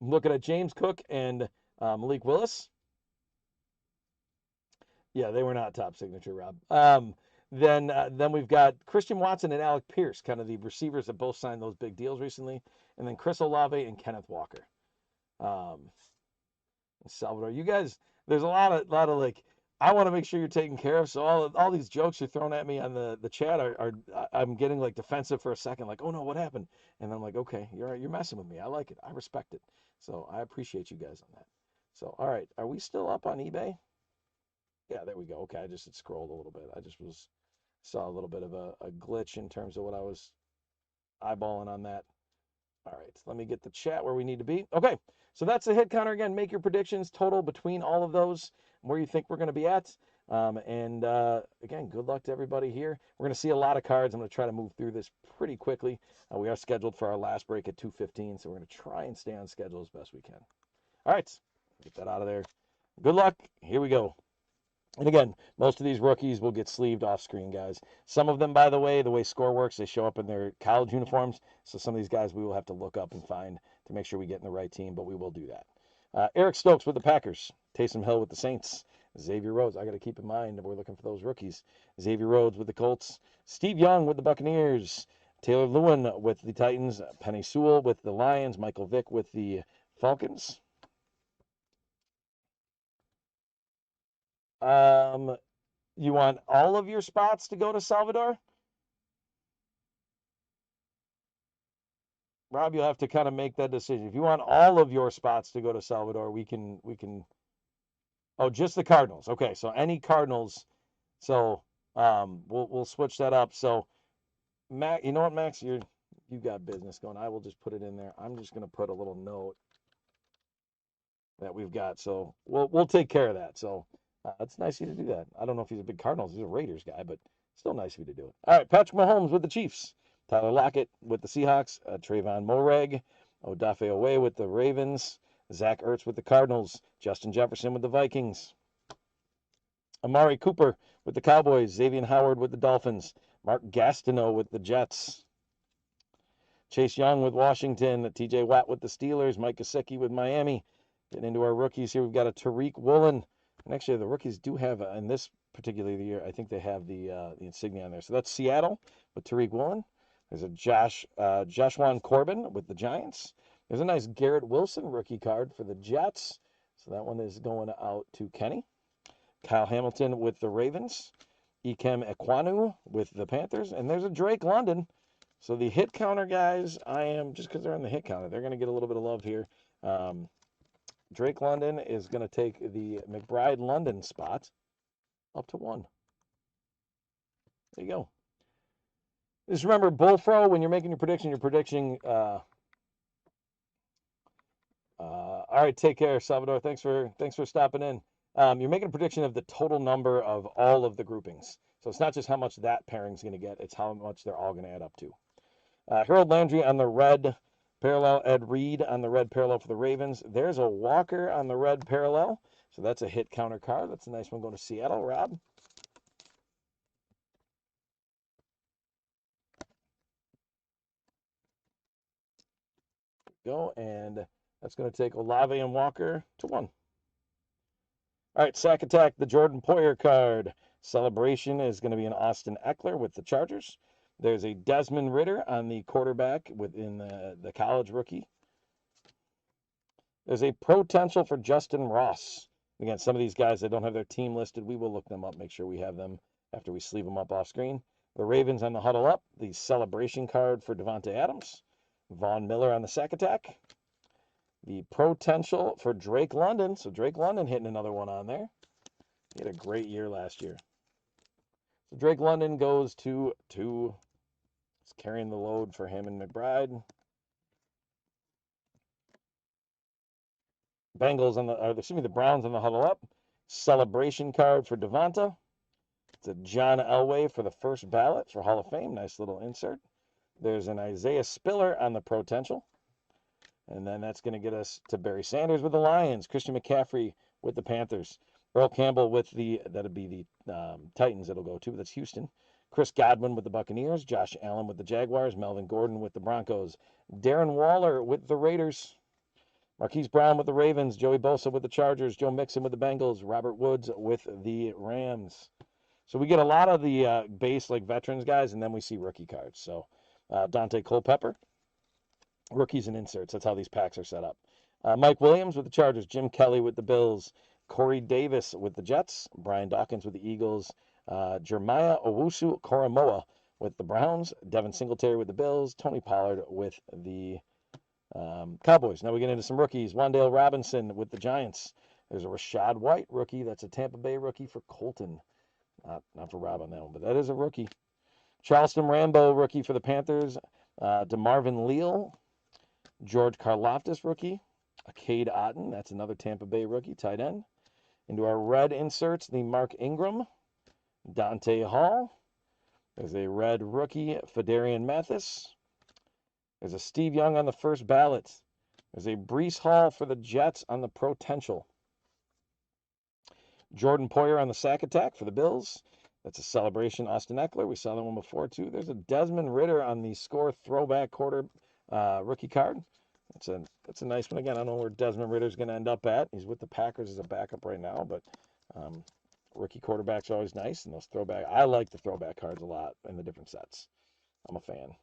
I'm looking at James Cook and Malik Willis. Yeah, they were not top signature, Rob. Then we've got Christian Watson and Alec Pierce, kind of the receivers that both signed those big deals recently. And then Chris Olave and Kenneth Walker. Salvador, you guys, there's a lot of like, I want to make sure you're taken care of. So all these jokes you're throwing at me on the chat are I'm getting like defensive for a second, like, oh no, what happened? And I'm like, okay, you're messing with me. I like it. I respect it. So I appreciate you guys on that. So all right, are we still up on eBay? Yeah, there we go. Okay, I just had scrolled a little bit. I just saw a little bit of a glitch in terms of what I was eyeballing on that. All right, let me get the chat where we need to be. Okay, so that's the hit counter again. Make your predictions total between all of those, where you think we're going to be at. Again, good luck to everybody here. We're going to see a lot of cards. I'm going to try to move through this pretty quickly. We are scheduled for our last break at 2:15, so we're going to try and stay on schedule as best we can. All right, get that out of there. Good luck. Here we go. And again, most of these rookies will get sleeved off screen, guys. Some of them, by the way score works, they show up in their college uniforms. So some of these guys we will have to look up and find to make sure we get in the right team, but we will do that. Eric Stokes with the Packers. Taysom Hill with the Saints. Xavier Rhodes, I got to keep in mind that we're looking for those rookies. Xavier Rhodes with the Colts. Steve Young with the Buccaneers. Taylor Lewin with the Titans. Penny Sewell with the Lions. Michael Vick with the Falcons. You want all of your spots to go to Salvador? Rob, you'll have to kind of make that decision. If you want all of your spots to go to Salvador, we can. Oh, just the Cardinals. Okay, so any Cardinals. So we'll switch that up. So Max, you know what, Max, you got business going. I will just put it in there. I'm just gonna put a little note that we've got. So we'll take care of that. So it's nice of you to do that. I don't know if he's a big Cardinals, he's a Raiders guy, but still nice of you to do it. All right, Patrick Mahomes with the Chiefs, Tyler Lockett with the Seahawks, Trayvon Moreg, Odafe Owe with the Ravens, Zach Ertz with the Cardinals, Justin Jefferson with the Vikings, Amari Cooper with the Cowboys, Xavier Howard with the Dolphins, Mark Gastineau with the Jets, Chase Young with Washington, TJ Watt with the Steelers, Mike Gesicki with Miami. Getting into our rookies here, we've got a Tariq Woolen. And actually, the rookies do have, in this particular year, I think they have the insignia on there. So that's Seattle with Tariq Woolen. There's a Joshua Corbin with the Giants. There's a nice Garrett Wilson rookie card for the Jets. So that one is going out to Kenny. Kyle Hamilton with the Ravens. Ikem Ekwonu with the Panthers. And there's a Drake London. So the hit counter guys, just because they're on the hit counter, they're going to get a little bit of love here. Drake London is going to take the McBride London spot up to 1. There you go. Just remember, Bullfro, when you're making your prediction, you're predicting. All right, take care, Salvador. Thanks for stopping in. You're making a prediction of the total number of all of the groupings. So it's not just how much that pairing's going to get, it's how much they're all going to add up to. Harold Landry on the red parallel, Ed Reed on the red parallel for the Ravens. There's a Walker on the red parallel. So that's a hit counter card. That's a nice one going to Seattle. Rob? Go, and that's going to take Olave and Walker to 1. All right, Sack Attack, the Jordan Poyer card. Celebration is going to be an Austin Eckler with the Chargers. There's a Desmond Ridder on the quarterback within the college rookie. There's a potential for Justin Ross. Again, some of these guys that don't have their team listed, we will look them up, make sure we have them after we sleeve them up off screen. The Ravens on the huddle up. The celebration card for Devontae Adams. Von Miller on the Sack Attack. The potential for Drake London. So Drake London hitting another one on there. He had a great year last year. So Drake London goes to 2. It's carrying the load for him and McBride. The Browns on the huddle up. Celebration card for Devonta. It's a John Elway for the first ballot for Hall of Fame. Nice little insert. There's an Isaiah Spiller on the potential. And then that's going to get us to Barry Sanders with the Lions. Christian McCaffrey with the Panthers. Earl Campbell with that'll be the Titans it'll go to. That's Houston. Chris Godwin with the Buccaneers. Josh Allen with the Jaguars. Melvin Gordon with the Broncos. Darren Waller with the Raiders. Marquise Brown with the Ravens. Joey Bosa with the Chargers. Joe Mixon with the Bengals. Robert Woods with the Rams. So we get a lot of the base, like veterans guys, and then we see rookie cards. So Dante Culpepper, rookies and inserts. That's how these packs are set up. Mike Williams with the Chargers. Jim Kelly with the Bills. Corey Davis with the Jets. Brian Dawkins with the Eagles. Jeremiah Owusu-Koramoah with the Browns. Devin Singletary with the Bills. Tony Pollard with the Cowboys. Now we get into some rookies. Wan'Dale Robinson with the Giants. There's a Rashad White rookie. That's a Tampa Bay rookie for Colton. Not for Rob on that one, but that is a rookie. Charleston Rambo rookie for the Panthers. DeMarvin Leal. George Karlaftis rookie. Cade Otton. That's another Tampa Bay rookie, tight end. Into our red inserts, the Mark Ingram. Dante Hall. There's a red rookie, Fedarian Mathis. There's a Steve Young on the first ballot. There's a Breece Hall for the Jets on the potential. Jordan Poyer on the Sack Attack for the Bills. That's a celebration. Austin Eckler. We saw that one before, too. There's a Desmond Ridder on the score throwback quarter rookie card. That's a nice one. Again, I don't know where Desmond Ridder's going to end up at. He's with the Packers as a backup right now, but rookie quarterback's always nice. And those I like the throwback cards a lot in the different sets. I'm a fan.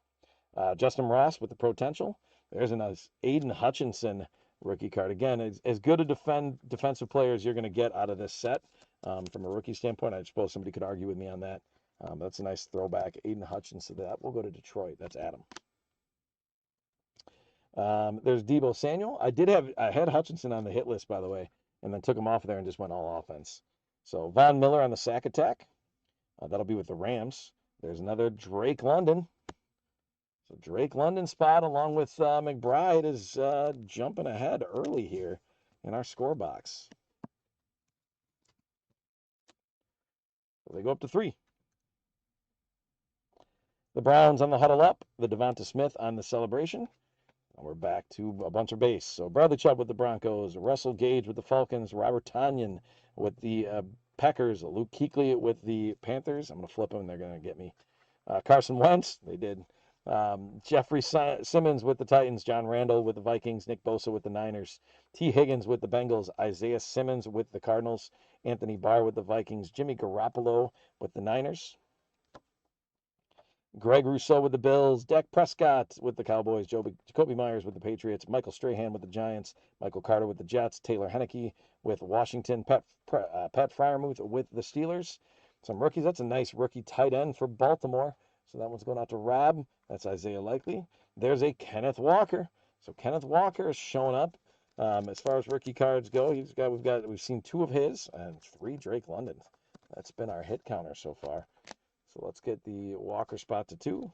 Justin Ross with the potential. There's a nice Aiden Hutchinson rookie card. Again, as good a defensive player as you're going to get out of this set from a rookie standpoint. I suppose somebody could argue with me on that. That's a nice throwback. Aiden Hutchinson. That will go to Detroit. That's Adam. There's Deebo Samuel. I had Hutchinson on the hit list, by the way, and then took him off there and just went all offense. So Von Miller on the sack attack. That'll be with the Rams. There's another Drake London. So Drake London spot along with McBride is jumping ahead early here in our score box. So they go up to 3. The Browns on the huddle up. The Devonta Smith on the celebration. And we're back to a bunch of base. So Bradley Chubb with the Broncos, Russell Gage with the Falcons, Robert Tonyan with the Packers, Luke Kuechly with the Panthers. I'm going to flip them. They're going to get me. Carson Wentz, they did. Jeffrey Simmons with the Titans, John Randall with the Vikings, Nick Bosa with the Niners, T. Higgins with the Bengals, Isaiah Simmons with the Cardinals, Anthony Barr with the Vikings, Jimmy Garoppolo with the Niners, Greg Rousseau with the Bills, Dak Prescott with the Cowboys, Jacoby Myers with the Patriots, Michael Strahan with the Giants, Michael Carter with the Jets, Taylor Heineke with Washington, Pat Freiermuth with the Steelers. Some rookies. That's a nice rookie tight end for Baltimore. So that one's going out to Rob. That's Isaiah Likely. There's a Kenneth Walker. So Kenneth Walker is showing up. As far as rookie cards go, we've seen 2 of his and 3 Drake London. That's been our hit counter so far. So let's get the Walker spot to 2.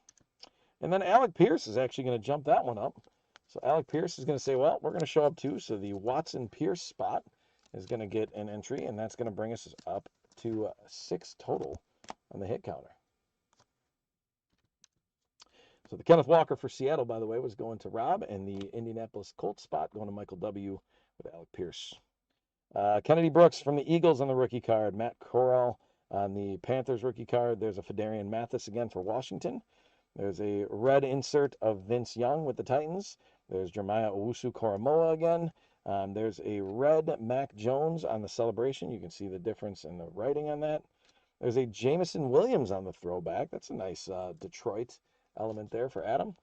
And then Alec Pierce is actually going to jump that one up. So Alec Pierce is going to say, well, we're going to show up too. So the Watson Pierce spot is going to get an entry, and that's going to bring us up to 6 total on the hit counter. So the Kenneth Walker for Seattle, by the way, was going to Rob, and the Indianapolis Colts spot going to Michael W. with Alec Pierce. Kennedy Brooks from the Eagles on the rookie card. Matt Corral on the Panthers rookie card. There's a Fedarian Mathis again for Washington. There's a red insert of Vince Young with the Titans. There's Jeremiah Owusu-Koramoah again. There's a red Mac Jones on the celebration. You can see the difference in the writing on that. There's a Jameson Williams on the throwback. That's a nice Detroit element there for Adam.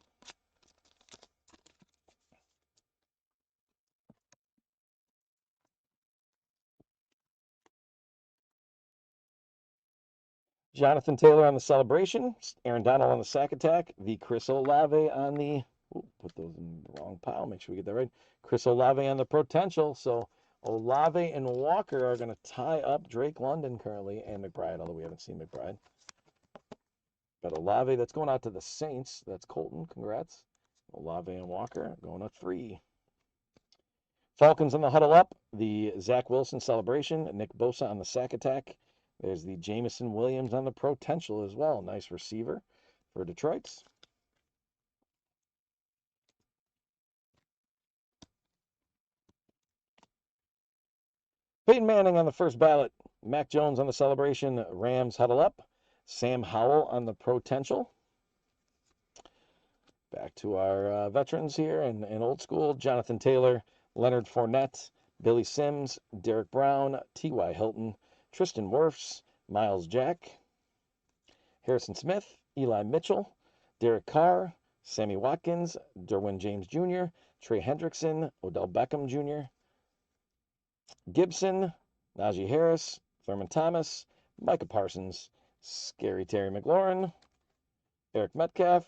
Jonathan Taylor on the celebration. Aaron Donald on the sack attack. The Chris Olave on the... put those in the wrong pile. Make sure we get that right. Chris Olave on the potential. So Olave and Walker are going to tie up Drake London currently and McBride, although we haven't seen McBride. But Olave, that's going out to the Saints. That's Colton. Congrats. Olave and Walker going up 3. Falcons on the huddle up. The Zach Wilson celebration. Nick Bosa on the sack attack. There's the Jameson Williams on the potential as well. Nice receiver for Detroit. Peyton Manning on the first ballot. Mac Jones on the celebration. Rams huddle up. Sam Howell on the potential. Back to our veterans here and old school. Jonathan Taylor, Leonard Fournette, Billy Sims, Derek Brown, T.Y. Hilton, Tristan Wirfs, Miles Jack, Harrison Smith, Eli Mitchell, Derek Carr, Sammy Watkins, Derwin James Jr., Trey Hendrickson, Odell Beckham Jr., Gibson, Najee Harris, Thurman Thomas, Micah Parsons, Scary Terry McLaurin, Eric Metcalf.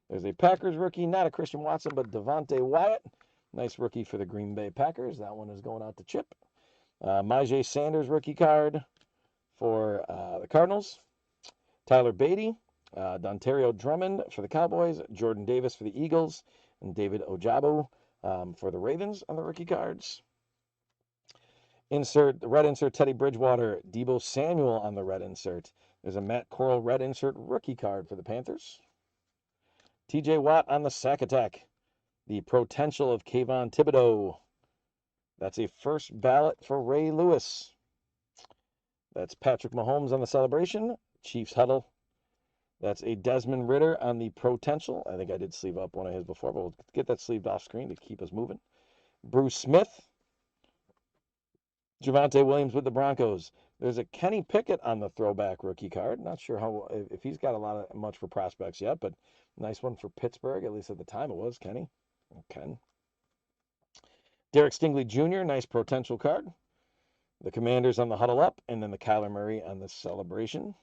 There's a Packers rookie, not a Christian Watson, but Devontae Wyatt. Nice rookie for the Green Bay Packers. That one is going out to Chip. Myjai Sanders rookie card for the Cardinals. Tyler Beatty, Dontario Drummond for the Cowboys, Jordan Davis for the Eagles, and David Ojabo for the Ravens on the rookie cards. The red insert, Teddy Bridgewater, Deebo Samuel on the red insert. There's a Matt Corral red insert rookie card for the Panthers. TJ Watt on the sack attack. The potential of Kayvon Thibodeau. That's a first ballot for Ray Lewis. That's Patrick Mahomes on the celebration. Chiefs huddle. That's a Desmond Ridder on the potential. I think I did sleeve up one of his before, but we'll get that sleeved off screen to keep us moving. Bruce Smith. Javonte Williams with the Broncos. There's a Kenny Pickett on the throwback rookie card. Not sure if he's got much for prospects yet, but nice one for Pittsburgh. At least at the time it was Kenny. Ken. Derek Stingley Jr. Nice potential card. The Commanders on the huddle up, and then the Kyler Murray on the celebration.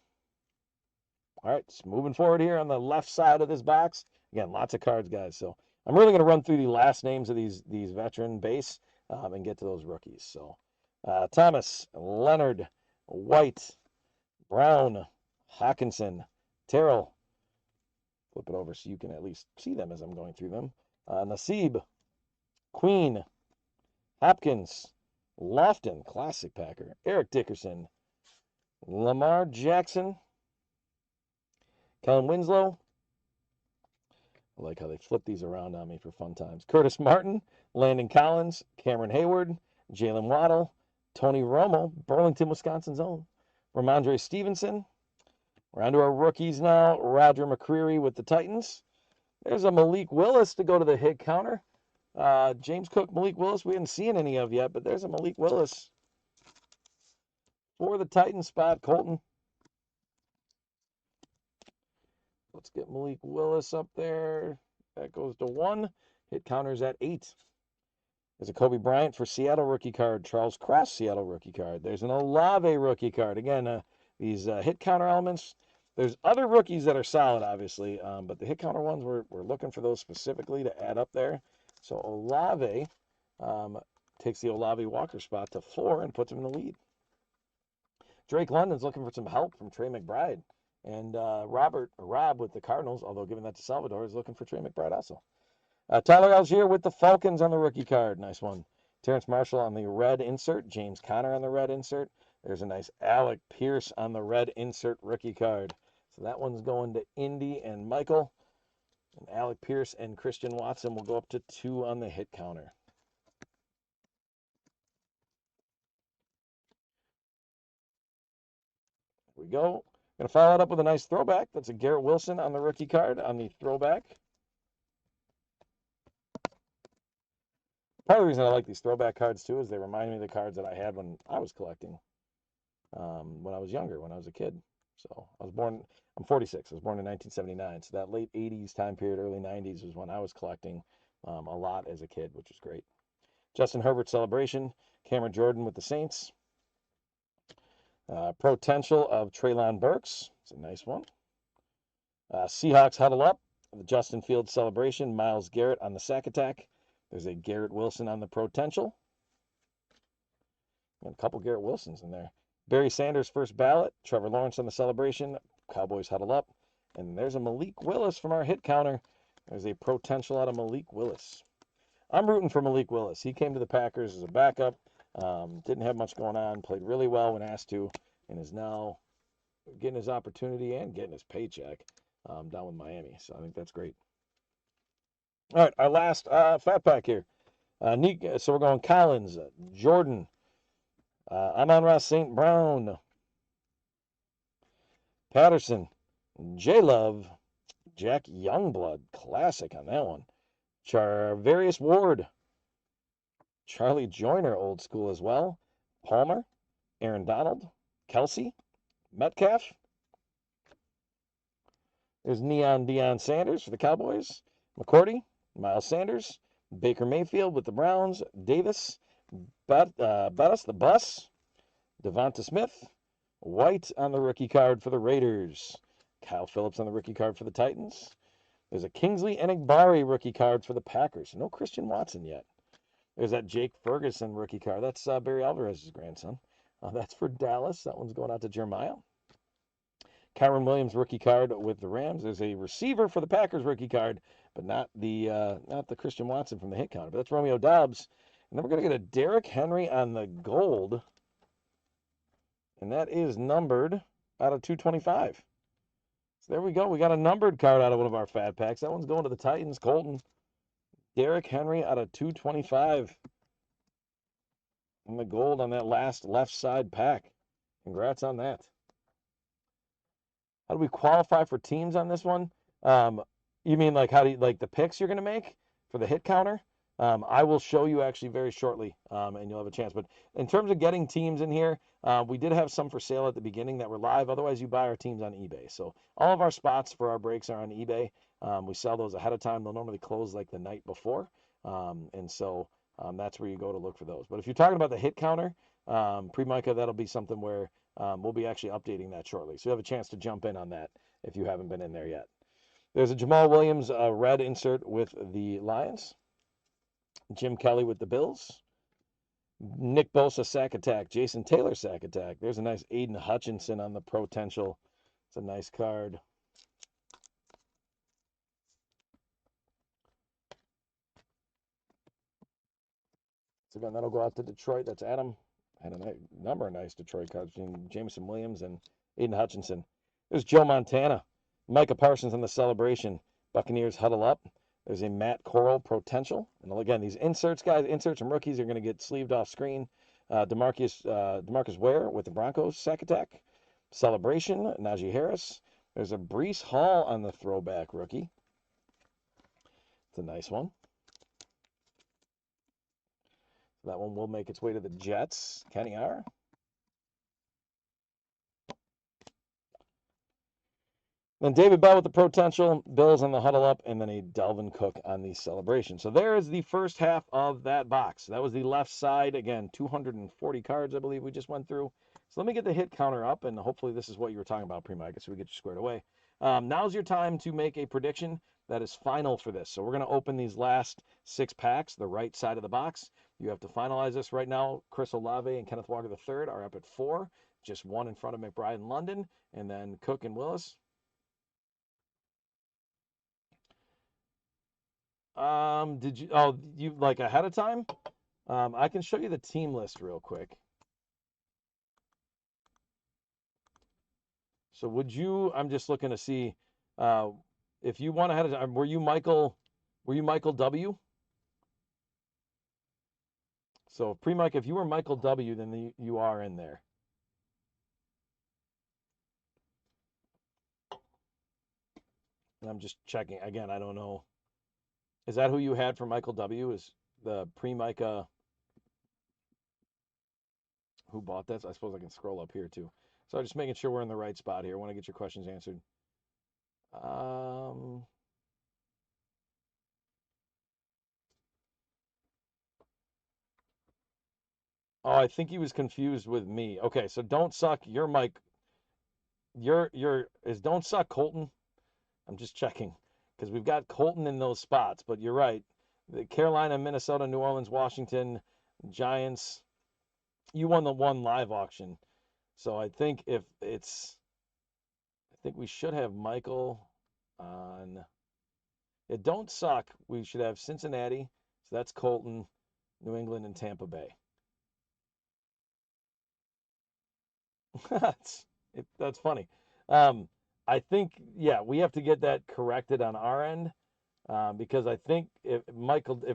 All right, moving forward here on the left side of this box. Again, lots of cards, guys. So I'm really going to run through the last names of these veteran base and get to those rookies. So Thomas, Leonard, White, Brown, Hawkinson, Terrell. Flip it over so you can at least see them as I'm going through them. Nassib, Queen, Hopkins, Lofton, classic Packer, Eric Dickerson, Lamar Jackson, Kellen Winslow. I like how they flip these around on me for fun times. Curtis Martin, Landon Collins, Cameron Hayward, Jalen Waddle, Tony Romo, Burlington, Wisconsin's own, Ramondre Stevenson. We're on to our rookies now. Roger McCreary with the Titans. There's a Malik Willis to go to the hit counter. James Cook, Malik Willis, we haven't seen any of yet, but there's a Malik Willis for the Titans spot. Colton. Let's get Malik Willis up there. That goes to 1. Hit counters at 8. There's a Kobe Bryant for Seattle rookie card. Charles Cross Seattle rookie card. There's an Olave rookie card. Again, these hit counter elements. There's other rookies that are solid, obviously, but the hit counter ones, we're looking for those specifically to add up there. So Olave takes the Olave Walker spot to 4 and puts him in the lead. Drake London's looking for some help from Trey McBride. And Rob with the Cardinals, although giving that to Salvador, is looking for Trey McBride also. Tyler Algier with the Falcons on the rookie card. Nice one. Terrence Marshall on the red insert. James Conner on the red insert. There's a nice Alec Pierce on the red insert rookie card. So that one's going to Indy and Michael. And Alec Pierce and Christian Watson will go up to 2 on the hit counter. Here we go. Going to follow it up with a nice throwback. That's a Garrett Wilson on the rookie card on the throwback. Part of the reason I like these throwback cards, too, is they remind me of the cards that I had when I was collecting, when I was younger, when I was a kid. So I'm 46. I was born in 1979. So that late 80s time period, early 90s was when I was collecting a lot as a kid, which was great. Justin Herbert celebration. Cameron Jordan with the Saints. Potential of Treylon Burks. It's a nice one. Seahawks huddle up. The Justin Fields celebration. Myles Garrett on the sack attack. There's a Garrett Wilson on the potential. And a couple Garrett Wilsons in there. Barry Sanders first ballot. Trevor Lawrence on the celebration. Cowboys huddle up. And there's a Malik Willis from our hit counter. There's a potential out of Malik Willis. I'm rooting for Malik Willis. He came to the Packers as a backup. Didn't have much going on. Played really well when asked to. And is now getting his opportunity and getting his paycheck down with Miami. So I think that's great. All right, our last fat pack here. So we're going Collins, Jordan, Amon-Ra St. Brown, Patterson, J-Love, Jack Youngblood, classic on that one. Charvarius Ward, Charlie Joyner, old school as well. Palmer, Aaron Donald, Kelsey, Metcalf. There's Neon Deion Sanders for the Cowboys. McCourty, Miles Sanders, Baker Mayfield with the Browns, Davis, Bettis the Bus, Devonta Smith, White on the rookie card for the Raiders, Kyle Phillips on the rookie card for the Titans. There's a Kingsley Enagbari rookie card for the Packers. No Christian Watson yet. There's that Jake Ferguson rookie card. That's Barry Alvarez's grandson. That's for Dallas. That one's going out to Jeremiah. Kyron Williams rookie card with the Rams. There's a receiver for the Packers rookie card, but not the Christian Watson from the hit counter. But that's Romeo Doubs. And then we're going to get a Derrick Henry on the gold. And that is numbered out of 225. So there we go. We got a numbered card out of one of our fat packs. That one's going to the Titans. Colton. Derrick Henry out of 225. And the gold on that last left side pack. Congrats on that. How do we qualify for teams on this one? You mean like how do you like the picks you're going to make for the hit counter? I will show you actually very shortly, and you'll have a chance. But in terms of getting teams in here, we did have some for sale at the beginning that were live. Otherwise, you buy our teams on eBay. So all of our spots for our breaks are on eBay. We sell those ahead of time. They'll normally close like the night before. And so that's where you go to look for those. But if you're talking about the hit counter, pre-Micah, that'll be something where we'll be actually updating that shortly. So you have a chance to jump in on that if you haven't been in there yet. There's a Jamal Williams red insert with the Lions. Jim Kelly with the Bills. Nick Bosa sack attack. Jason Taylor sack attack. There's a nice Aiden Hutchinson on the potential. It's a nice card. So again, that'll go out to Detroit. That's Adam. Had a number of nice Detroit cards between Jameson Williams and Aiden Hutchinson. There's Joe Montana. Micah Parsons on the celebration. Buccaneers huddle up. There's a Matt Corral potential. And again, these inserts, guys, inserts and rookies are going to get sleeved off screen. DeMarcus Ware with the Broncos sack attack. Celebration, Najee Harris. There's a Breece Hall on the throwback rookie. It's a nice one. That one will make its way to the Jets. Kenny R. Then David Bell with the potential, Bills on the huddle up, and then a Dalvin Cook on the celebration. So there is the first half of that box. That was the left side. Again, 240 cards, I believe we just went through. So let me get the hit counter up, and hopefully this is what you were talking about, Primo, so we get you squared away. Now's your time to make a prediction that is final for this. So we're going to open these last 6 packs, the right side of the box. You have to finalize this right now. Chris Olave and Kenneth Walker III are up at 4, just 1 in front of McBride and London, and then Cook and Willis. Did you, oh, you like ahead of time? I can show you the team list real quick. So would you, I'm just looking to see, if you want ahead of time, were you Michael W? So pre-Mike, if you were Michael W, then you are in there. And I'm just checking, again, I don't know. Is that who you had for Michael W? Is the pre-Micah who bought that? I suppose I can scroll up here too. So I'm just making sure we're in the right spot here. I want to get your questions answered. Oh, I think he was confused with me. Okay, so Don't Suck, you're Mike. Is Don't Suck Colton? I'm just checking because we've got Colton in those spots, but you're right. The Carolina, Minnesota, New Orleans, Washington, Giants. You won the one live auction. So I think I think we should have Michael on. It Don't Suck. We should have Cincinnati. So that's Colton, New England, and Tampa Bay. That's funny. I think, yeah, we have to get that corrected on our end because I think if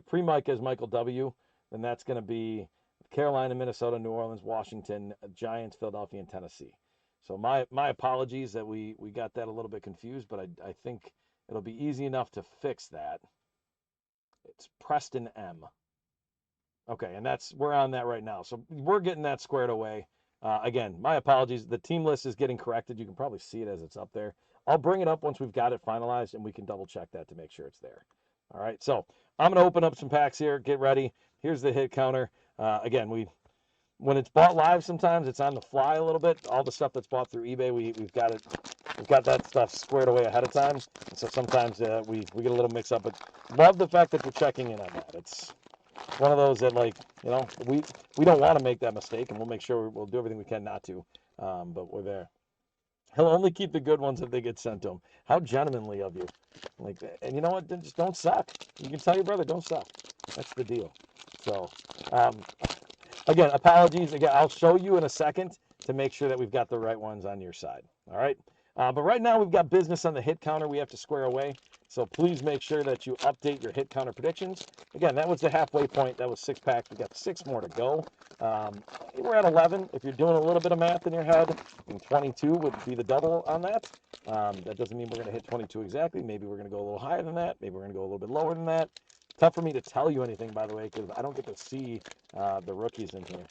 pre-Mike is Michael W, then that's going to be Carolina, Minnesota, New Orleans, Washington, Giants, Philadelphia, and Tennessee. So my apologies that we got that a little bit confused, but I think it'll be easy enough to fix that. It's Preston M. Okay, and we're on that right now. So we're getting that squared away. Again, my apologies. The team list is getting corrected. You can probably see it as it's up there. I'll bring it up once we've got it finalized, and we can double check that to make sure it's there. All right, so I'm going to open up some packs here. Get ready. Here's the hit counter. Again, when it's bought live, sometimes it's on the fly a little bit. All the stuff that's bought through eBay, we've got that stuff squared away ahead of time. And so sometimes we get a little mix up. But love the fact that you're checking in on that. It's one of those that, like, you know, we don't want to make that mistake, and we'll make sure we'll do everything we can not to. But we're there. He'll only keep the good ones if they get sent to him. How gentlemanly of you. Like, and you know what? Just don't suck. You can tell your brother, don't suck. That's the deal. So, again, apologies. Again, I'll show you in a second to make sure that we've got the right ones on your side. All right. But right now we've got business on the hit counter we have to square away. So please make sure that you update your hit counter predictions. Again, that was the halfway point. That was 6 packs. We got 6 more to go. We're at 11. If you're doing a little bit of math in your head, and 22 would be the double on that. That doesn't mean we're going to hit 22 exactly. Maybe we're going to go a little higher than that. Maybe we're going to go a little bit lower than that. Tough for me to tell you anything, by the way, because I don't get to see the rookies in here.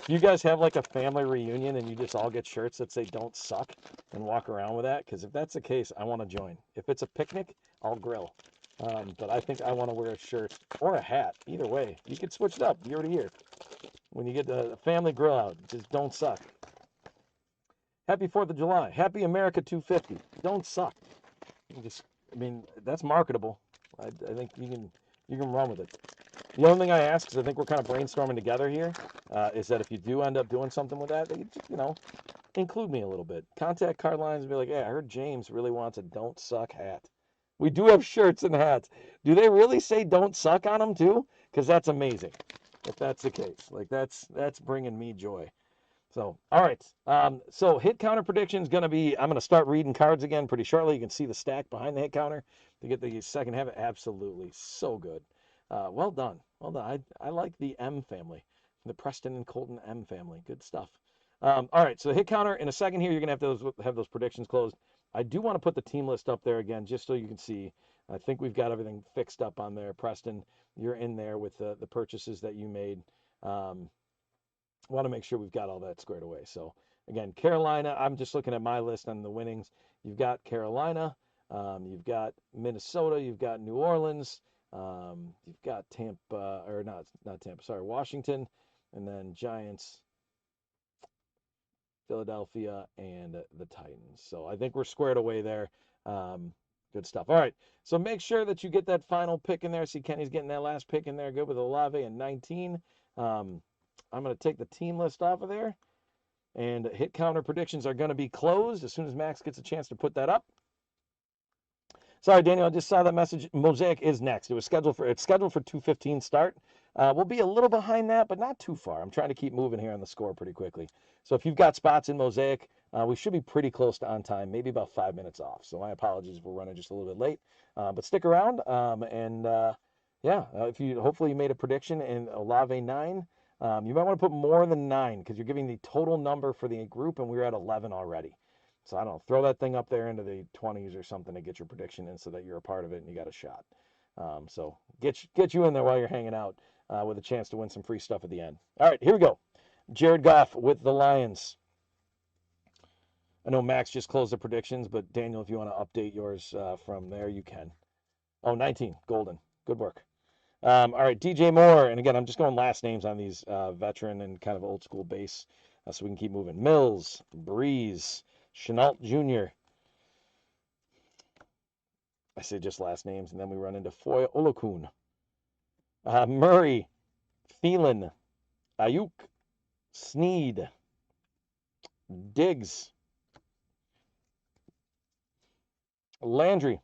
Do you guys have like a family reunion and you just all get shirts that say "Don't Suck" and walk around with that? Because if that's the case, I want to join. If it's a picnic, I'll grill. But I think I want to wear a shirt or a hat. Either way, you can switch it up year to year. When you get the family grill out, just don't suck. Happy 4th of July. Happy America 250. Don't suck. You just I mean, that's marketable. I think you can run with it. The only thing I ask, because I think we're kind of brainstorming together here, is that if you do end up doing something with that, you know, include me a little bit. Contact card lines and be like, hey, I heard James really wants a Don't Suck hat. We do have shirts and hats. Do they really say Don't Suck on them too? Because that's amazing. If that's the case, like that's bringing me joy. So, all right. So hit counter prediction is going to be, I'm going to start reading cards again pretty shortly. You can see the stack behind the hit counter to get the second half. Absolutely. So good. Well done. Well done. I like the M family, the Preston and Colton M family. Good stuff. All right. So hit counter in a second here, you're going to have those predictions closed. I do want to put the team list up there again, just so you can see. I think we've got everything fixed up on there. Preston, you're in there with the purchases that you made. Want to make sure we've got all that squared away. So again, Carolina, I'm just looking at my list on the winnings. You've got Carolina, you've got Minnesota, you've got New Orleans, you've got Tampa, or not Tampa, sorry, Washington, and then Giants, Philadelphia, and the Titans. So I think we're squared away there. Good stuff. All right, so make sure that you get that final pick in there. See, Kenny's getting that last pick in there. Good with Olave and 19. I'm going to take the team list off of there, and hit counter predictions are going to be closed as soon as Max gets a chance to put that up. Sorry, Daniel, I just saw that message. Mosaic is next. It's scheduled for 2:15 start. We'll be a little behind that, but not too far. I'm trying to keep moving here on the score pretty quickly. So if you've got spots in Mosaic, we should be pretty close to on time, maybe about 5 minutes off. So my apologies if we're running just a little bit late, but stick around. Yeah, if you hopefully you made a prediction in Olave 9. You might want to put more than 9 because you're giving the total number for the group, and we're at 11 already. So I don't know, throw that thing up there into the 20s or something to get your prediction in so that you're a part of it and you got a shot. So get you in there while you're hanging out with a chance to win some free stuff at the end. All right, here we go. Jared Goff with the Lions. I know Max just closed the predictions, but Daniel, if you want to update yours from there, you can. Oh, 19, golden. Good work. All right, DJ Moore, and again, I'm just going last names on these veteran and kind of old school base so we can keep moving. Mills, Breeze, Chenault Jr. I say just last names, and then we run into Foy Olokun. Murray, Thielen, Ayuk, Sneed, Diggs, Landry,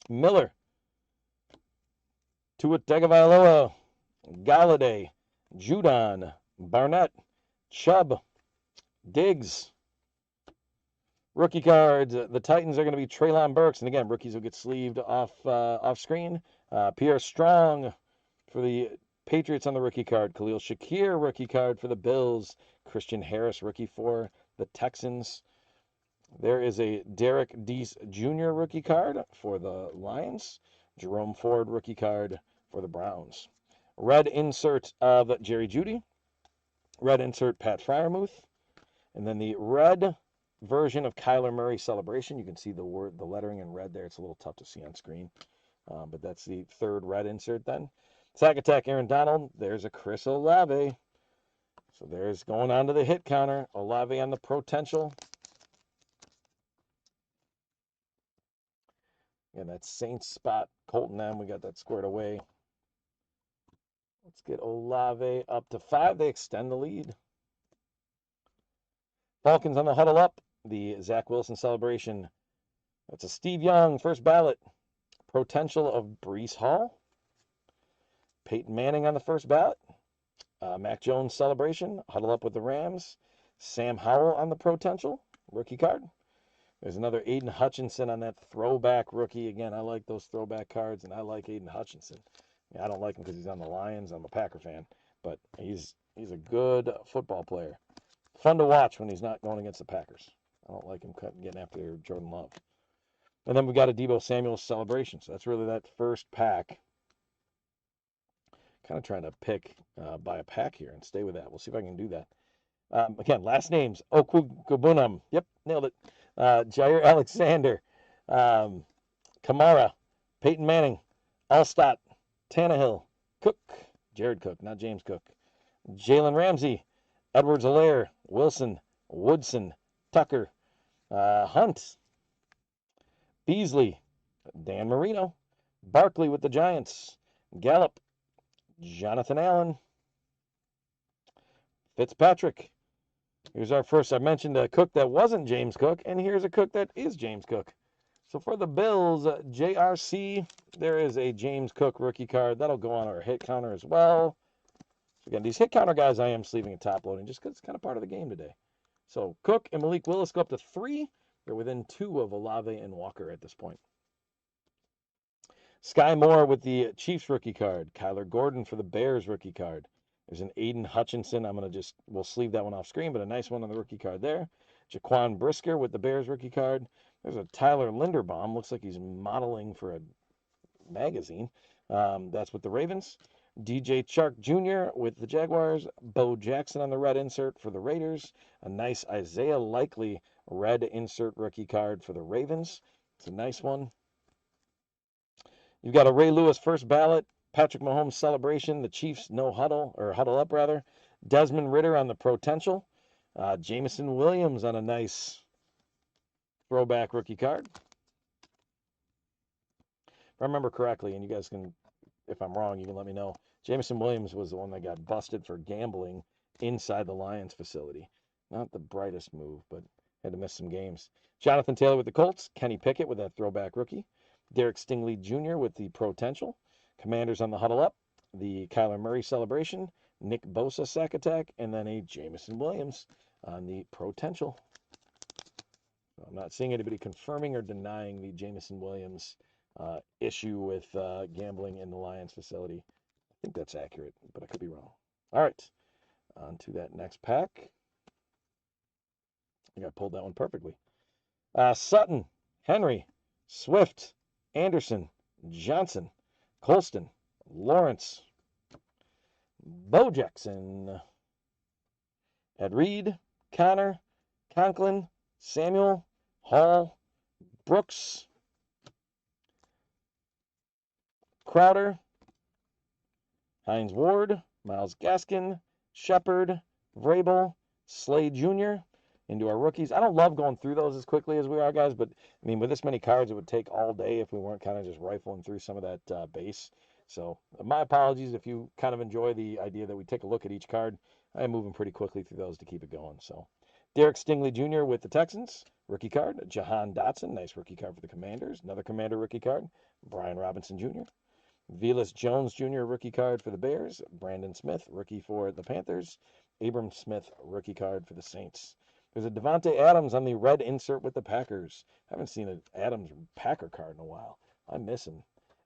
Miller, Tua Tagovailoa, Galladay, Judon, Barnett, Chubb, Diggs. Rookie cards, the Titans are going to be Treylon Burks, and again, rookies will get sleeved off screen. Pierre Strong for the Patriots on the rookie card. Khalil Shakir rookie card for the Bills. Christian Harris rookie for the Texans. There is a Derek Deese Jr. rookie card for the Lions. Jerome Ford rookie card for the Browns. Red insert of Jerry Jeudy. Red insert Pat Freiermuth. And then the red version of Kyler Murray Celebration. You can see the lettering in red there. It's a little tough to see on screen, but that's the third red insert then. Sack Attack Aaron Donald. There's a Chris Olave. So there's going on to the hit counter. Olave on the potential. And that Saints spot. Colton M. We got that squared away. Let's get Olave up to 5. They extend the lead. Falcons on the huddle up. The Zach Wilson Celebration. That's a Steve Young first ballot. Potential of Breece Hall. Peyton Manning on the first ballot. Mac Jones Celebration. Huddle up with the Rams. Sam Howell on the potential. Rookie card. There's another Aiden Hutchinson on that throwback rookie. Again, I like those throwback cards, and I like Aiden Hutchinson. I don't like him because he's on the Lions. I'm a Packer fan, but he's a good football player. Fun to watch when he's not going against the Packers. I don't like him getting after Jordan Love. And then we got a Deebo Samuel Celebration. So that's really that first pack. Kind of trying to pick by a pack here and stay with that. We'll see if I can do that. Again, last names. Okwugbunam. Yep, nailed it. Jair Alexander. Kamara. Peyton Manning. Allstott. Tannehill. Cook. Jared Cook, not James Cook. Jalen Ramsey. Edwards-Helaire. Wilson. Woodson. Tucker. Hunt. Beasley. Dan Marino. Barkley with the Giants. Gallup. Jonathan Allen. Fitzpatrick. Here's our first. I mentioned a Cook that wasn't James Cook, and here's a Cook that is James Cook. So for the Bills, JRC, there is a James Cook rookie card. That'll go on our hit counter as well. So again, these hit counter guys I am sleeving and top loading just because it's kind of part of the game today. So Cook and Malik Willis go up to 3. They're within 2 of Olave and Walker at this point. Sky Moore with the Chiefs rookie card. Kyler Gordon for the Bears rookie card. There's an Aiden Hutchinson. We'll sleeve that one off screen, but a nice one on the rookie card there. Jaquan Brisker with the Bears rookie card. There's a Tyler Linderbaum. Looks like he's modeling for a magazine. That's with the Ravens. DJ Chark Jr. with the Jaguars. Bo Jackson on the red insert for the Raiders. A nice Isaiah Likely red insert rookie card for the Ravens. It's a nice one. You've got a Ray Lewis first ballot. Patrick Mahomes celebration. The Chiefs no huddle, or huddle up rather. Desmond Ridder on the potential. Jameson Williams on a nice throwback rookie card. If I remember correctly, and you guys can, if I'm wrong, you can let me know. Jameson Williams was the one that got busted for gambling inside the Lions facility. Not the brightest move, but had to miss some games. Jonathan Taylor with the Colts. Kenny Pickett with that throwback rookie. Derek Stingley Jr. with the potential. Commanders on the huddle up. The Kyler Murray celebration. Nick Bosa sack attack. And then a Jameson Williams on the potential. So I'm not seeing anybody confirming or denying the Jameson Williams issue with gambling in the Lions facility. I think that's accurate, but I could be wrong. All right, on to that next pack. I think I pulled that one perfectly. Sutton, Henry, Swift, Anderson, Johnson, Colston, Lawrence, Bo Jackson, Ed Reed, Connor, Conklin, Samuel, Hall, Brooks, Crowder, Hines Ward, Miles Gaskin, Shepard, Vrabel, Slade Jr. into our rookies. I don't love going through those as quickly as we are, guys, but I mean, with this many cards, it would take all day if we weren't kind of just rifling through some of that base. So my apologies if you kind of enjoy the idea that we take a look at each card. I am moving pretty quickly through those to keep it going. So Derek Stingley Jr. with the Texans, rookie card. Jahan Dotson, nice rookie card for the Commanders. Another Commander rookie card. Brian Robinson Jr. Velus Jones Jr. rookie card for the Bears. Brandon Smith, rookie for the Panthers. Abram Smith, rookie card for the Saints. There's a Devontae Adams on the red insert with the Packers. Haven't seen an Adams Packer card in a while. I miss him.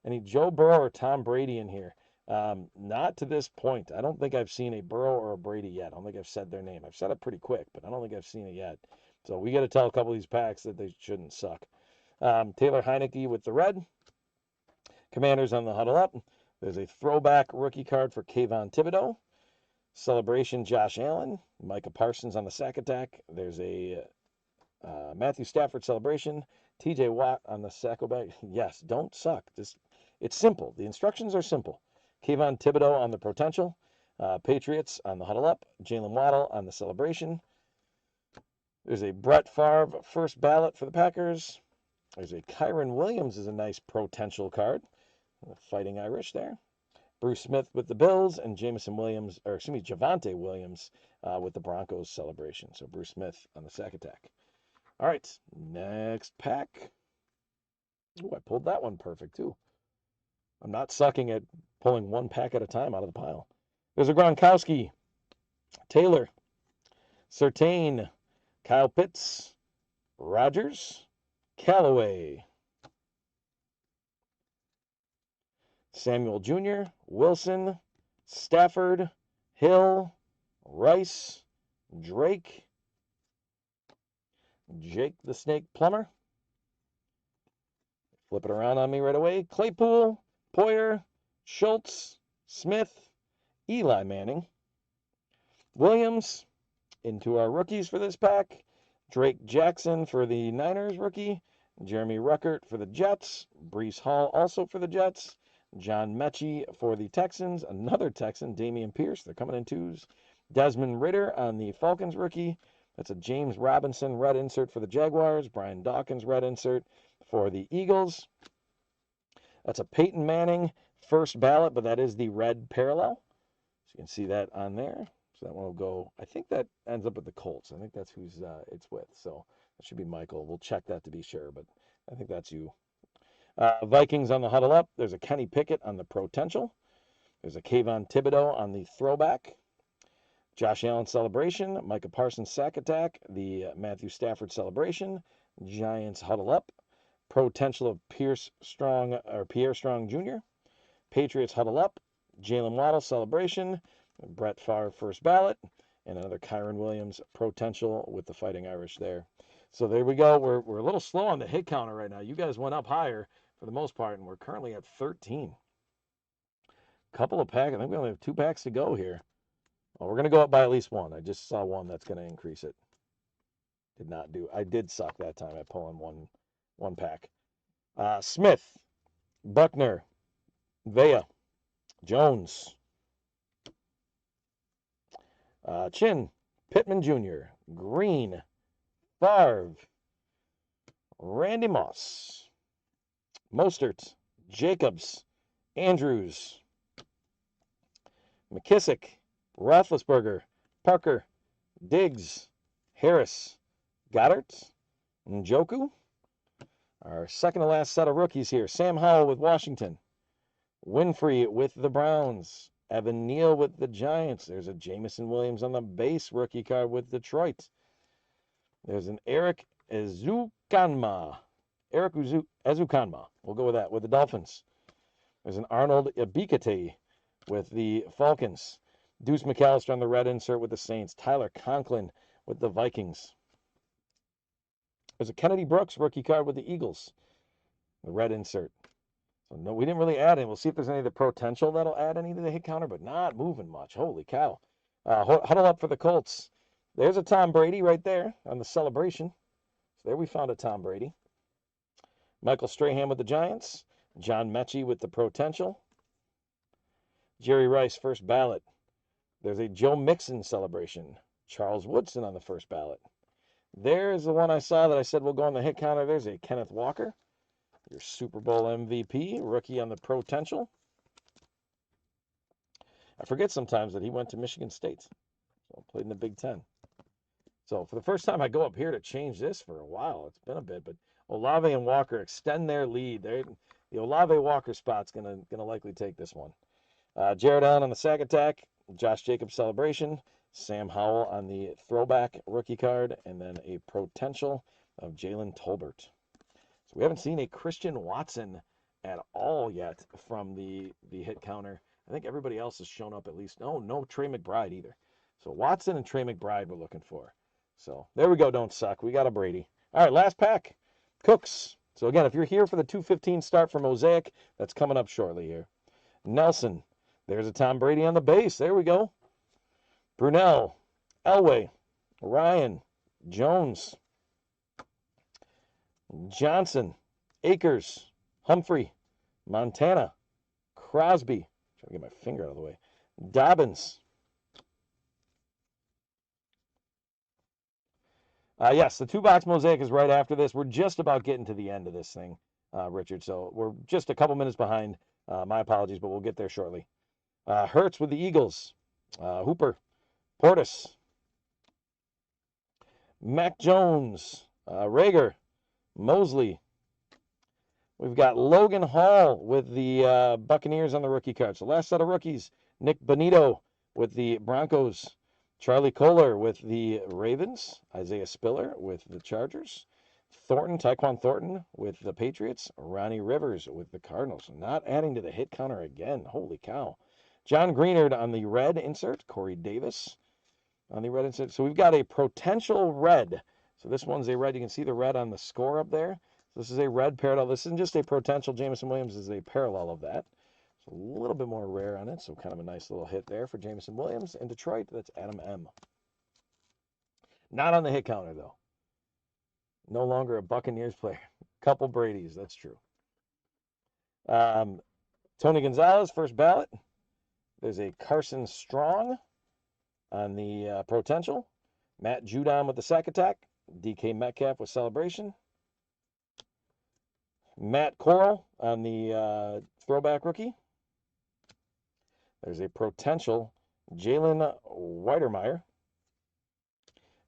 Any Joe Burrow or Tom Brady in here? Not to this point. I don't think I've seen a Burrow or a Brady yet. I don't think I've said their name. I've said it pretty quick, but I don't think I've seen it yet. So we got to tell a couple of these packs that they shouldn't suck. Taylor Heineke with the red. Commanders on the huddle up. There's a throwback rookie card for Kayvon Thibodeau. Celebration Josh Allen. Micah Parsons on the sack attack. There's a Matthew Stafford celebration. TJ Watt on the sackleback. Yes, don't suck. It's simple. The instructions are simple. Kayvon Thibodeau on the potential. Patriots on the huddle up. Jalen Waddle on the celebration. There's a Brett Favre first ballot for the Packers. There's a Kyron Williams is a nice potential card. Fighting Irish there. Bruce Smith with the Bills and Javonte Williams with the Broncos celebration. So Bruce Smith on the sack attack. All right, next pack. Oh, I pulled that one perfect too. I'm not sucking at pulling one pack at a time out of the pile. There's a Gronkowski, Taylor, Surtain, Kyle Pitts, Rodgers, Callaway, Samuel Jr., Wilson, Stafford, Hill, Rice, Drake, Jake the Snake Plumber. Flip it around on me right away. Claypool, Poyer, Schultz, Smith, Eli Manning, Williams into our rookies for this pack. Drake Jackson for the Niners rookie. Jeremy Ruckert for the Jets. Breece Hall also for the Jets. John Mechie for the Texans. Another Texan, Damian Pierce. They're coming in twos. Desmond Ridder on the Falcons rookie. That's a James Robinson red insert for the Jaguars. Brian Dawkins red insert for the Eagles. That's a Peyton Manning first ballot, but that is the red parallel. So you can see that on there. So that one will go, I think that ends up with the Colts. I think that's who's it's with. So that should be Michael. We'll check that to be sure, but I think that's you. Vikings on the huddle up. There's a Kenny Pickett on the potential. There's a Kayvon Thibodeau on the throwback. Josh Allen celebration. Micah Parsons sack attack. The Matthew Stafford celebration. Giants huddle up. Potential of Pierre Strong Jr. Patriots huddle up. Jalen Waddle celebration. Brett Favre first ballot. And another Kyron Williams potential with the Fighting Irish there. So there we go. We're a little slow on the hit counter right now. You guys went up higher for the most part, and we're currently at 13. Couple of packs. I think we only have 2 packs to go here. Well, we're going to go up by at least 1. I just saw one that's going to increase it. Did not do. I did suck that time at pulling one pack. Smith, Buckner, Vea, Jones, Chin, Pittman Jr., Green, Favre, Randy Moss, Mostert, Jacobs, Andrews, McKissick, Roethlisberger, Parker, Diggs, Harris, Goddard, Njoku. Our second to last set of rookies here. Sam Howell with Washington. Winfrey with the Browns. Evan Neal with the Giants. There's a Jameson Williams on the base rookie card with Detroit. There's an Eric Ezukanma. Ezukanma. We'll go with that, with the Dolphins. There's an Arnold Ebikate with the Falcons. Deuce McAllister on the red insert with the Saints. Tyler Conklin with the Vikings. There's a Kennedy Brooks rookie card with the Eagles. The red insert. So no, we didn't really add any. We'll see if there's any of the potential that'll add any to the hit counter, but not moving much. Holy cow. Huddle up for the Colts. There's a Tom Brady right there on the celebration. So there we found a Tom Brady. Michael Strahan with the Giants. John Mechie with the potential. Jerry Rice, first ballot. There's a Joe Mixon celebration. Charles Woodson on the first ballot. There's the one I saw that I said will go on the hit counter. There's a Kenneth Walker, your Super Bowl MVP, rookie on the potential. I forget sometimes that he went to Michigan State. So played in the Big Ten. So for the first time I go up here to change this for a while. It's been a bit, but Olave and Walker extend their lead. The Olave Walker spot's gonna likely take this one. Jared Allen on the sack attack. Josh Jacobs celebration. Sam Howell on the throwback rookie card, and then a potential of Jalen Tolbert. So we haven't seen a Christian Watson at all yet from the hit counter. I think everybody else has shown up at least. No Trey McBride either. So Watson and Trey McBride we're looking for. So there we go, don't suck. We got a Brady. All right, last pack. Cooks. So again, if you're here for the 2:15 start for Mosaic, that's coming up shortly here. Nelson. There's a Tom Brady on the base. There we go. Brunell, Elway, Ryan, Jones, Johnson, Akers, Humphrey, Montana, Crosby. Trying to get my finger out of the way. Dobbins. Yes, the 2-box Mosaic is right after this. We're just about getting to the end of this thing, Richard. So we're just a couple minutes behind. My apologies, but we'll get there shortly. Hurts with the Eagles. Hooper. Portis. Mac Jones. Rager. Mosley. We've got Logan Hall with the Buccaneers on the rookie card. So last set of rookies. Nick Bonito with the Broncos. Charlie Kohler with the Ravens. Isaiah Spiller with the Chargers. Tyquan Thornton with the Patriots. Ronnie Rivers with the Cardinals. Not adding to the hit counter again. Holy cow. John Greenard on the red insert. Corey Davis on the red insert. So we've got a potential red. So this one's a red. You can see the red on the score up there. So this is a red parallel. This isn't just a potential. Jameson Williams is a parallel of that. So a little bit more rare on it. So kind of a nice little hit there for Jameson Williams. In Detroit, that's Adam M. Not on the hit counter, though. No longer a Buccaneers player. Couple Brady's, that's true. Tony Gonzalez, first ballot. There's a Carson Strong on the potential. Matt Judon with the sack attack. DK Metcalf with celebration. Matt Corral on the throwback rookie. There's a potential Jalen Weidermeyer.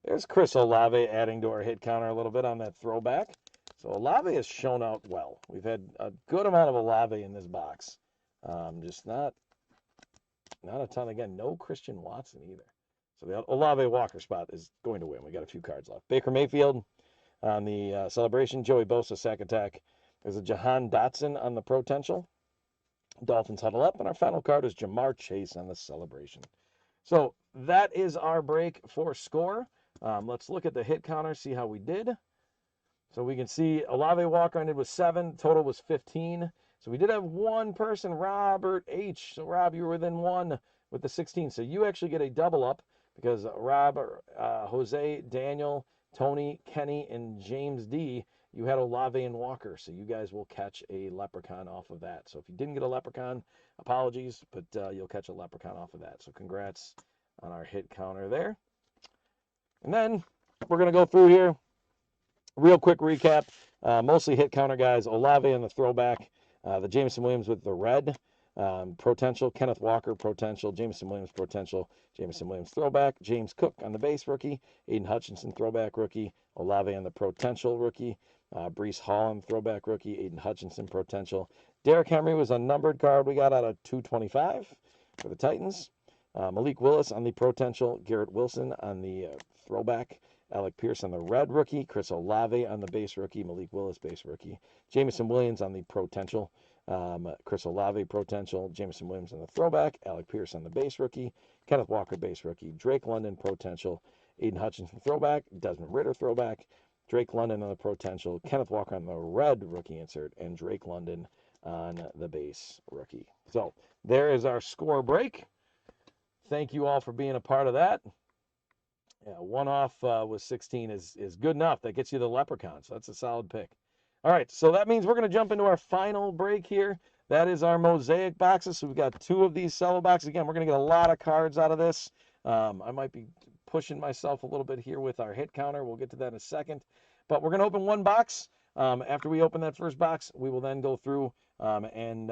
There's Chris Olave adding to our hit counter a little bit on that throwback. So Olave has shown out well. We've had a good amount of Olave in this box. Just not a ton. Again, no Christian Watson either. So the Olave Walker spot is going to win. We got a few cards left. Baker Mayfield on the celebration. Joey Bosa sack attack. There's a Jahan Dotson on the potential. Dolphins huddle up. And our final card is Jamar Chase on the celebration. So that is our break for score. Let's look at the hit counter, see how we did. So we can see Olave Walker ended with 7. Total was 15. So we did have one person, Robert H. So Rob, you were within 1 with the 16. So you actually get a double up because Rob, Jose, Daniel, Tony, Kenny, and James D, you had Olave and Walker. So you guys will catch a leprechaun off of that. So if you didn't get a leprechaun, apologies, but you'll catch a leprechaun off of that. So congrats on our hit counter there. And then we're going to go through here. Real quick recap. Mostly hit counter guys. Olave on the throwback. The Jameson Williams with the red. Potential. Kenneth Walker potential. Jameson Williams potential. Jameson Williams throwback. James Cook on the base rookie. Aiden Hutchinson throwback rookie. Olave on the potential rookie. Breece Hall on throwback rookie. Aiden Hutchinson potential. Derrick Henry was a numbered card we got out of 225 for the Titans. Malik Willis on the potential. Garrett Wilson on the throwback. Alec Pierce on the red rookie. Chris Olave on the base rookie. Malik Willis base rookie. Jameson Williams on the potential. Chris Olave potential. Jameson Williams on the throwback. Alec Pierce on the base rookie. Kenneth Walker base rookie. Drake London potential. Aiden Hutchinson throwback. Desmond Ridder throwback. Drake London on the potential. Kenneth Walker on the red rookie insert. And Drake London on the base rookie. So there is our score break. Thank you all for being a part of that. Yeah, 1 off with 16 is good enough. That gets you the leprechaun, so that's a solid pick. All right, so that means we're going to jump into our final break here. That is our Mosaic boxes. So we've got 2 of these Cello boxes. Again, we're going to get a lot of cards out of this. I might be pushing myself a little bit here with our hit counter. We'll get to that in a second. But we're going to open 1 box. After we open that first box, we will then go through and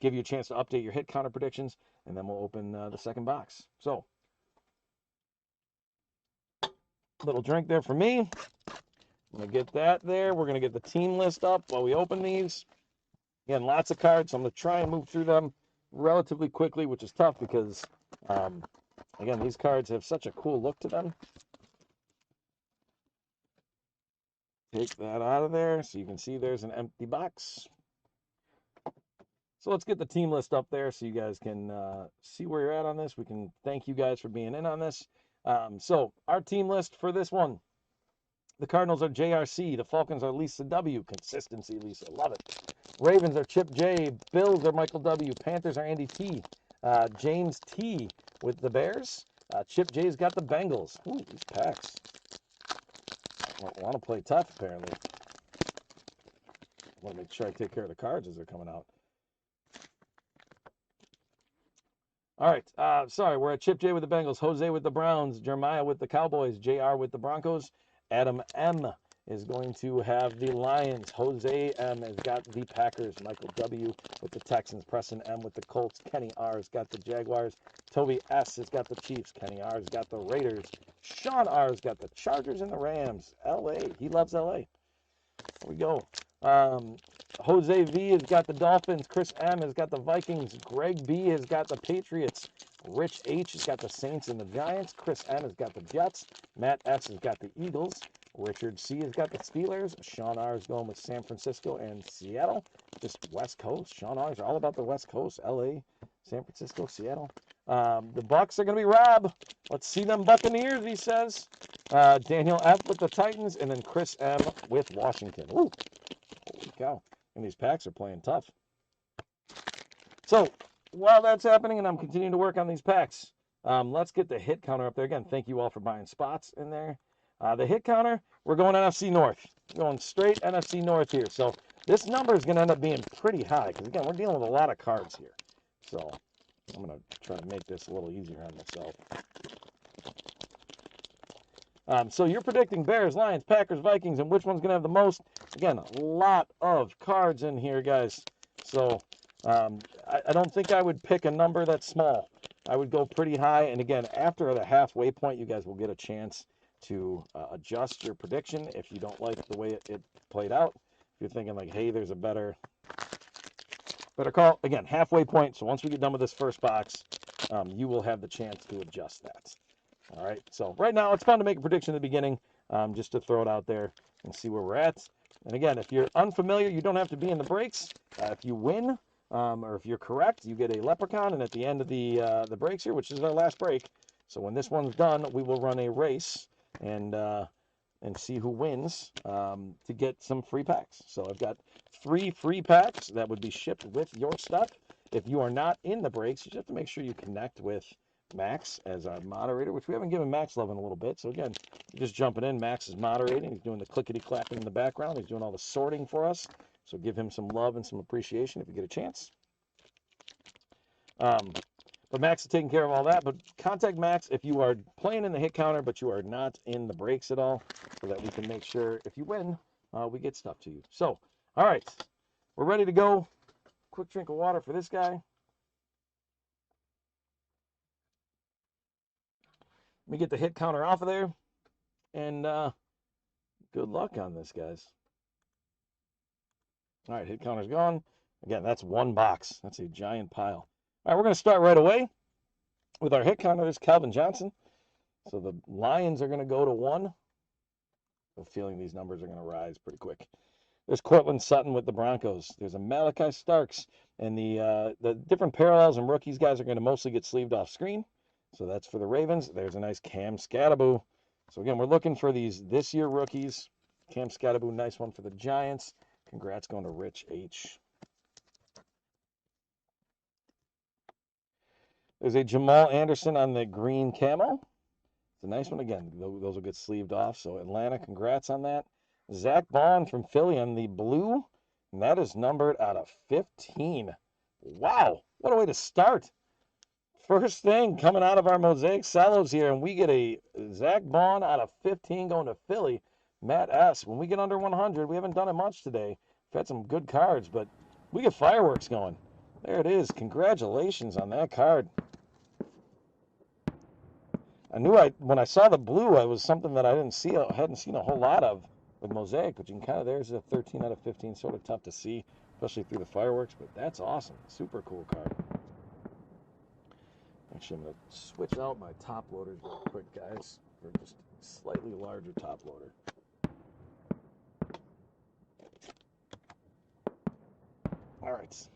give you a chance to update your hit counter predictions, and then we'll open the second box. So, little drink there for me. I'm going to get that there. We're going to get the team list up while we open these. Again, lots of cards, so I'm going to try and move through them relatively quickly, which is tough because, again, these cards have such a cool look to them. Take that out of there so you can see there's an empty box. So let's get the team list up there so you guys can see where you're at on this. We can thank you guys for being in on this. So our team list for this one. The Cardinals are JRC. The Falcons are Lisa W. Consistency, Lisa. Love it. Ravens are Chip J. Bills are Michael W. Panthers are Andy T. James T. with the Bears. Chip J's got the Bengals. Ooh, these packs. I want to play tough, apparently. I want to make sure I take care of the cards as they're coming out. All right. Sorry, we're at Chip J with the Bengals, Jose with the Browns, Jeremiah with the Cowboys, JR with the Broncos. Adam M is going to have the Lions. Jose M has got the Packers. Michael W with the Texans. Preston M with the Colts. Kenny R has got the Jaguars. Toby S has got the Chiefs. Kenny R has got the Raiders. Sean R has got the Chargers and the Rams. LA. He loves LA. There we go. Jose V has got the Dolphins. Chris M has got the Vikings. Greg B has got the Patriots. Rich H has got the Saints and the Giants. Chris M has got the Jets. Matt S has got the Eagles. Richard C has got the Steelers. Sean R is going with San Francisco and Seattle. Just West Coast. Sean R is all about the West Coast. LA, San Francisco, Seattle. The Bucks are going to be Rob. Let's see them Buccaneers, he says. Daniel F with the Titans. And then Chris M with Washington. Ooh. Holy cow. And these packs are playing tough. So, while that's happening and I'm continuing to work on these packs, let's get the hit counter up there. Again, thank you all for buying spots in there. The hit counter, we're going NFC North. Going straight NFC North here. So, this number is going to end up being pretty high. Because, again, we're dealing with a lot of cards here. So, I'm going to try to make this a little easier on myself. So you're predicting Bears, Lions, Packers, Vikings, and which one's going to have the most? Again, a lot of cards in here, guys. So I don't think I would pick a number that's small. I would go pretty high. And again, after the halfway point, you guys will get a chance to adjust your prediction if you don't like the way it played out. If you're thinking like, hey, there's a better call. Again, halfway point. So once we get done with this first box, you will have the chance to adjust that. All right. So right now, it's fun to make a prediction at the beginning, just to throw it out there and see where we're at. And again, if you're unfamiliar, you don't have to be in the breaks. If you win, or if you're correct, you get a leprechaun. And at the end of the breaks here, which is our last break, so when this one's done, we will run a race and see who wins to get some free packs. So I've got 3 free packs that would be shipped with your stuff. If you are not in the breaks, you just have to make sure you connect with Max as our moderator, which we haven't given Max love in a little bit. So again, just jumping in, Max is moderating. He's doing the clickety-clacking in the background. He's doing all the sorting for us. So give him some love and some appreciation if you get a chance. But Max is taking care of all that. But contact Max if you are playing in the hit counter, but you are not in the breaks at all, so that we can make sure if you win, we get stuff to you. So, all right, we're ready to go. Quick drink of water for this guy. Let me get the hit counter off of there. And good luck on this, guys. All right, hit counter's gone. Again, that's 1 box. That's a giant pile. All right, we're going to start right away with our hit counter. Is Calvin Johnson. So the Lions are going to go to 1. I have a feeling these numbers are going to rise pretty quick. There's Cortland Sutton with the Broncos. There's a Malachi Starks. And the different parallels and rookies guys are going to mostly get sleeved off screen. So that's for the Ravens. There's a nice Cam Scattaboo. So again, we're looking for these this year rookies. Cam Scattaboo, nice one for the Giants. Congrats going to Rich H. There's a Jamal Anderson on the green camo. It's a nice one. Again, those will get sleeved off. So Atlanta, congrats on that. Zach Bond from Philly on the blue. And that is numbered out of 15. Wow, what a way to start. First thing coming out of our Mosaic Cellos here, and we get a Zach Bond out of 15 going to Philly. Matt S. When we get under 100, we haven't done it much today. We've had some good cards, but we get fireworks going. There it is. Congratulations on that card. I knew when I saw the blue, it was something that I hadn't seen a whole lot of with Mosaic, but you can kind of, there's a 13 out of 15, sort of tough to see, especially through the fireworks, but that's awesome. Super cool card. Actually, I'm going to switch out my top loaders real quick, guys, for just a slightly larger top loader. All right.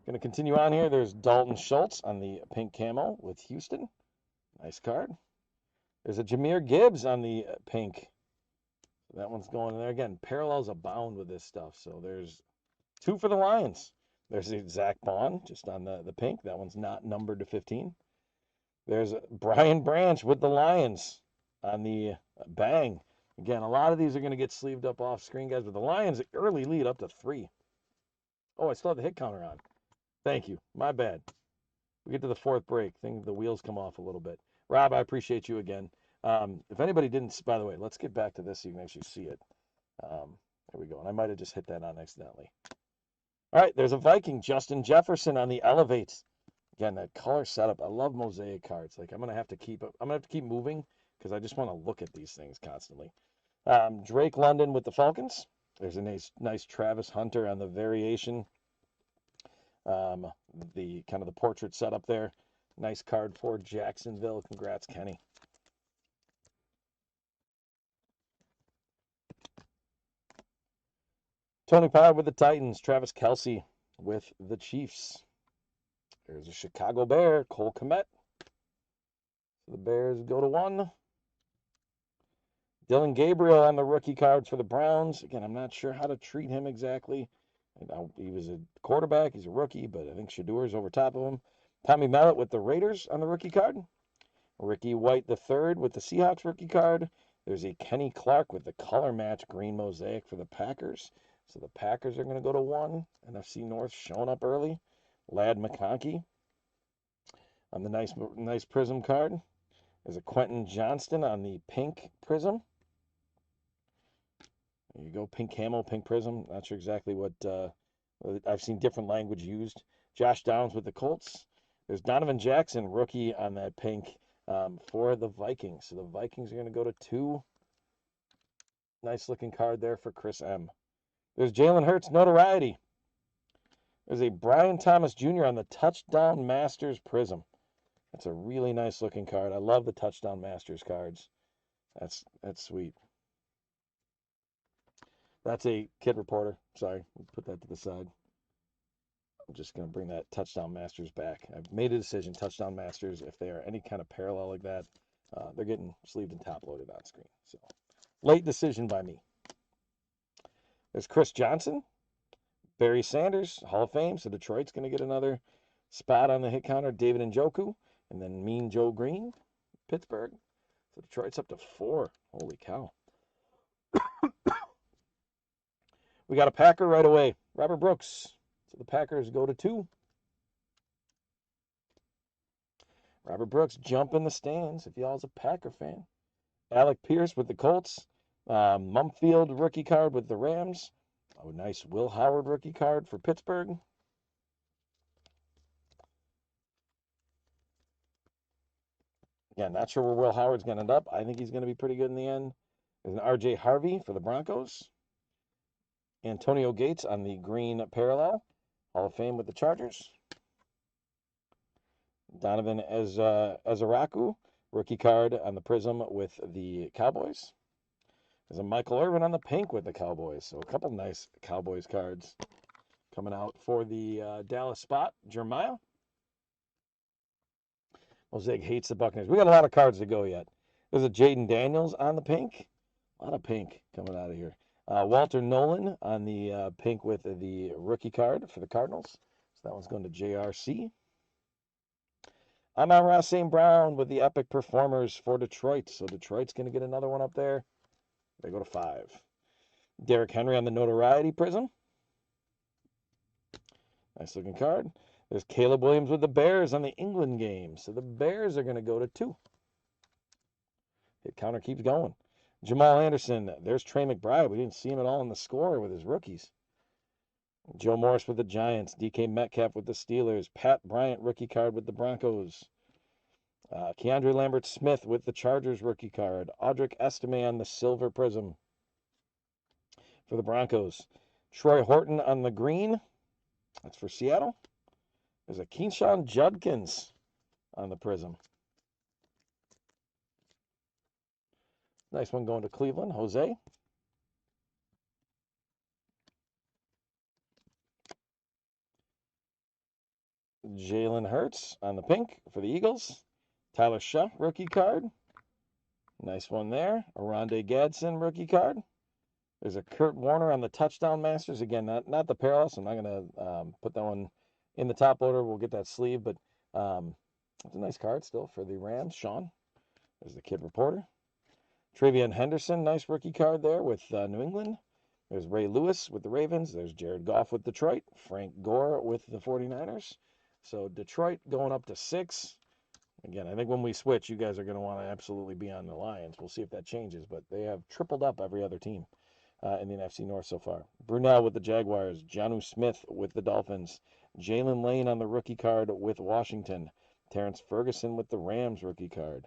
Going to continue on here. There's Dalton Schultz on the pink camo with Houston. Nice card. There's a Jahmyr Gibbs on the pink. That one's going in there. Again, parallels abound with this stuff. So there's 2 for the Lions. There's the Zach Bond just on the pink. That one's not numbered to 15. There's Brian Branch with the Lions on the bang. Again, a lot of these are going to get sleeved up off screen, guys. But the Lions early lead up to 3. Oh, I still have the hit counter on. Thank you. My bad. We get to the 4th break. The wheels come off a little bit. Rob, I appreciate you again. If anybody didn't, by the way, let's get back to this so you can actually see it. There we go. And I might have just hit that on accidentally. All right, there's a Viking, Justin Jefferson on the Elevate. Again, that color setup. I love Mosaic cards. Like I'm gonna have to keep moving because I just want to look at these things constantly. Drake London with the Falcons. There's a nice Travis Hunter on the variation. The kind of the portrait setup there. Nice card for Jacksonville. Congrats, Kenny. Tony Pollard with the Titans. Travis Kelce with the Chiefs. There's a Chicago Bear, Cole Kmet. So the Bears go to 1. Dylan Gabriel on the rookie cards for the Browns. Again, I'm not sure how to treat him exactly. He was a quarterback. He's a rookie, but I think Shadour's over top of him. Tommy Mellett with the Raiders on the rookie card. Ricky White III with the Seahawks rookie card. There's a Kenny Clark with the color match green Mosaic for the Packers. So the Packers are going to go to 1. NFC North showing up early. Ladd McConkey on the nice prism card. There's a Quentin Johnston on the pink prism. There you go. Pink camo, pink prism. Not sure exactly what. I've seen different language used. Josh Downs with the Colts. There's Donovan Jackson, rookie on that pink for the Vikings. So the Vikings are going to go to 2. Nice looking card there for Chris M. There's Jalen Hurts, notoriety. There's a Brian Thomas Jr. on the Touchdown Masters Prism. That's a really nice looking card. I love the Touchdown Masters cards. That's sweet. That's a kid reporter. Sorry, we'll put that to the side. I'm just going to bring that Touchdown Masters back. I've made a decision. Touchdown Masters, if they are any kind of parallel like that, they're getting sleeved and top loaded on screen. So, late decision by me. There's Chris Johnson, Barry Sanders, Hall of Fame. So Detroit's going to get another spot on the hit counter. David Njoku, and then Mean Joe Green, Pittsburgh. So Detroit's up to 4. Holy cow. We got a Packer right away. Robert Brooks. So the Packers go to 2. Robert Brooks jump in the stands if y'all's a Packer fan. Alec Pierce with the Colts. Mumfield rookie card with the Rams. Oh, nice Will Howard rookie card for Pittsburgh. Again, not sure where Will Howard's going to end up. I think he's going to be pretty good in the end. There's an R.J. Harvey for the Broncos. Antonio Gates on the green parallel. Hall of Fame with the Chargers. Donovan Ezaraku, rookie card on the prism with the Cowboys. There's a Michael Irvin on the pink with the Cowboys. So a couple nice Cowboys cards coming out for the Dallas spot. Jeremiah. Mosaic hates the Buccaneers. We got a lot of cards to go yet. There's a Jaden Daniels on the pink. A lot of pink coming out of here. Walter Nolan on the pink with the rookie card for the Cardinals. So that one's going to JRC. Amon-Ra St. Brown with the Epic Performers for Detroit. So Detroit's going to get another one up there. They go to 5. Derrick Henry on the Notoriety Prism. Nice looking card. There's Caleb Williams with the Bears on the England game. So the Bears are going to go to 2. Hit counter keeps going. Jamal Anderson. There's Trey McBride. We didn't see him at all in the score with his rookies. Joe Morris with the Giants. DK Metcalf with the Steelers. Pat Bryant rookie card with the Broncos. Keandre Lambert-Smith with the Chargers rookie card. Audric Estime on the silver prism for the Broncos. Troy Horton on the green. That's for Seattle. There's a Keyshawn Judkins on the prism. Nice one going to Cleveland. Jose. Jalen Hurts on the pink for the Eagles. Tyler Shaw, rookie card. Nice one there. Aronde Gadsden, rookie card. There's a Kurt Warner on the Touchdown Masters. Again, not the parallel, so I'm not going to put that one in the top loader. We'll get that sleeve, but it's a nice card still for the Rams. Sean. There's the kid reporter. Travion Henderson, nice rookie card there with New England. There's Ray Lewis with the Ravens. There's Jared Goff with Detroit. Frank Gore with the 49ers. So Detroit going up to 6. Again, I think when we switch, you guys are going to want to absolutely be on the Lions. We'll see if that changes, but they have tripled up every other team in the NFC North so far. Brunell with the Jaguars. Jonnu Smith with the Dolphins. Jalen Lane on the rookie card with Washington. Terrence Ferguson with the Rams rookie card.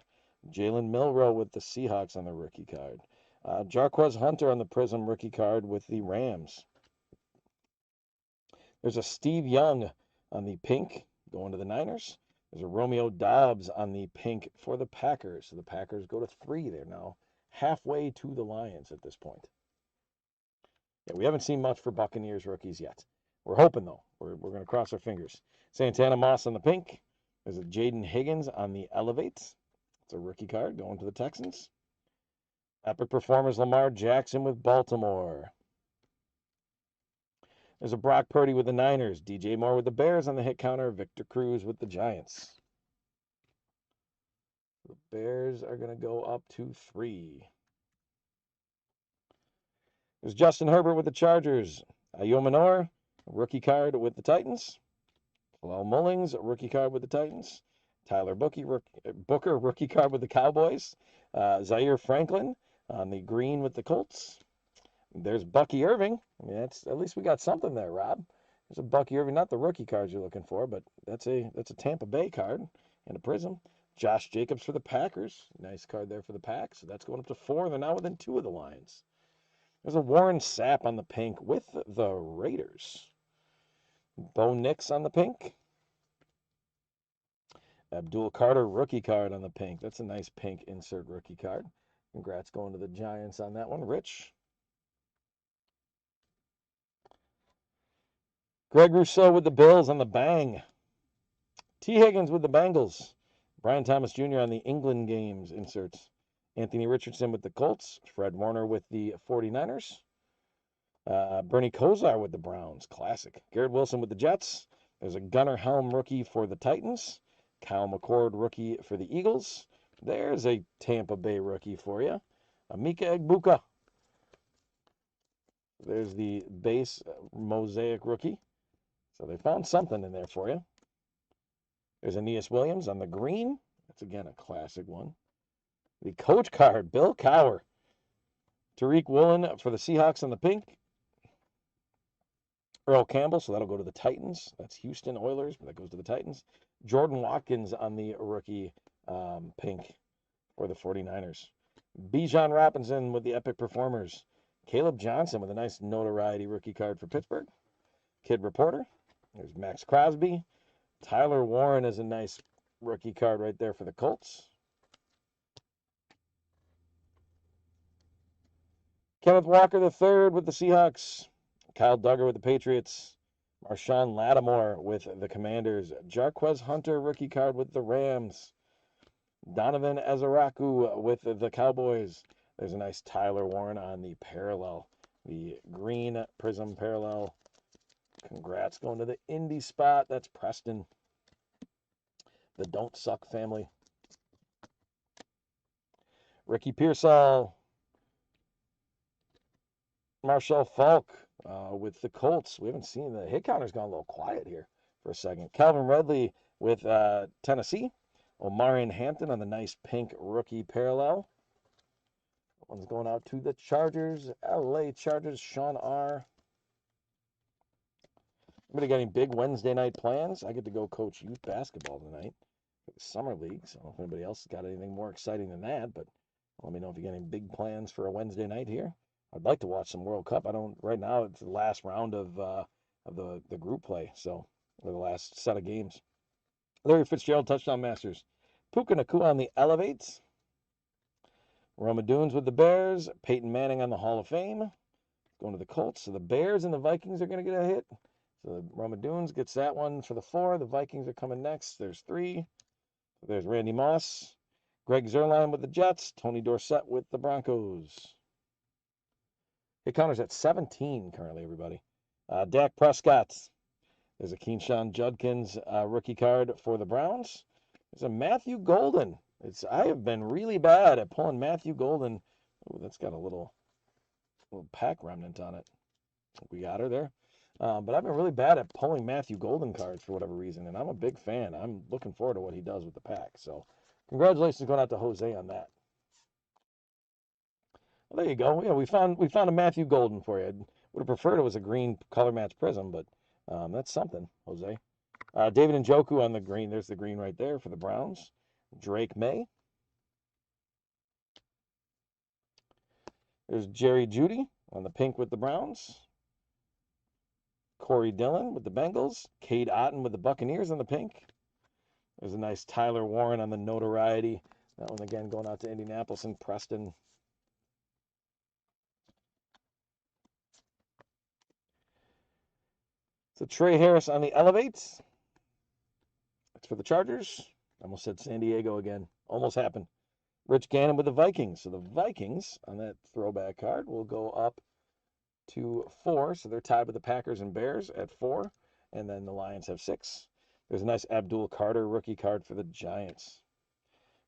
Jalen Milroe with the Seahawks on the rookie card. Jarquez Hunter on the Prism rookie card with the Rams. There's a Steve Young on the pink going to the Niners. There's a Romeo Doubs on the pink for the Packers. So the Packers go to 3. They're now halfway to the Lions at this point. Yeah, we haven't seen much for Buccaneers rookies yet. We're hoping, though. We're going to cross our fingers. Santana Moss on the pink. There's a Jaden Higgins on the Elevate. It's a rookie card going to the Texans. Epic Performers Lamar Jackson with Baltimore. There's a Brock Purdy with the Niners. DJ Moore with the Bears on the hit counter. Victor Cruz with the Giants. The Bears are going to go up to 3. There's Justin Herbert with the Chargers. Ayomanor, rookie card with the Titans. Lyle Mullings, rookie card with the Titans. Tyler Booker, rookie card with the Cowboys. Zaire Franklin on the green with the Colts. There's Bucky Irving. I mean, that's at least we got something there, Rob. There's a Bucky Irving, not the rookie cards you're looking for, but that's a Tampa Bay card and a prism. Josh Jacobs for the Packers. Nice card there for the Pack. So that's going up to 4. They're now within 2 of the Lions. There's a Warren Sapp on the pink with the Raiders. Bo Nix on the pink. Abdul Carter rookie card on the pink. That's a nice pink insert rookie card. Congrats going to the Giants on that one. Rich. Greg Rousseau with the Bills on the bang. T. Higgins with the Bengals. Brian Thomas Jr. on the England games inserts. Anthony Richardson with the Colts. Fred Warner with the 49ers. Bernie Kosar with the Browns. Classic. Garrett Wilson with the Jets. There's a Gunnar Helm rookie for the Titans. Kyle McCord rookie for the Eagles. There's a Tampa Bay rookie for you. Amika Egbuka. There's the base Mosaic rookie. So they found something in there for you. There's Aeneas Williams on the green. That's, again, a classic one. The coach card, Bill Cowher. Tariq Woolen for the Seahawks on the pink. Earl Campbell, so that'll go to the Titans. That's Houston Oilers, but that goes to the Titans. Jordan Watkins on the rookie pink for the 49ers. Bijan Robinson with the Epic Performers. Caleb Johnson with a nice notoriety rookie card for Pittsburgh. Kid Reporter. There's Max Crosby. Tyler Warren is a nice rookie card right there for the Colts. Kenneth Walker III with the Seahawks. Kyle Duggar with the Patriots. Marshawn Lattimore with the Commanders. Jarquez Hunter rookie card with the Rams. Donovan Ezaraku with the Cowboys. There's a nice Tyler Warren on the parallel. The green prism parallel. Congrats going to the Indy spot. That's Preston. The Don't Suck family. Ricky Pearsall. Marshall Falk with the Colts. We haven't seen the hit counter's gone a little quiet here for a second. Calvin Ridley with Tennessee. Omarion Hampton on the nice pink rookie parallel. One's going out to the Chargers. LA Chargers, Sean R. Anybody got any big Wednesday night plans? I get to go coach youth basketball tonight for the summer league. So I don't know if anybody else has got anything more exciting than that, but let me know if you got any big plans for a Wednesday night here. I'd like to watch some World Cup. I don't right now. It's the last round of the group play, so or the last set of games. Larry Fitzgerald touchdown masters. Puka Nacua on the elevates. Roma Dunes with the Bears. Peyton Manning on the Hall of Fame. Going to the Colts. So the Bears and the Vikings are going to get a hit. So the Roma Dunes gets that one for the 4. The Vikings are coming next. There's 3. There's Randy Moss. Greg Zuerlein with the Jets. Tony Dorsett with the Broncos. Hit counter's at 17 currently, everybody. Dak Prescott. There's a Keyshawn Judkins rookie card for the Browns. There's a Matthew Golden. I have been really bad at pulling Matthew Golden. Oh, that's got a little pack remnant on it. We got her there. But I've been really bad at pulling Matthew Golden cards for whatever reason, and I'm a big fan. I'm looking forward to what he does with the pack. So congratulations going out to Jose on that. Well, there you go. Yeah, we found a Matthew Golden for you. I would have preferred it was a green color match prism, but that's something, Jose. David Njoku on the green. There's the green right there for the Browns. Drake May. There's Jerry Jeudy on the pink with the Browns. Corey Dillon with the Bengals. Cade Otton with the Buccaneers on the pink. There's a nice Tyler Warren on the notoriety. That one again going out to Indianapolis and Preston. So Trey Harris on the elevates. That's for the Chargers. I almost said San Diego again. Almost happened. Rich Gannon with the Vikings. So the Vikings on that throwback card will go up to 4. So they're tied with the Packers and Bears at 4. And then the Lions have 6. There's a nice Abdul Carter rookie card for the Giants.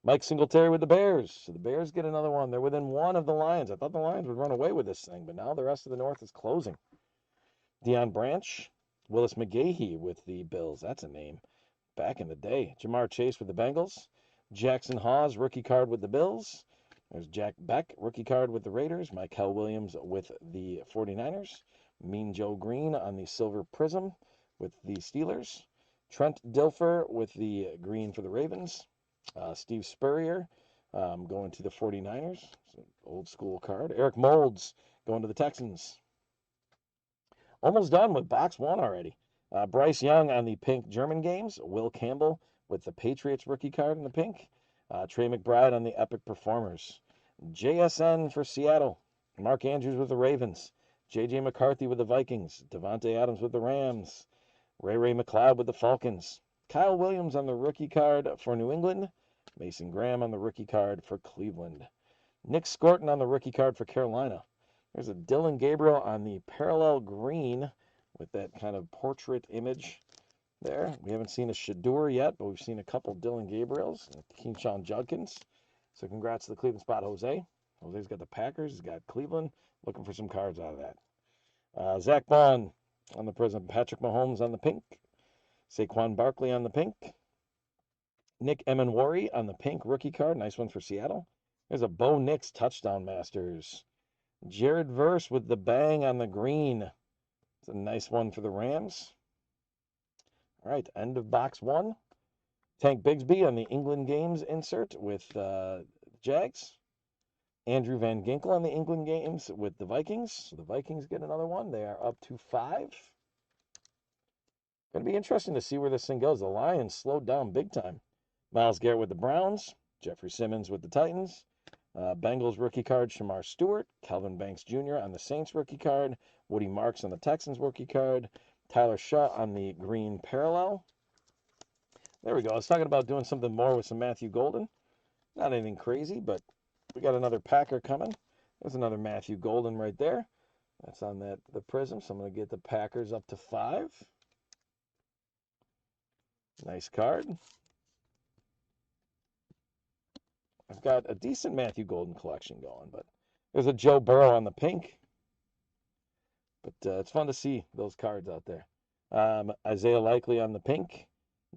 Mike Singletary with the Bears. So the Bears get another one. They're within 1 of the Lions. I thought the Lions would run away with this thing, but now the rest of the North is closing. Deion Branch. Willis McGahee with the Bills. That's a name. Back in the day. Jamar Chase with the Bengals. Jackson Hawes, rookie card with the Bills. There's Jack Beck, rookie card with the Raiders. Mikel Williams with the 49ers. Mean Joe Green on the silver prism with the Steelers. Trent Dilfer with the green for the Ravens. Steve Spurrier going to the 49ers. It's an old school card. Eric Moulds going to the Texans. Almost done with box one already. Bryce Young on the pink German games. Will Campbell with the Patriots rookie card in the pink. Trey McBride on the Epic Performers. JSN for Seattle. Mark Andrews with the Ravens. J.J. McCarthy with the Vikings. Devontae Adams with the Rams. Ray McLeod with the Falcons. Kyle Williams on the rookie card for New England. Mason Graham on the rookie card for Cleveland. Nick Scorton on the rookie card for Carolina. There's a Dylan Gabriel on the parallel green with that kind of portrait image there. We haven't seen a Shador yet, but we've seen a couple Dylan Gabriels and Keyshawn Judkins. So congrats to the Cleveland spot, Jose. Jose's got the Packers. He's got Cleveland. Looking for some cards out of that. Zach Bond on the prism. Patrick Mahomes on the pink. Saquon Barkley on the pink. Nick Emenwari on the pink rookie card. Nice one for Seattle. There's a Bo Nix touchdown masters. Jared Verse with the bang on the green. It's a nice one for the Rams. All right, end of box one. Tank Bigsby on the England games insert with Jags. Andrew Van Ginkel on the England games with the Vikings. So the Vikings get another one. They are up to 5. Going to be interesting to see where this thing goes. The Lions slowed down big time. Myles Garrett with the Browns. Jeffrey Simmons with the Titans. Bengals rookie card, Shamar Stewart. Calvin Banks Jr. on the Saints rookie card. Woody Marks on the Texans rookie card. Tyler Shaw on the green parallel. There we go. I was talking about doing something more with some Matthew Golden. Not anything crazy, but we got another Packer coming. There's another Matthew Golden right there. That's on the prism, so I'm going to get the Packers up to 5. Nice card. I've got a decent Matthew Golden collection going, but there's a Joe Burrow on the pink. But it's fun to see those cards out there. Isaiah Likely on the pink.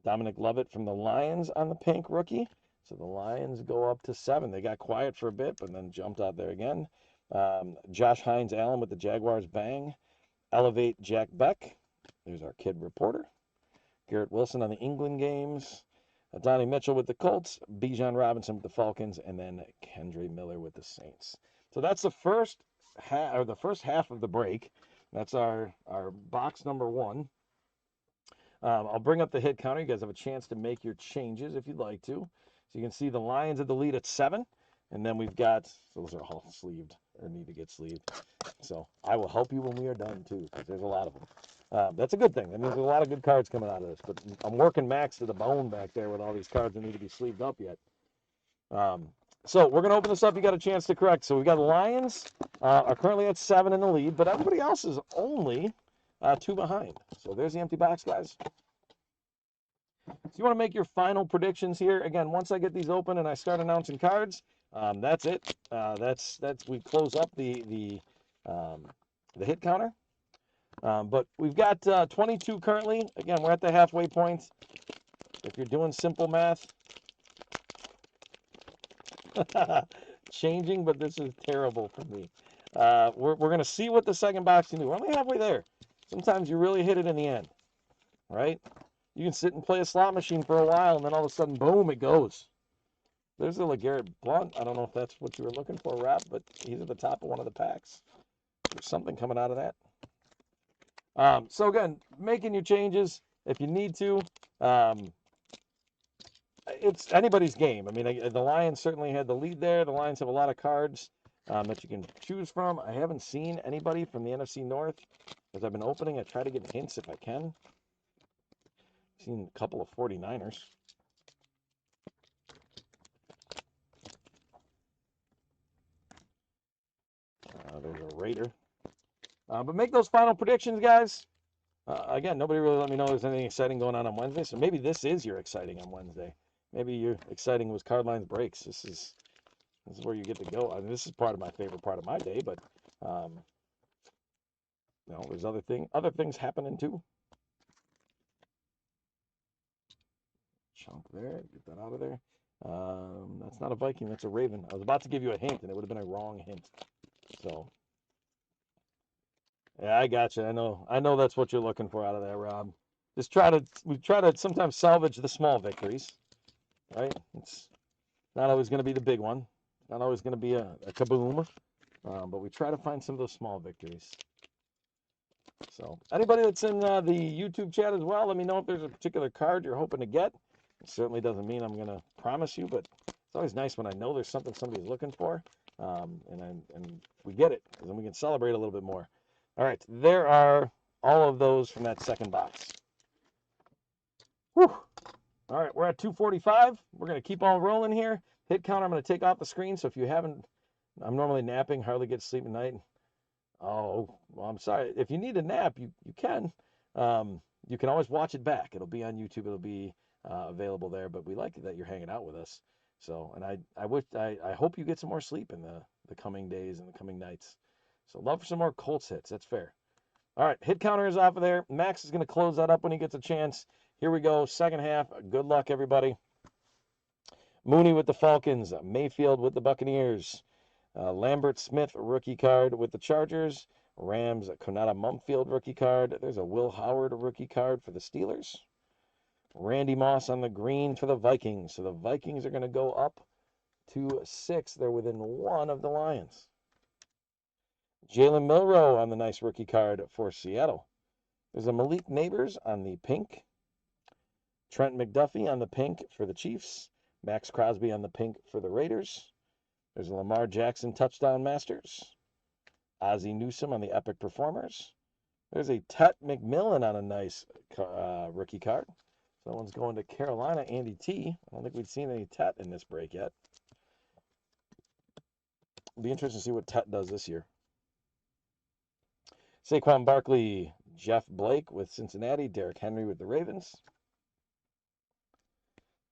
Dominic Lovett from the Lions on the pink rookie. So the Lions go up to 7. They got quiet for a bit, but then jumped out there again. Josh Hines Allen with the Jaguars bang. Elevate Jack Beck. There's our kid reporter. Garrett Wilson on the England games. Donnie Mitchell with the Colts. Bijan Robinson with the Falcons. And then Kendre Miller with the Saints. So that's the first half of the break. That's our box number 1. I'll bring up the hit counter. You guys have a chance to make your changes if you'd like to. So you can see the Lions at the lead at 7. And then we've got, so those are all sleeved or need to get sleeved. So I will help you when we are done too, because there's a lot of them. That's a good thing. That means there's a lot of good cards coming out of this. But I'm working Max to the bone back there with all these cards that need to be sleeved up yet. So we're going to open this up. You got a chance to correct. So we got the Lions are currently at 7 in the lead, but everybody else is only 2 behind. So there's the empty box, guys. So you want to make your final predictions here. Again, once I get these open and I start announcing cards, that's it. That's we close up the hit counter. But we've got 22 currently. Again, we're at the halfway point. If you're doing simple math, changing, but this is terrible for me. We're going to see what the second box can do. We're only halfway there. Sometimes you really hit it in the end, right? You can sit and play a slot machine for a while, and then all of a sudden, boom, it goes. There's the LeGarrette Blount. I don't know if that's what you were looking for, Rob, but he's at the top of one of the packs. There's something coming out of that. So again, making your changes if you need to. It's anybody's game. I mean, the Lions certainly had the lead there. The Lions have a lot of cards that you can choose from. I haven't seen anybody from the NFC North as I've been opening. I try to get hints if I can. I've seen a couple of 49ers. There's a Raider. But make those final predictions, guys. Again, nobody really let me know there's anything exciting going on Wednesday, so maybe this is your exciting on Wednesday. Maybe your exciting was Card Lines Breaks. This is where you get to go. I mean, this is part of my favorite part of my day, but you know, there's other things happening too. Chunk there, get that out of there. That's not a Viking, that's a Raven. I was about to give you a hint, and it would have been a wrong hint. So, yeah, I got you. I know that's what you're looking for out of that, Rob. We try to sometimes salvage the small victories, right? It's not always going to be the big one. Not always going to be a kaboom, but we try to find some of those small victories. So anybody that's in the YouTube chat as well, let me know if there's a particular card you're hoping to get. It certainly doesn't mean I'm going to promise you, but it's always nice when I know there's something somebody's looking for, and we get it, because then we can celebrate a little bit more. All right, there are all of those from that second box. Whew. All right, we're at 245. We're going to keep on rolling here. Hit counter, I'm going to take off the screen, so if you haven't, I'm normally napping, hardly get to sleep at night. Oh, well, I'm sorry. If you need a nap, you can. You can always watch it back. It'll be on YouTube. It'll be available there. But we like that you're hanging out with us. So, and I hope you get some more sleep in the coming days and the coming nights. So, love for some more Colts hits. That's fair. All right, hit counter is off of there. Max is going to close that up when he gets a chance. Here we go. Second half. Good luck, everybody. Mooney with the Falcons. Mayfield with the Buccaneers. Lambert Smith rookie card with the Chargers. Rams Konata Mumfield rookie card. There's a Will Howard rookie card for the Steelers. Randy Moss on the green for the Vikings. So the Vikings are going to go up to 6. They're within 1 of the Lions. Jalen Milroe on the nice rookie card for Seattle. There's a Malik Neighbors on the pink. Trent McDuffie on the pink for the Chiefs. Max Crosby on the pink for the Raiders. There's a Lamar Jackson touchdown masters. Ozzie Newsome on the Epic Performers. There's a Tet McMillan on a nice rookie card. So that one's going to Carolina, Andy T. I don't think we've seen any Tet in this break yet. It'll be interesting to see what Tet does this year. Saquon Barkley, Jeff Blake with Cincinnati, Derrick Henry with the Ravens.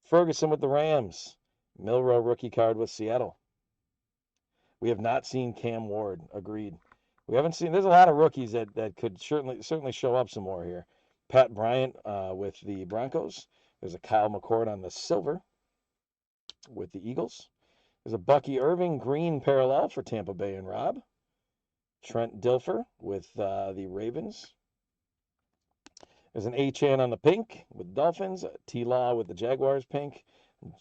Ferguson with the Rams. Milroe rookie card with Seattle. We have not seen Cam Ward. Agreed. We haven't seen. There's a lot of rookies that could certainly show up some more here. Pat Bryant with the Broncos. There's a Kyle McCord on the silver with the Eagles. There's a Bucky Irving green parallel for Tampa Bay and Rob. Trent Dilfer with the Ravens. There's an A-Chan on the pink with Dolphins. T-Law with the Jaguars pink.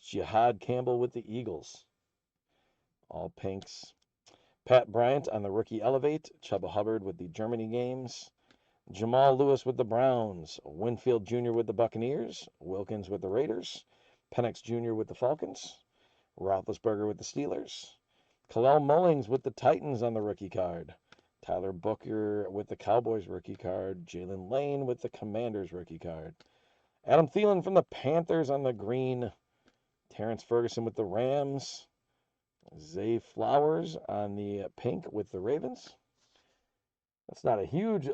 Jihad Campbell with the Eagles. All pinks. Pat Bryant on the rookie Elevate. Chuba Hubbard with the Germany games. Jamal Lewis with the Browns. Winfield Jr. with the Buccaneers. Wilkins with the Raiders. Penix Jr. with the Falcons. Roethlisberger with the Steelers. Khalil Mullings with the Titans on the rookie card. Tyler Booker with the Cowboys rookie card. Jalen Lane with the Commanders rookie card. Adam Thielen from the Panthers on the green. Terrence Ferguson with the Rams. Zay Flowers on the pink with the Ravens. That's not a huge...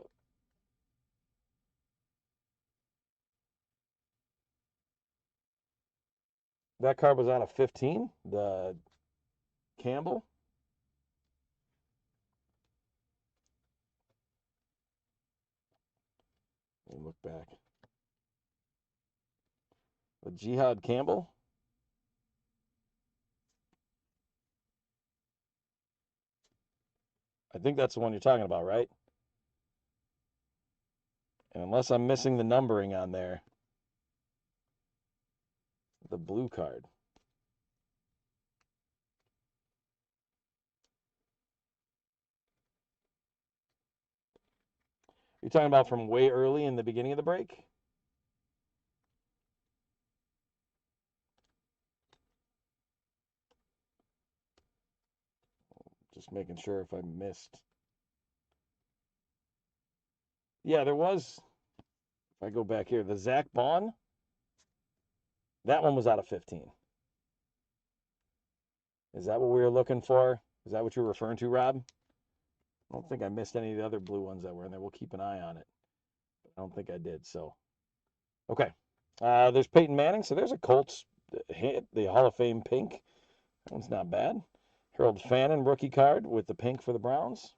That card was out of 15. The Campbell. Let me look back. The Jihad Campbell. I think that's the one you're talking about, right? And unless I'm missing the numbering on there, the blue card. You're talking about from way early in the beginning of the break? Just making sure if I missed. Yeah, there was. If I go back here, the Zach Bond. That one was out of 15. Is that what we were looking for? Is that what you're referring to, Rob? I don't think I missed any of the other blue ones that were in there. We'll keep an eye on it. I don't think I did, so. Okay. There's Peyton Manning. So there's a Colts hit, the Hall of Fame pink. That one's not bad. Harold Fannin rookie card with the pink for the Browns.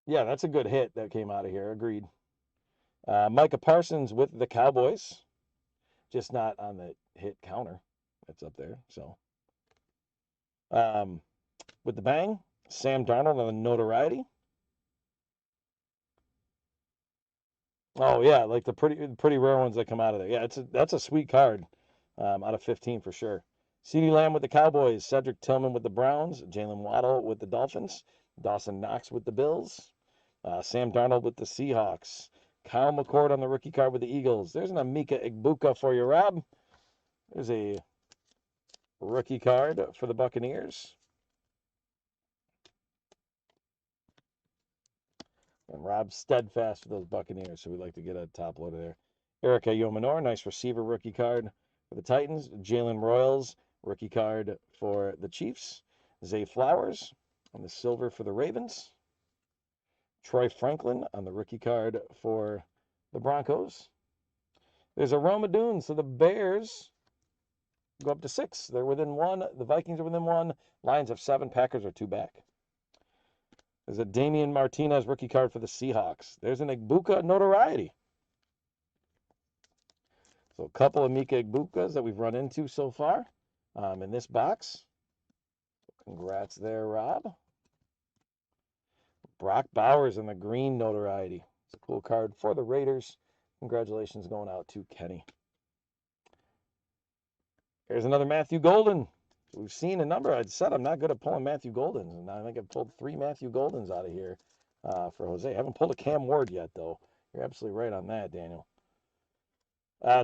Yeah, that's a good hit that came out of here. Agreed. Micah Parsons with the Cowboys. just not on the hit counter. That's up there. So, with the bang, Sam Darnold on the notoriety. Oh yeah, like the pretty rare ones that come out of there. Yeah, that's a sweet card, out of 15 for sure. CeeDee Lamb with the Cowboys, Cedric Tillman with the Browns, Jalen Waddle with the Dolphins, Dawson Knox with the Bills, Sam Darnold with the Seahawks, Kyle McCord on the rookie card with the Eagles. There's an Emeka Egbuka for you, Rob. There's a rookie card for the Buccaneers. And Rob's steadfast for those Buccaneers, so we'd like to get a top loader there. Erica Yomanor, nice receiver rookie card for the Titans. Jalen Royals, rookie card for the Chiefs. Zay Flowers on the silver for the Ravens. Troy Franklin on the rookie card for the Broncos. There's a Roma Dune, so the Bears go up to 6. They're within 1. The Vikings are within 1. Lions have 7. Packers are 2 back. There's a Damian Martinez rookie card for the Seahawks. There's an Egbuka notoriety. So a couple of Mika Egbukas that we've run into so far in this box. Congrats there, Rob. Brock Bowers in the green notoriety. It's a cool card for the Raiders. Congratulations going out to Kenny. Here's another Matthew Golden. We've seen a number. I said I'm not good at pulling Matthew Goldens, and I think I've pulled 3 Matthew Goldens out of here for Jose. I haven't pulled a Cam Ward yet, though. You're absolutely right on that, Daniel.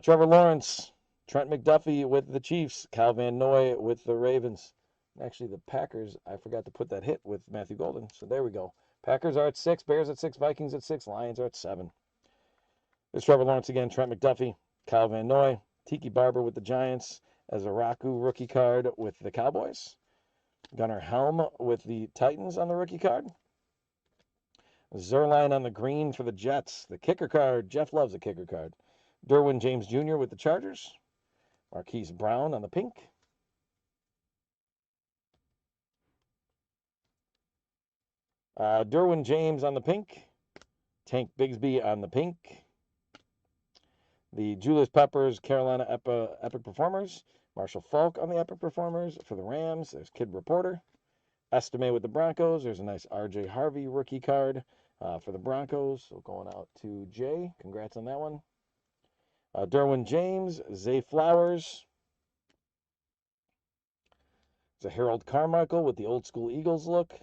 Trevor Lawrence, Trent McDuffie with the Chiefs, Kyle Van Noy with the Ravens. Actually, the Packers, I forgot to put that hit with Matthew Golden, so there we go. Packers are at 6, Bears at 6, Vikings at 6, Lions are at 7. There's Trevor Lawrence again, Trent McDuffie, Kyle Van Noy, Tiki Barber with the Giants, Azaraku rookie card with the Cowboys. Gunnar Helm with the Titans on the rookie card. Zerline on the green for the Jets. The kicker card. Jeff loves a kicker card. Derwin James Jr. with the Chargers. Marquise Brown on the pink. Derwin James on the pink. Tank Bigsby on the pink. The Julius Peppers Carolina Epic Performers. Marshall Falk on the Epic Performers for the Rams. There's Kid Reporter. Estime with the Broncos. There's a nice R.J. Harvey rookie card for the Broncos. So going out to Jay. Congrats on that one. Derwin James. Zay Flowers. There's a Harold Carmichael with the old school Eagles look.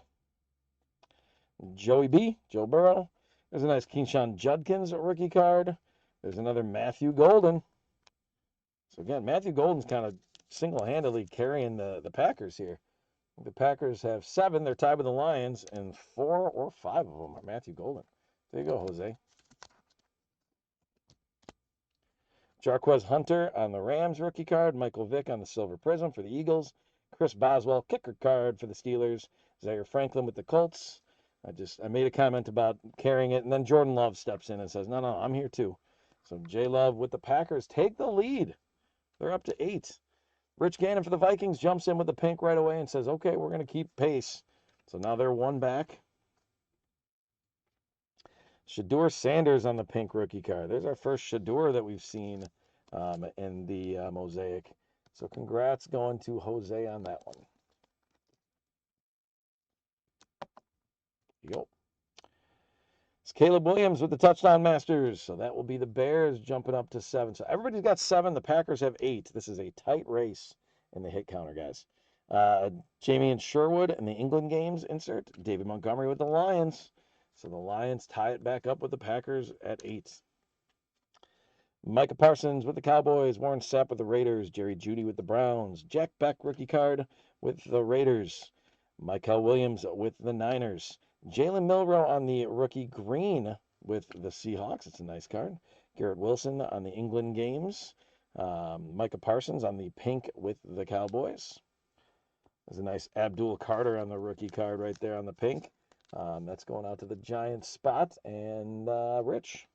Joey B. Joe Burrow. There's a nice Keyshawn Judkins rookie card. There's another Matthew Golden. So again, Matthew Golden's kind of single-handedly carrying the Packers here. The Packers have 7. They're tied with the Lions, and 4 or 5 of them are Matthew Golden. There you go, Jose. Jarquez Hunter on the Rams rookie card. Michael Vick on the Silver Prism for the Eagles. Chris Boswell kicker card for the Steelers. Zaire Franklin with the Colts. I made a comment about carrying it, and then Jordan Love steps in and says, no, I'm here too. So J Love with the Packers take the lead. They're up to 8. Rich Gannon for the Vikings jumps in with the pink right away and says, okay, we're going to keep pace. So now they're 1 back. Shedeur Sanders on the pink rookie card. There's our first Shedeur that we've seen in the Mosaic. So congrats going to Jose on that one. Yo. It's Caleb Williams with the touchdown masters. So that will be the Bears jumping up to 7. So everybody's got 7. The Packers have 8. This is a tight race in the hit counter, guys. Jamie and Sherwood in the England games insert. David Montgomery with the Lions. So the Lions tie it back up with the Packers at 8. Micah Parsons with the Cowboys. Warren Sapp with the Raiders. Jerry Jeudy with the Browns. Jack Beck rookie card with the Raiders. Michael Williams with the Niners. Jalen Milroe on the rookie green with the Seahawks. It's a nice card. Garrett Wilson on the England games. Micah Parsons on the pink with the Cowboys. There's a nice Abdul Carter on the rookie card right there on the pink. That's going out to the Giants spot. And Rich.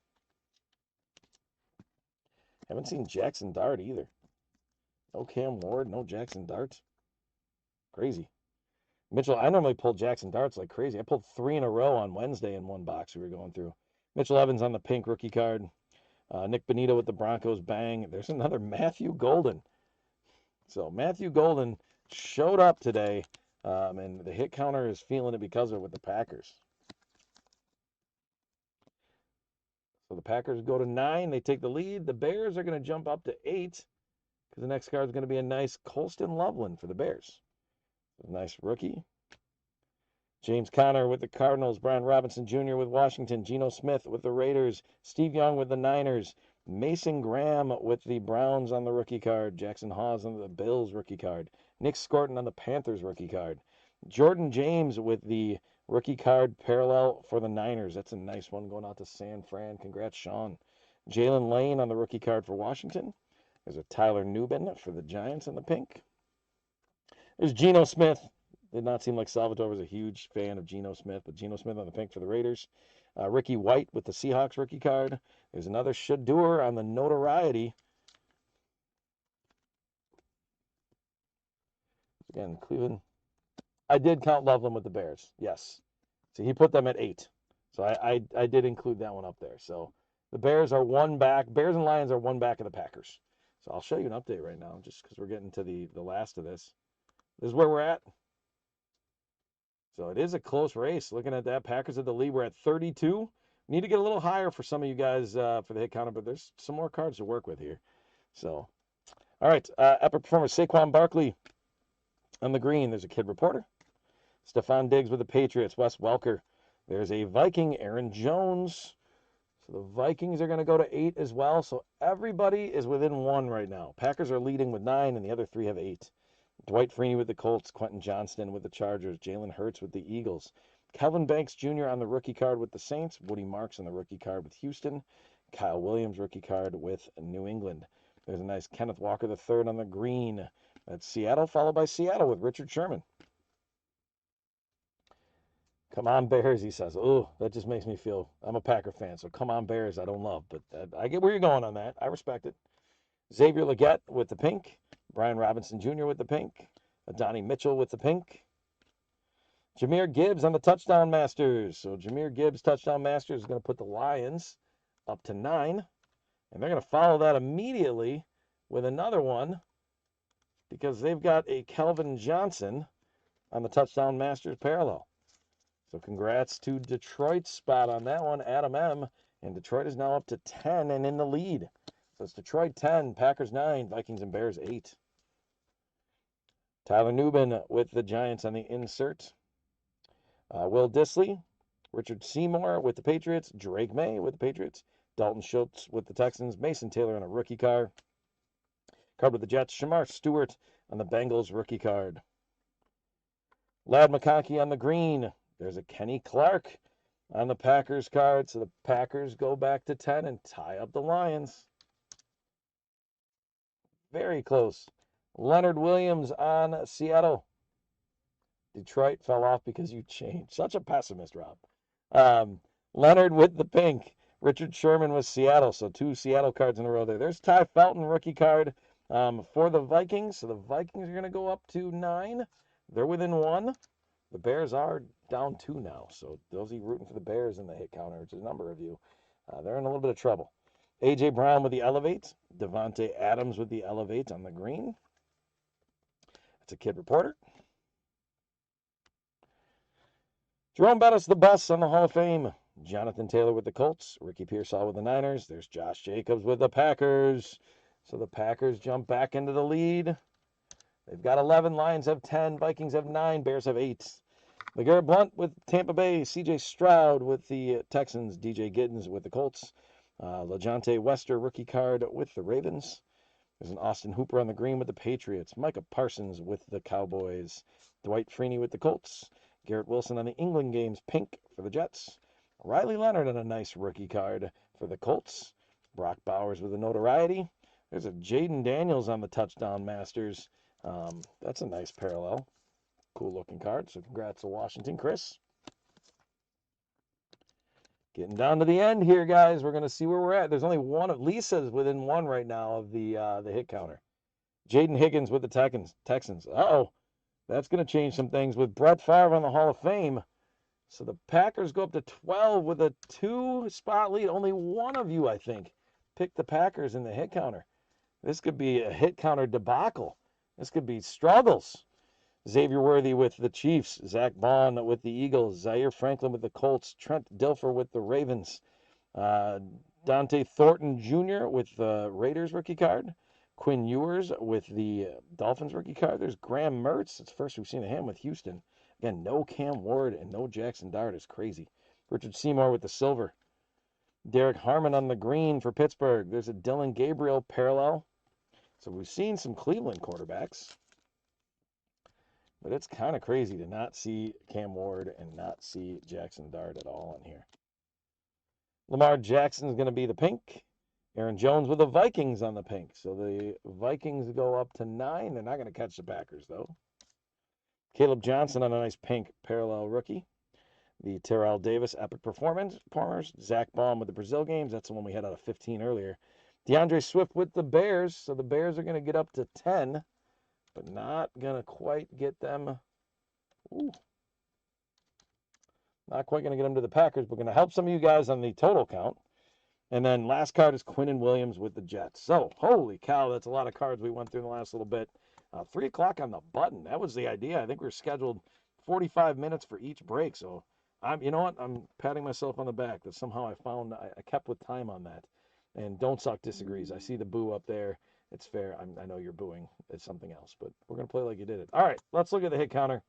Haven't seen Jackson Dart either. No Cam Ward, no Jackson Dart. Crazy. Mitchell, I normally pull Jackson Darts like crazy. I pulled 3 in a row on Wednesday in one box we were going through. Mitchell Evans on the pink rookie card. Nick Bonito with the Broncos bang. There's another Matthew Golden. So Matthew Golden showed up today, and the hit counter is feeling it because of it with the Packers. So the Packers go to 9. They take the lead. The Bears are going to jump up to 8 because the next card is going to be a nice Colston Loveland for the Bears. A nice rookie. James Conner with the Cardinals. Brian Robinson Jr. with Washington. Geno Smith with the Raiders. Steve Young with the Niners. Mason Graham with the Browns on the rookie card. Jackson Hawes on the Bills rookie card. Nick Scorton on the Panthers rookie card. Jordan James with the rookie card parallel for the Niners. That's a nice one going out to San Fran. Congrats, Sean. Jalen Lane on the rookie card for Washington. There's a Tyler Nubin for the Giants in the pink. There's Geno Smith. Did not seem like Salvatore was a huge fan of Geno Smith, but Geno Smith on the pink for the Raiders. Ricky White with the Seahawks rookie card. There's another Shador on the notoriety. Again, Cleveland. I did count Loveland with the Bears. Yes. So he put them at 8. So I did include that one up there. So the Bears are 1 back. Bears and Lions are 1 back of the Packers. So I'll show you an update right now just because we're getting to the last of this. This is where we're at. So it is a close race. Looking at that, Packers at the lead. We're at 32. We need to get a little higher for some of you guys for the hit counter, but there's some more cards to work with here. So, all right, Epic Performer, Saquon Barkley on the green. There's a Kid Reporter. Stephon Diggs with the Patriots. Wes Welker. There's a Viking, Aaron Jones. So the Vikings are going to go to 8 as well. So everybody is within 1 right now. Packers are leading with 9, and the other 3 have 8. Dwight Freeney with the Colts, Quentin Johnston with the Chargers, Jalen Hurts with the Eagles, Kelvin Banks Jr. on the rookie card with the Saints, Woody Marks on the rookie card with Houston, Kyle Williams rookie card with New England. There's a nice Kenneth Walker III on the green. That's Seattle, followed by Seattle with Richard Sherman. Come on, Bears, he says. Oh, that just makes me feel, I'm a Packer fan, so come on, Bears, I don't love, but I get where you're going on that. I respect it. Xavier Legette with the pink. Brian Robinson Jr. with the pink. Adonai Mitchell with the pink. Jahmyr Gibbs on the Touchdown Masters. So Jahmyr Gibbs, Touchdown Masters, is going to put the Lions up to 9. And they're going to follow that immediately with another one because they've got a Kelvin Johnson on the Touchdown Masters parallel. So congrats to Detroit's spot on that one, Adam M. And Detroit is now up to 10 and in the lead. So it's Detroit 10, Packers 9, Vikings and Bears 8. Tyler Nubin with the Giants on the insert. Will Dissly, Richard Seymour with the Patriots, Drake May with the Patriots, Dalton Schultz with the Texans, Mason Taylor on a rookie card with the Jets, Shamar Stewart on the Bengals rookie card. Ladd McConkey on the green. There's a Kenny Clark on the Packers card. So the Packers go back to 10 and tie up the Lions. Very close. Leonard Williams on Seattle. Detroit fell off because you changed. Such a pessimist, Rob. Leonard with the pink. Richard Sherman with Seattle. So 2 Seattle cards in a row there. There's Ty Felton, rookie card for the Vikings. So the Vikings are going to go up to 9. They're within 1. The Bears are down 2 now. So those of you rooting for the Bears in the hit counter, which is a number of you, they're in a little bit of trouble. A.J. Brown with the Elevate. Devontae Adams with the Elevate on the green. That's a Kid Reporter. Jerome Bettis, the bus on the Hall of Fame. Jonathan Taylor with the Colts. Ricky Pearsall with the Niners. There's Josh Jacobs with the Packers. So the Packers jump back into the lead. They've got 11. Lions have 10. Vikings have 9. Bears have 8. LeGarrette Blount with Tampa Bay. C.J. Stroud with the Texans. D.J. Giddens with the Colts. LeJohntay Wester, rookie card with the Ravens. There's an Austin Hooper on the green with the Patriots. Micah Parsons with the Cowboys. Dwight Freeney with the Colts. Garrett Wilson on the England games, pink for the Jets. Riley Leonard on a nice rookie card for the Colts. Brock Bowers with the notoriety. There's a Jaden Daniels on the Touchdown Masters. That's a nice parallel. Cool looking card. So congrats to Washington, Chris. Getting down to the end here, guys. We're going to see where we're at. There's only one. Lisa's within 1 right now of the hit counter. Jaden Higgins with the Texans. Uh-oh. That's going to change some things with Brett Favre on the Hall of Fame. So the Packers go up to 12 with a 2-spot lead. Only one of you, I think, pick the Packers in the hit counter. This could be a hit counter debacle. This could be struggles. Xavier Worthy with the Chiefs, Zach Bond with the Eagles, Zaire Franklin with the Colts, Trent Dilfer with the Ravens, Dante Thornton Jr. with the Raiders rookie card, Quinn Ewers with the Dolphins rookie card. There's Graham Mertz. It's the first we've seen of him with Houston. Again, no Cam Ward and no Jackson Dart is crazy. Richard Seymour with the silver. Derek Harmon on the green for Pittsburgh. There's a Dylan Gabriel parallel. So we've seen some Cleveland quarterbacks. But it's kind of crazy to not see Cam Ward and not see Jackson Dart at all in here. Lamar Jackson's going to be the pink. Aaron Jones with the Vikings on the pink. So the Vikings go up to 9. They're not going to catch the Packers, though. Caleb Johnson on a nice pink parallel rookie. The Terrell Davis epic performers. Zach Baum with the Brazil games. That's the one we had out of 15 earlier. DeAndre Swift with the Bears. So the Bears are going to get up to 10, but not going to quite get them. Ooh. Not quite going to get them to the Packers. We're going to help some of you guys on the total count. And then last card is Quinnen Williams with the Jets. So, holy cow, that's a lot of cards we went through in the last little bit. 3 o'clock on the button. That was the idea. I think we were scheduled 45 minutes for each break. So, you know what? I'm patting myself on the back that somehow I found I kept with time on that. And Don't Suck disagrees. I see the boo up there. It's fair. I know you're booing. It's something else, but we're going to play like you did it. All right, let's look at the hit counter.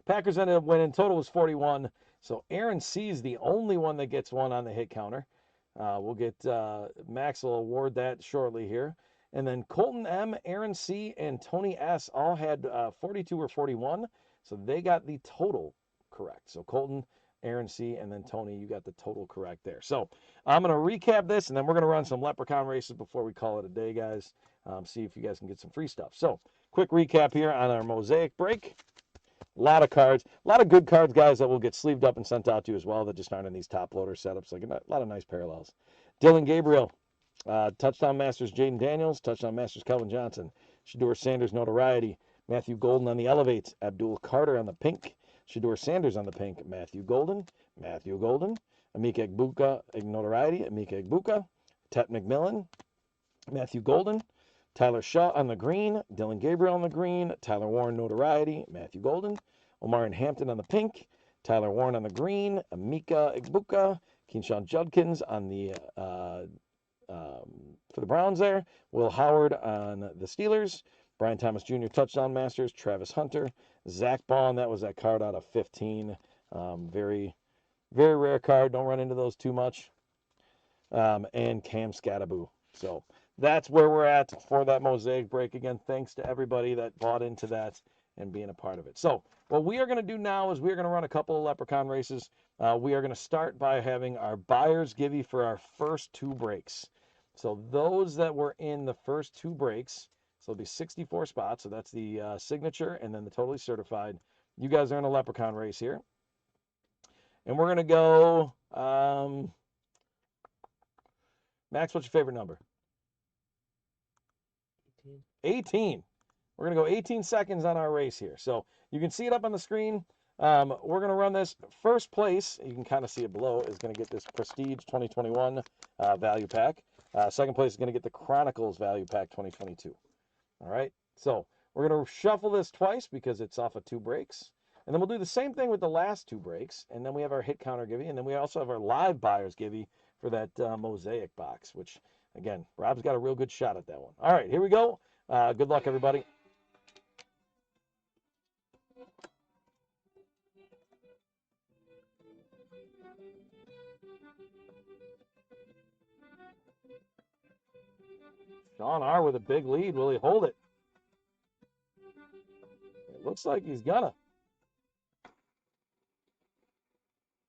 Packers ended up winning. Total was 41. So Aaron C is the only one that gets one on the hit counter. We'll get Max will award that shortly here. And then Colton M, Aaron C, and Tony S all had 42 or 41. So they got the total correct. So Colton, Aaron C, and then Tony, you got the total correct there. So I'm going to recap this, and then we're going to run some leprechaun races before we call it a day, guys. See if you guys can get some free stuff. So quick recap here on our Mosaic break. A lot of cards, a lot of good cards, guys, that will get sleeved up and sent out to you as well that just aren't in these top loader setups. Like a lot of nice parallels. Dylan Gabriel, Touchdown Masters Jaden Daniels, Touchdown Masters Calvin Johnson, Shador Sanders Notoriety, Matthew Golden on the Elevates, Abdul Carter on the pink, Shador Sanders on the pink, Matthew Golden, Amika Egbuka Notoriety, Amika Egbuka, Tet McMillan, Matthew Golden, Tyler Shaw on the green, Dylan Gabriel on the green, Tyler Warren Notoriety, Matthew Golden, Omar and Hampton on the pink, Tyler Warren on the green, Amika Egbuka, Keenshawn Judkins on the for the Browns there, Will Howard on the Steelers, Brian Thomas Jr. Touchdown Masters, Travis Hunter, Zach Bond, that was that card out of 15. Very, very rare card. Don't run into those too much. And Cam Scattaboo. So that's where we're at for that Mosaic break. Again, thanks to everybody that bought into that and being a part of it. So what we are going to do now is we're going to run a couple of leprechaun races. We are going to start by having our buyer's givey for our first 2 breaks. So those that were in the first 2 breaks, so it'll be 64 spots. So that's the signature and then the totally certified. You guys are in a leprechaun race here. And we're going to go, Max, what's your favorite number? 18. We're going to go 18 seconds on our race here. So you can see it up on the screen. We're going to run this. First place, you can kind of see it below, is going to get this Prestige 2021 value pack. Second place is going to get the Chronicles value pack 2022. All right. So we're going to shuffle this twice because it's off of 2 breaks. And then we'll do the same thing with the last 2 breaks. And then we have our hit counter givey. And then we also have our live buyers givey for that Mosaic box, which, again, Rob's got a real good shot at that one. All right, here we go. Good luck, everybody. Sean R. with a big lead. Will he hold it? It looks like he's gonna.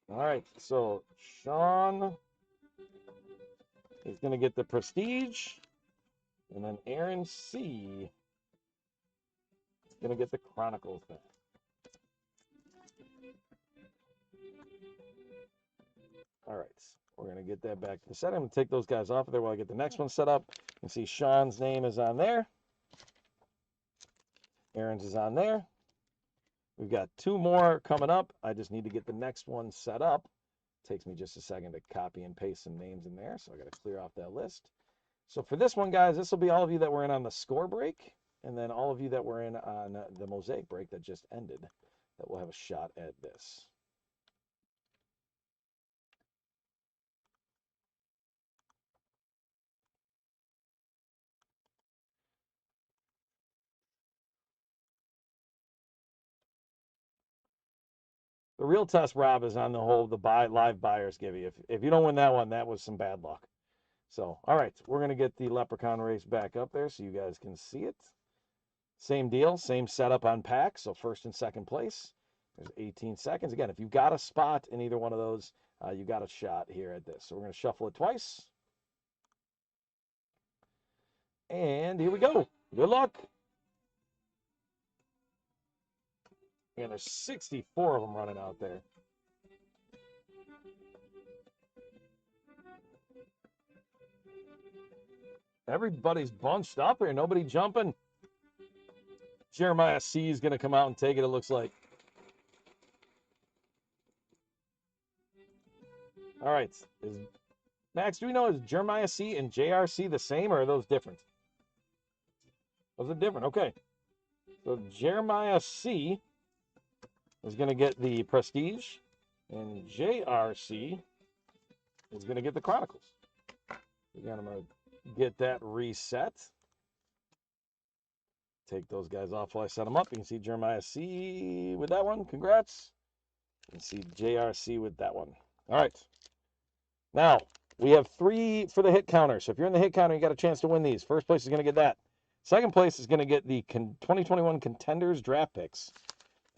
All right, so Sean is going to get the Prestige, and then Aaron C. is going to get the Chronicles back. All right, we're going to get that back to the set. I'm going to take those guys off of there while I get the next one set up. You can see Sean's name is on there. Aaron's is on there. We've got 2 more coming up. I just need to get the next one set up Takes me just a second to copy and paste some names in there, so I got to clear off that list. So for this one, guys, this will be all of you that were in on the score break, and then all of you that were in on the Mosaic break that just ended, that will have a shot at this. The real test, Rob, is on the whole the live buyers give you. If you don't win that one, that was some bad luck. So, all right, we're going to get the Leprechaun race back up there so you guys can see it. Same deal, same setup on pack. So first and second place. There's 18 seconds. Again, if you've got a spot in either one of those, you got a shot here at this. So we're going to shuffle it twice. And here we go. Good luck. And there's 64 of them running out there. Everybody's bunched up here. Nobody jumping. Jeremiah C is going to come out and take it, it looks like. All right. Max, do we know, is Jeremiah C and JRC the same, or are those different? Those are different. Okay. So Jeremiah C is going to get the Prestige, and JRC is going to get the Chronicles. Again, I'm going to get that reset. Take those guys off while I set them up. You can see Jeremiah C with that one. Congrats. You can see JRC with that one. All right. Now, we have 3 for the hit counter. So if you're in the hit counter, you got a chance to win these. First place is going to get that. Second place is going to get the 2021 Contenders draft picks.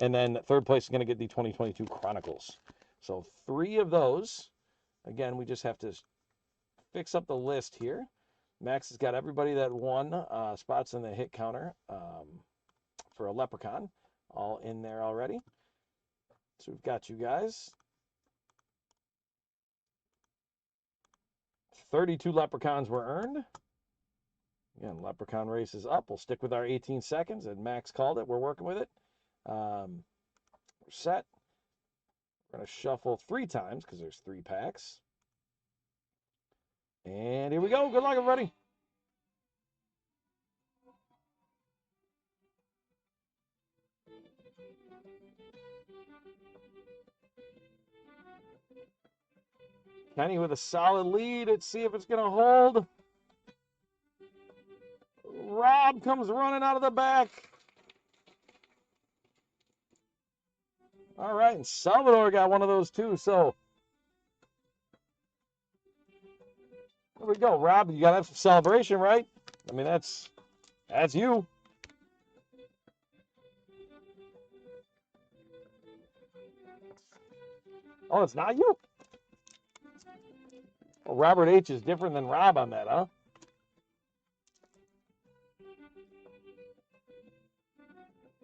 And then third place is going to get the 2022 Chronicles. So 3 of those. Again, we just have to fix up the list here. Max has got everybody that won spots in the hit counter for a Leprechaun all in there already. So we've got you guys. 32 Leprechauns were earned. Again, Leprechaun race is up. We'll stick with our 18 seconds, and Max called it. We're working with it. We're set. We're going to shuffle 3 times because there's 3 packs. And here we go. Good luck, everybody. Kenny with a solid lead. Let's see if it's going to hold. Rob comes running out of the back. All right, and Salvador got one of those too. So there we go. Rob, you got to have some celebration, right? I mean, that's you. Oh, it's not you? Well, Robert H is different than Rob on that, huh?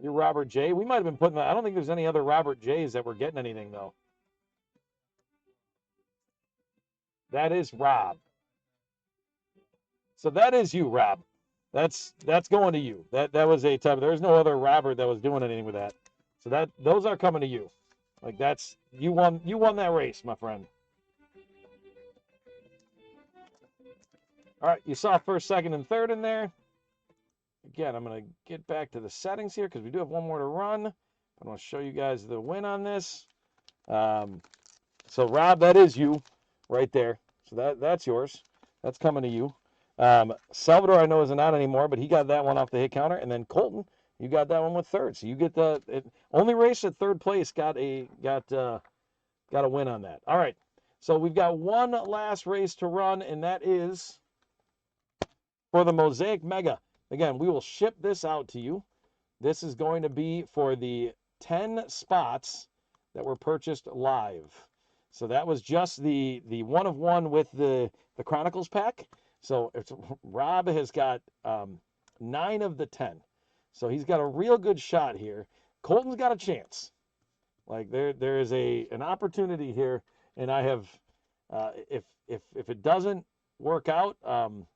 You're Robert J. We might have been putting that. I don't think there's any other Robert J's that were getting anything, though. That is Rob. So that is you, Rob. That's going to you. That was a type. There's no other Robert that was doing anything with that. So those are coming to you. Like that's you won that race, my friend. All right, you saw first, second, and third in there. Again, I'm going to get back to the settings here because we do have one more to run. I want to show you guys the win on this. So Rob, that is you right there. So that's yours. That's coming to you. Salvador, I know, isn't out anymore, but he got that one off the hit counter. And then Colton, you got that one with third. So you get only race at third place got a win on that. All right. So we've got one last race to run, and that is for the Mosaic Mega. Again, we will ship this out to you. This is going to be for the 10 spots that were purchased live. So that was just the 1 of 1 with the Chronicles pack. So Rob has got 9 of the 10. So he's got a real good shot here. Colton's got a chance. Like there is an opportunity here, and I have if it doesn't work out,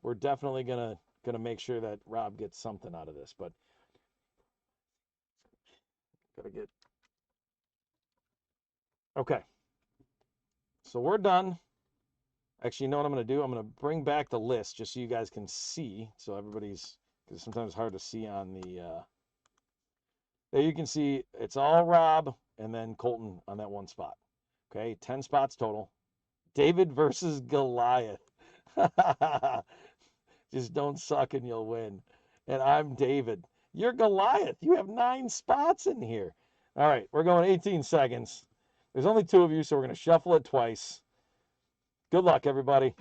we're definitely gonna make sure that Rob gets something out of this. But gotta get okay. So we're done. Actually, you know what I'm going to do? I'm going to bring back the list just so you guys can see. So everybody's, because sometimes it's hard to see on the, there you can see it's all Rob and then Colton on that one spot. Okay, 10 spots total. David versus Goliath. Just don't suck and you'll win. And I'm David. You're Goliath. You have 9 spots in here. All right, we're going 18 seconds. There's only 2 of you, so we're going to shuffle it twice. Good luck, everybody.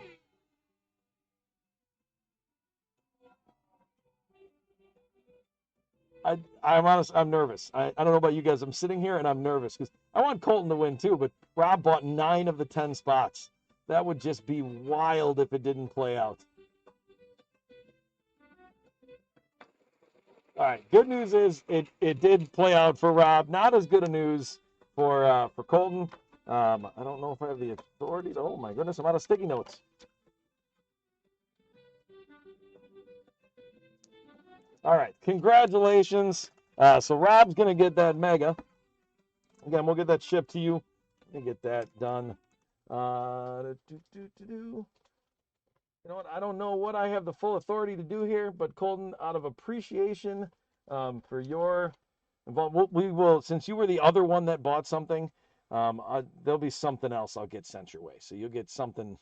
I'm honest, I'm nervous. I don't know about you guys. I'm sitting here and I'm nervous because I want Colton to win too, but Rob bought 9 of the 10 spots. That would just be wild if it didn't play out. All right. Good news is it did play out for Rob. Not as good a news for Colton. I don't know if I have the authority. Oh my goodness, I'm out of sticky notes. All right. Congratulations. So Rob's gonna get that mega. Again, we'll get that shipped to you. Let me get that done. You know what? I don't know what I have the full authority to do here, but Colton, out of appreciation for your involvement, we will, since you were the other one that bought something, there'll be something else I'll get sent your way. So you'll get something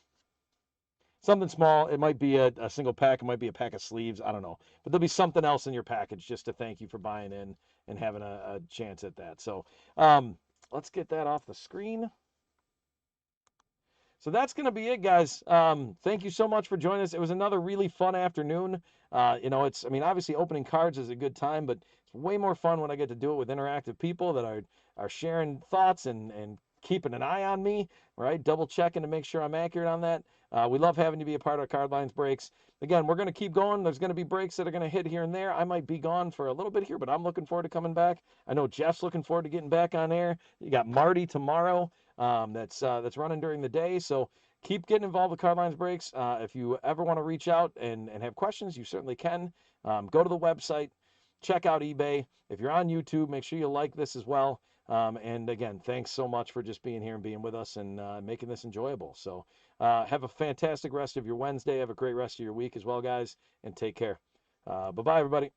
small. It might be a single pack. It might be a pack of sleeves. I don't know. But there'll be something else in your package just to thank you for buying in and having a chance at that. So let's get that off the screen. So that's going to be it, guys. Thank you so much for joining us. It was another really fun afternoon. You know, I mean, obviously opening cards is a good time, but it's way more fun when I get to do it with interactive people that are sharing thoughts and keeping an eye on me, right? Double checking to make sure I'm accurate on that. We love having you be a part of our Card Lines breaks. Again, we're going to keep going. There's going to be breaks that are going to hit here and there. I might be gone for a little bit here, but I'm looking forward to coming back. I know Jeff's looking forward to getting back on air. You got Marty tomorrow. That's running during the day. So keep getting involved with Card Lines breaks. If you ever want to reach out and have questions, you certainly can. Go to the website, check out eBay. If you're on YouTube, make sure you like this as well. And again, thanks so much for just being here and being with us and making this enjoyable. So have a fantastic rest of your Wednesday. Have a great rest of your week as well, guys, and take care. Bye-bye, everybody.